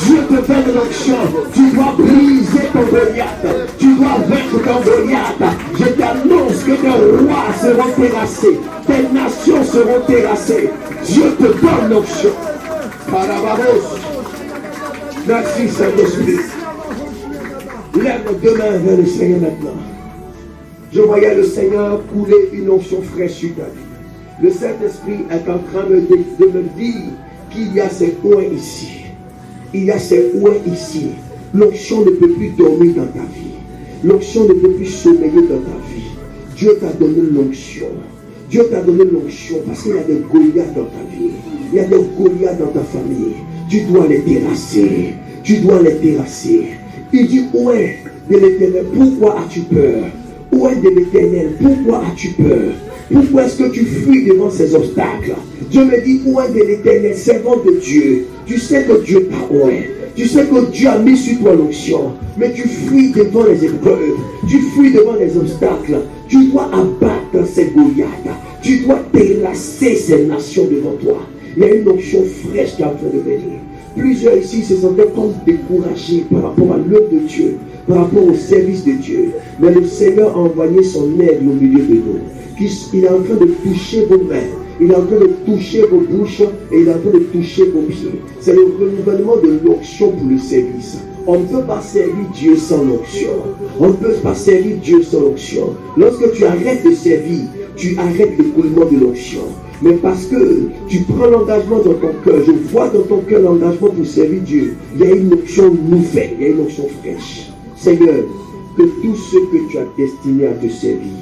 Dieu te donne l'onction. Tu dois briser ton Goliath. Tu dois vaincre ton Goliath. Je t'annonce que tes rois seront terrassés. Tes nations seront terrassées. Dieu te donne l'onction. Parababos. Merci Saint-Esprit. Lève deux mains vers le Seigneur maintenant. Je voyais le Seigneur couler une onction fraîche sur ta vie. Le Saint-Esprit est en train de me dire qu'il y a ces coins ici. Il y a ces coins ici. L'onction ne peut plus dormir dans ta vie. L'onction ne peut plus sommeiller dans ta vie. Dieu t'a donné l'onction. Dieu t'a donné l'onction parce qu'il y a des Goliaths dans ta vie. Il y a des Goliaths dans ta famille. Tu dois les terrasser. Tu dois les terrasser. Il dit, où est de l'Éternel? Pourquoi as-tu peur? Où est de l'Éternel? Pourquoi as-tu peur? Pourquoi est-ce que tu fuis devant ces obstacles? Dieu me dit, où est de l'Éternel, servant de Dieu? Tu sais que Dieu t'a oué. Tu sais que Dieu a mis sur toi l'onction. Mais tu fuis devant les épreuves. Tu fuis devant les obstacles. Tu dois abattre ces Goliaths. Tu dois terrasser ces nations devant toi. Il y a une onction fraîche qui est en train de venir. Plusieurs ici se sentaient comme découragés par rapport à l'œuvre de Dieu, par rapport au service de Dieu. Mais le Seigneur a envoyé son aide au milieu de nous. Il est en train de toucher vos mains. Il est en train de toucher vos bouches et il est en train de toucher vos pieds. C'est le renouvellement de l'onction pour le service. On ne peut pas servir Dieu sans l'onction. On ne peut pas servir Dieu sans l'onction. Lorsque tu arrêtes de servir, tu arrêtes l'écoulement de l'onction. Mais parce que tu prends l'engagement dans ton cœur, je vois dans ton cœur l'engagement pour servir Dieu. Il y a une onction nouvelle, il y a une onction fraîche. Seigneur, que tous ceux que tu as destinés à te servir,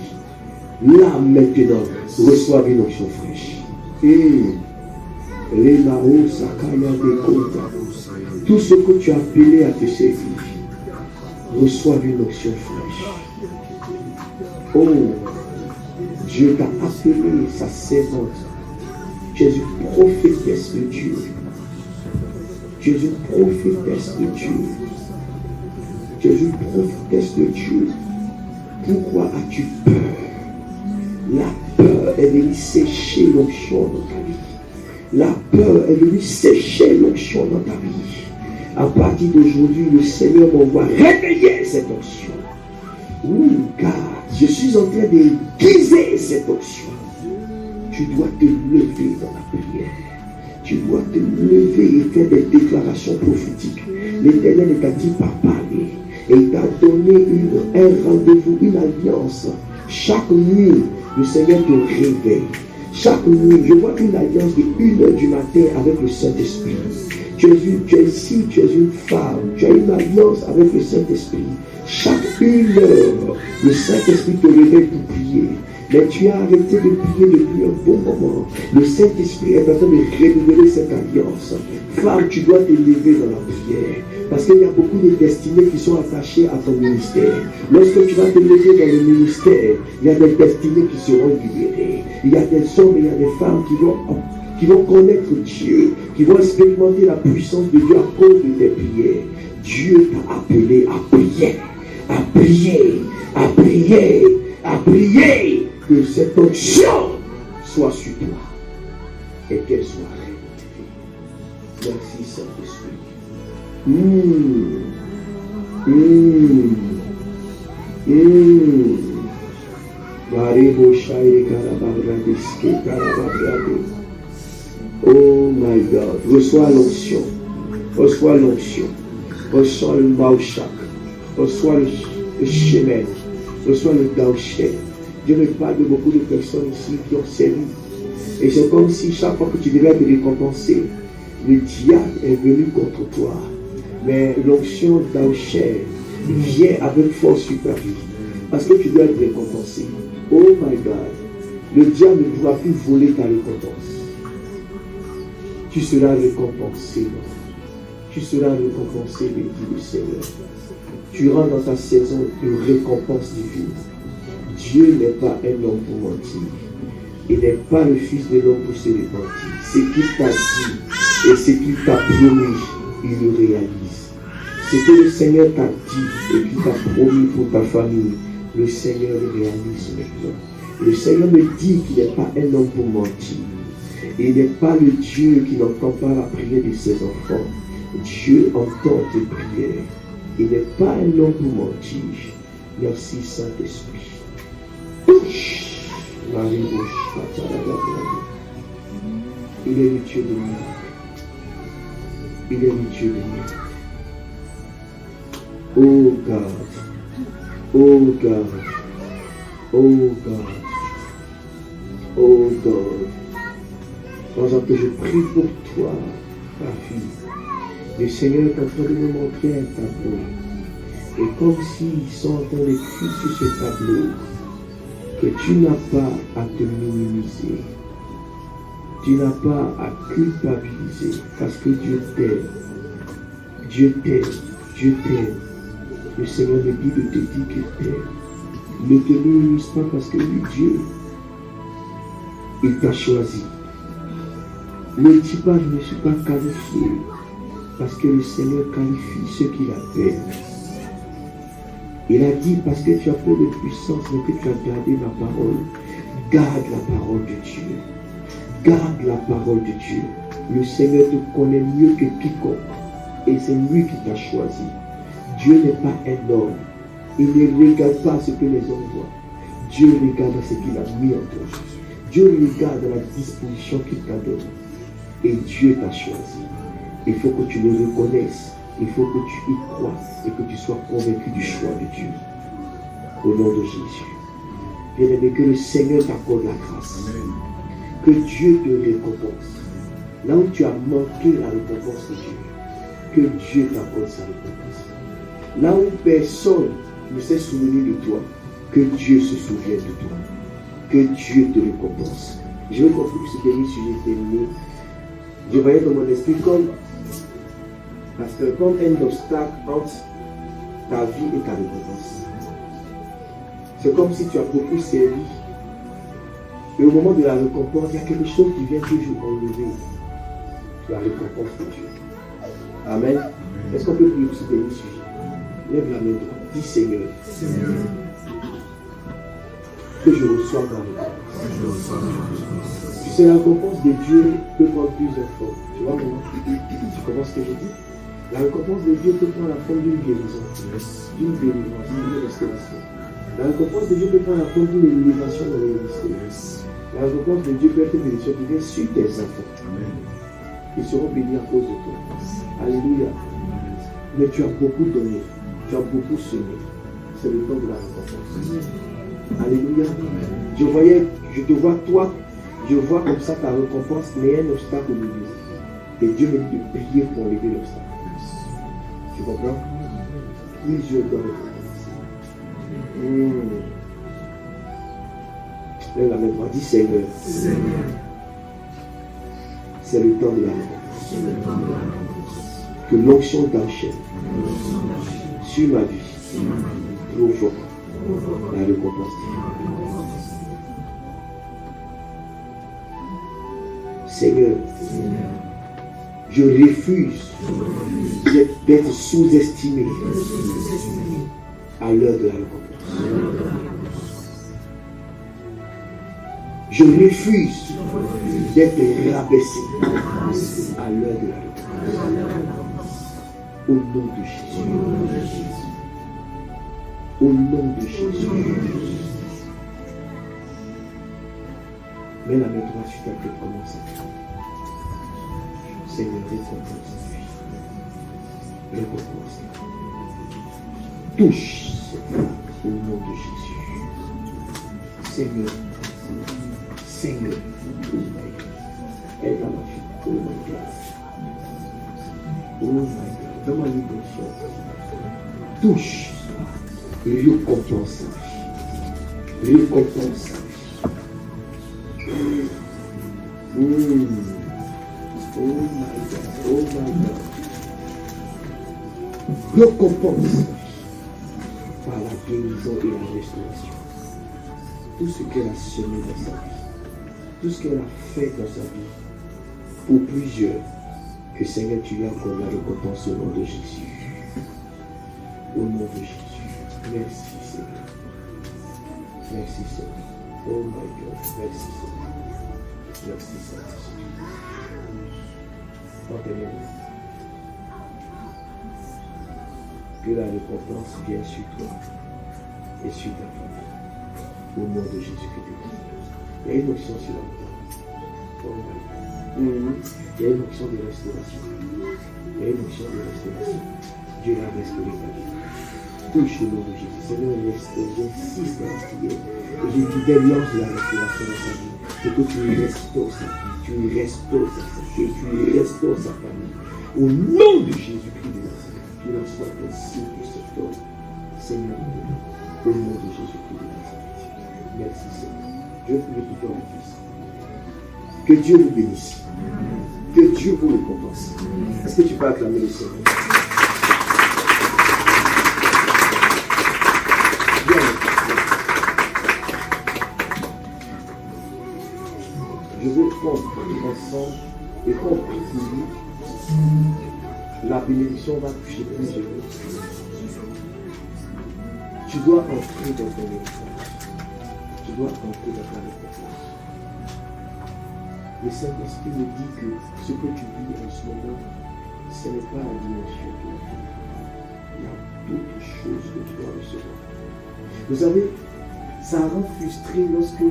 là maintenant, reçoivent une onction fraîche. Les maraux, sakaya des kota. Tout ce que tu as appelé à te servir, reçoivent une onction fraîche. Oh, Dieu t'a appelé sa servante. Tu es une prophétesse de Dieu. Tu es une prophétesse de Dieu. Tu es une prophétesse de Dieu. Pourquoi as-tu peur? La peur est venue sécher l'onction dans ta vie. La peur est venue sécher l'onction dans ta vie. À partir d'aujourd'hui, le Seigneur m'envoie réveiller cette onction. Car je suis en train de guiser cette onction. Tu dois te lever dans la prière. Tu dois te lever et faire des déclarations prophétiques. L'Éternel ne t'a-t-il pas parlé? Et il t'a donné un rendez-vous, une alliance. Chaque nuit, le Seigneur te réveille. Chaque nuit, je vois une alliance de 1h du matin avec le Saint-Esprit. Tu es ici, tu es une femme. Tu as une alliance avec le Saint-Esprit. Chaque 1 heure, le Saint-Esprit te réveille pour prier. Mais tu as arrêté de prier depuis un bon moment. Le Saint-Esprit est en train de renouveler cette alliance. Femme, tu dois te lever dans la prière. Parce qu'il y a beaucoup de destinées qui sont attachées à ton ministère. Lorsque tu vas te lever dans le ministère, il y a des destinées qui seront libérées. Il y a des hommes et il y a des femmes qui vont connaître Dieu, qui vont expérimenter la puissance de Dieu à cause de tes prières. Dieu t'a appelé à prier, à prier, à prier, à prier. Que cette onction soit sur toi et qu'elle soit réveillée. Merci Saint-Esprit. Oh my God, reçois l'onction, reçois l'onction, reçois le maouchak, reçois le chemin, reçois le daouché. Dieu me parle de beaucoup de personnes ici qui ont servi. Et c'est comme si chaque fois que tu devais te récompenser, le diable est venu contre toi. Mais l'onction d'Aoucher vient avec force sur ta vie. Parce que tu dois être récompensé. Oh my God. Le diable ne pourra plus voler ta récompense. Tu seras récompensé. Tu seras récompensé, me dit le Seigneur. Tu rentres dans ta saison de récompense divine. Dieu n'est pas un homme pour mentir. Il n'est pas le fils de l'homme pour se repentir. Ce qu'il t'a dit et ce qu'il t'a promis, il le réalise. Ce que le Seigneur t'a dit et qu'il t'a promis pour ta famille, le Seigneur le réalise maintenant. Le Seigneur me dit qu'il n'est pas un homme pour mentir. Il n'est pas le Dieu qui n'entend pas la prière de ses enfants. Dieu entend tes prières. Il n'est pas un homme pour mentir. Merci Saint-Esprit. Il est le Dieu de miracles. Il est le Dieu de miracles. Oh God. Oh God. Oh God. Oh God. Pendant que je prie pour toi, ma fille, le Seigneur est en train de me montrer un tableau. Et comme s'ils sont en train d'écrire sur ce tableau, que tu n'as pas à te minimiser. Tu n'as pas à culpabiliser parce que Dieu t'aime. Dieu t'aime. Dieu t'aime. Le Seigneur me dit de te dire qu'il t'aime. Ne te minimise pas parce que lui, Dieu, il t'a choisi. Ne dis pas, je ne suis pas qualifié parce que le Seigneur qualifie ceux qu'il appelle. Il a dit parce que tu as peu de puissance, mais que tu as gardé ma parole. Garde la parole de Dieu. Garde la parole de Dieu. Le Seigneur te connaît mieux que quiconque. Et c'est lui qui t'a choisi. Dieu n'est pas un homme. Il ne regarde pas ce que les hommes voient. Dieu regarde ce qu'il a mis en toi. Dieu regarde la disposition qu'il t'a donnée. Et Dieu t'a choisi. Il faut que tu le reconnaisses. Il faut que tu y crois et que tu sois convaincu du choix de Dieu. Au nom de Jésus. Bien-aimé, que le Seigneur t'accorde la grâce. Que Dieu te récompense. Là où tu as manqué la récompense de Dieu, que Dieu t'accorde sa récompense. Là où personne ne s'est souvenu de toi, que Dieu se souvienne de toi. Que Dieu te récompense. Je veux conclure ce dernier sujet terminé. Je voyais dans mon esprit comme un obstacle entre ta vie et ta récompense. C'est comme si tu as beaucoup servi. Et au moment de la récompense, il y a quelque chose qui vient toujours enlever la récompense de Dieu. Amen. Est-ce qu'on peut prier pour ce dernier sujet? Lève la main droite. Dis Seigneur, que je reçoive ma récompense. Tu sais, la récompense de Dieu peut prendre plusieurs formes. Tu vois comment? Tu comprends ce que je dis? La récompense de Dieu peut prendre la forme d'une guérison, d'une délivrance, d'une restauration. La récompense de Dieu peut prendre la forme d'une élévation dans le ministère. La récompense de Dieu peut être une bénédiction qui vient sur tes enfants. Ils seront bénis à cause de toi. Alléluia. Mais tu as beaucoup donné, tu as beaucoup semé. C'est le temps de la récompense. Alléluia. Je te vois toi, je vois comme ça ta récompense, mais il y a un obstacle au milieu. Et Dieu me dit de prier pour enlever l'obstacle. Tu comprends? Plusieurs doivent récompenser. Lève la main droite, dis Seigneur. C'est le temps de la récompense. Que l'onction d'enchaîne sur ma vie provoque la récompense. Seigneur, je refuse d'être sous-estimé à l'heure de la récompense. Je refuse d'être rabaissé à l'heure de la récompense. Au nom de Jésus. Au nom de Jésus. Mets la main droite sur ta tête, commence à faire. Seigneur, récompense ta vie. Récompense ta vie. Touche cette femme au nom de Jésus. Seigneur, Seigneur, oh my God. Elle a ma fille, oh my God. Oh my God, donne-moi l'impression. Touche, récompense sa vie. Récompense sa vie. Oh my God, oh my God. Récompense par la guérison et la restauration. Tout ce qu'elle a semé dans sa vie, tout ce qu'elle a fait dans sa vie, pour plusieurs, que Seigneur, tu lui accordes la récompense au nom de Jésus. Au nom de Jésus. Merci Seigneur. Merci Seigneur. Oh my God, merci Seigneur. Merci Seigneur. Entendez-vous. Que la récompense vienne sur toi et sur ta famille. Au nom de Jésus-Christ. Il y a une option sur la terre. Oh my God. Il y a une option de restauration. Il y a une option de restauration. Dieu a restauré ta vie. touche le nom de Jésus. Seigneur, j'insiste dans la prière. Et je libère l'ange de la restauration dans sa vie. Et que tu restaures sa vie, tu restaures sa santé, tu restaures sa famille. Au nom de Jésus-Christ de Nazareth, qu'il en soit ainsi pour cet homme. Seigneur, au nom de Jésus-Christ de Nazareth. Merci Seigneur. Je prie pour toi, mon fils. Que Dieu vous bénisse. Que Dieu vous récompense. Est-ce que tu peux acclamer le Seigneur? Je veux qu'on prie ensemble et qu'on prie pour lui. La bénédiction va toucher plus de gens. Tu dois entrer dans ton héritage. Tu dois entrer dans ta récompense. Le Saint-Esprit me dit que ce que tu vis en ce moment, ce n'est pas la dimension de la vie. Il y a d'autres choses que tu dois recevoir. Vous savez, ça rend frustré lorsque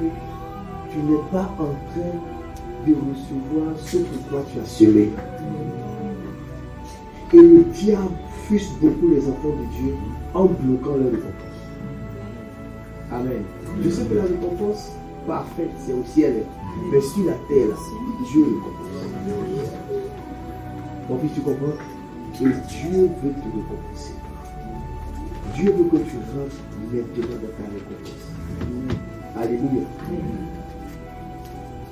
tu n'es pas en train de recevoir ce que toi tu as semé. Et le diable frustre beaucoup les enfants de Dieu en bloquant leur récompense. Amen. Je sais que la récompense parfaite, c'est au ciel. Mais sur la terre, Dieu récompense. Mon fils, tu comprends? Et Dieu veut te récompenser. Dieu veut que tu rentres maintenant dans ta récompense. Alléluia.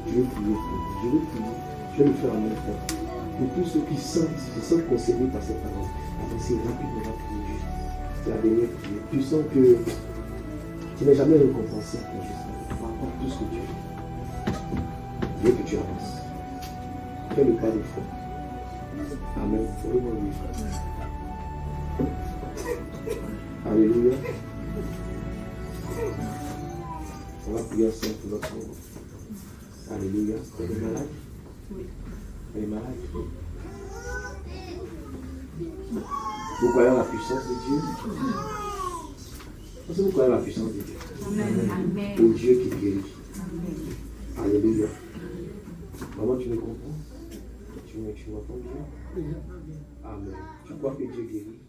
Je vais prier pour vous. Je vais prier. Je vais le faire en même temps. Pour tous ceux qui se sentent concernés par cette parole, avancez rapidement la prière. C'est la dernière prière. Tu sens que tu n'es jamais récompensé à ton juste par rapport à tout ce que tu fais. Je veux que tu avances. Fais le pas de foi. Amen. Alléluia. On va prier ensemble pour notre monde. Alléluia. Elle est malade? Oui. Elle est malade? Vous croyez en la puissance de Dieu? Est-ce que vous croyez en la puissance de Dieu? Amen. Au Dieu qui guérit. Amen. Alléluia. Maman, tu me comprends? Tu m'entends bien? Amen. Tu crois que Dieu guérit?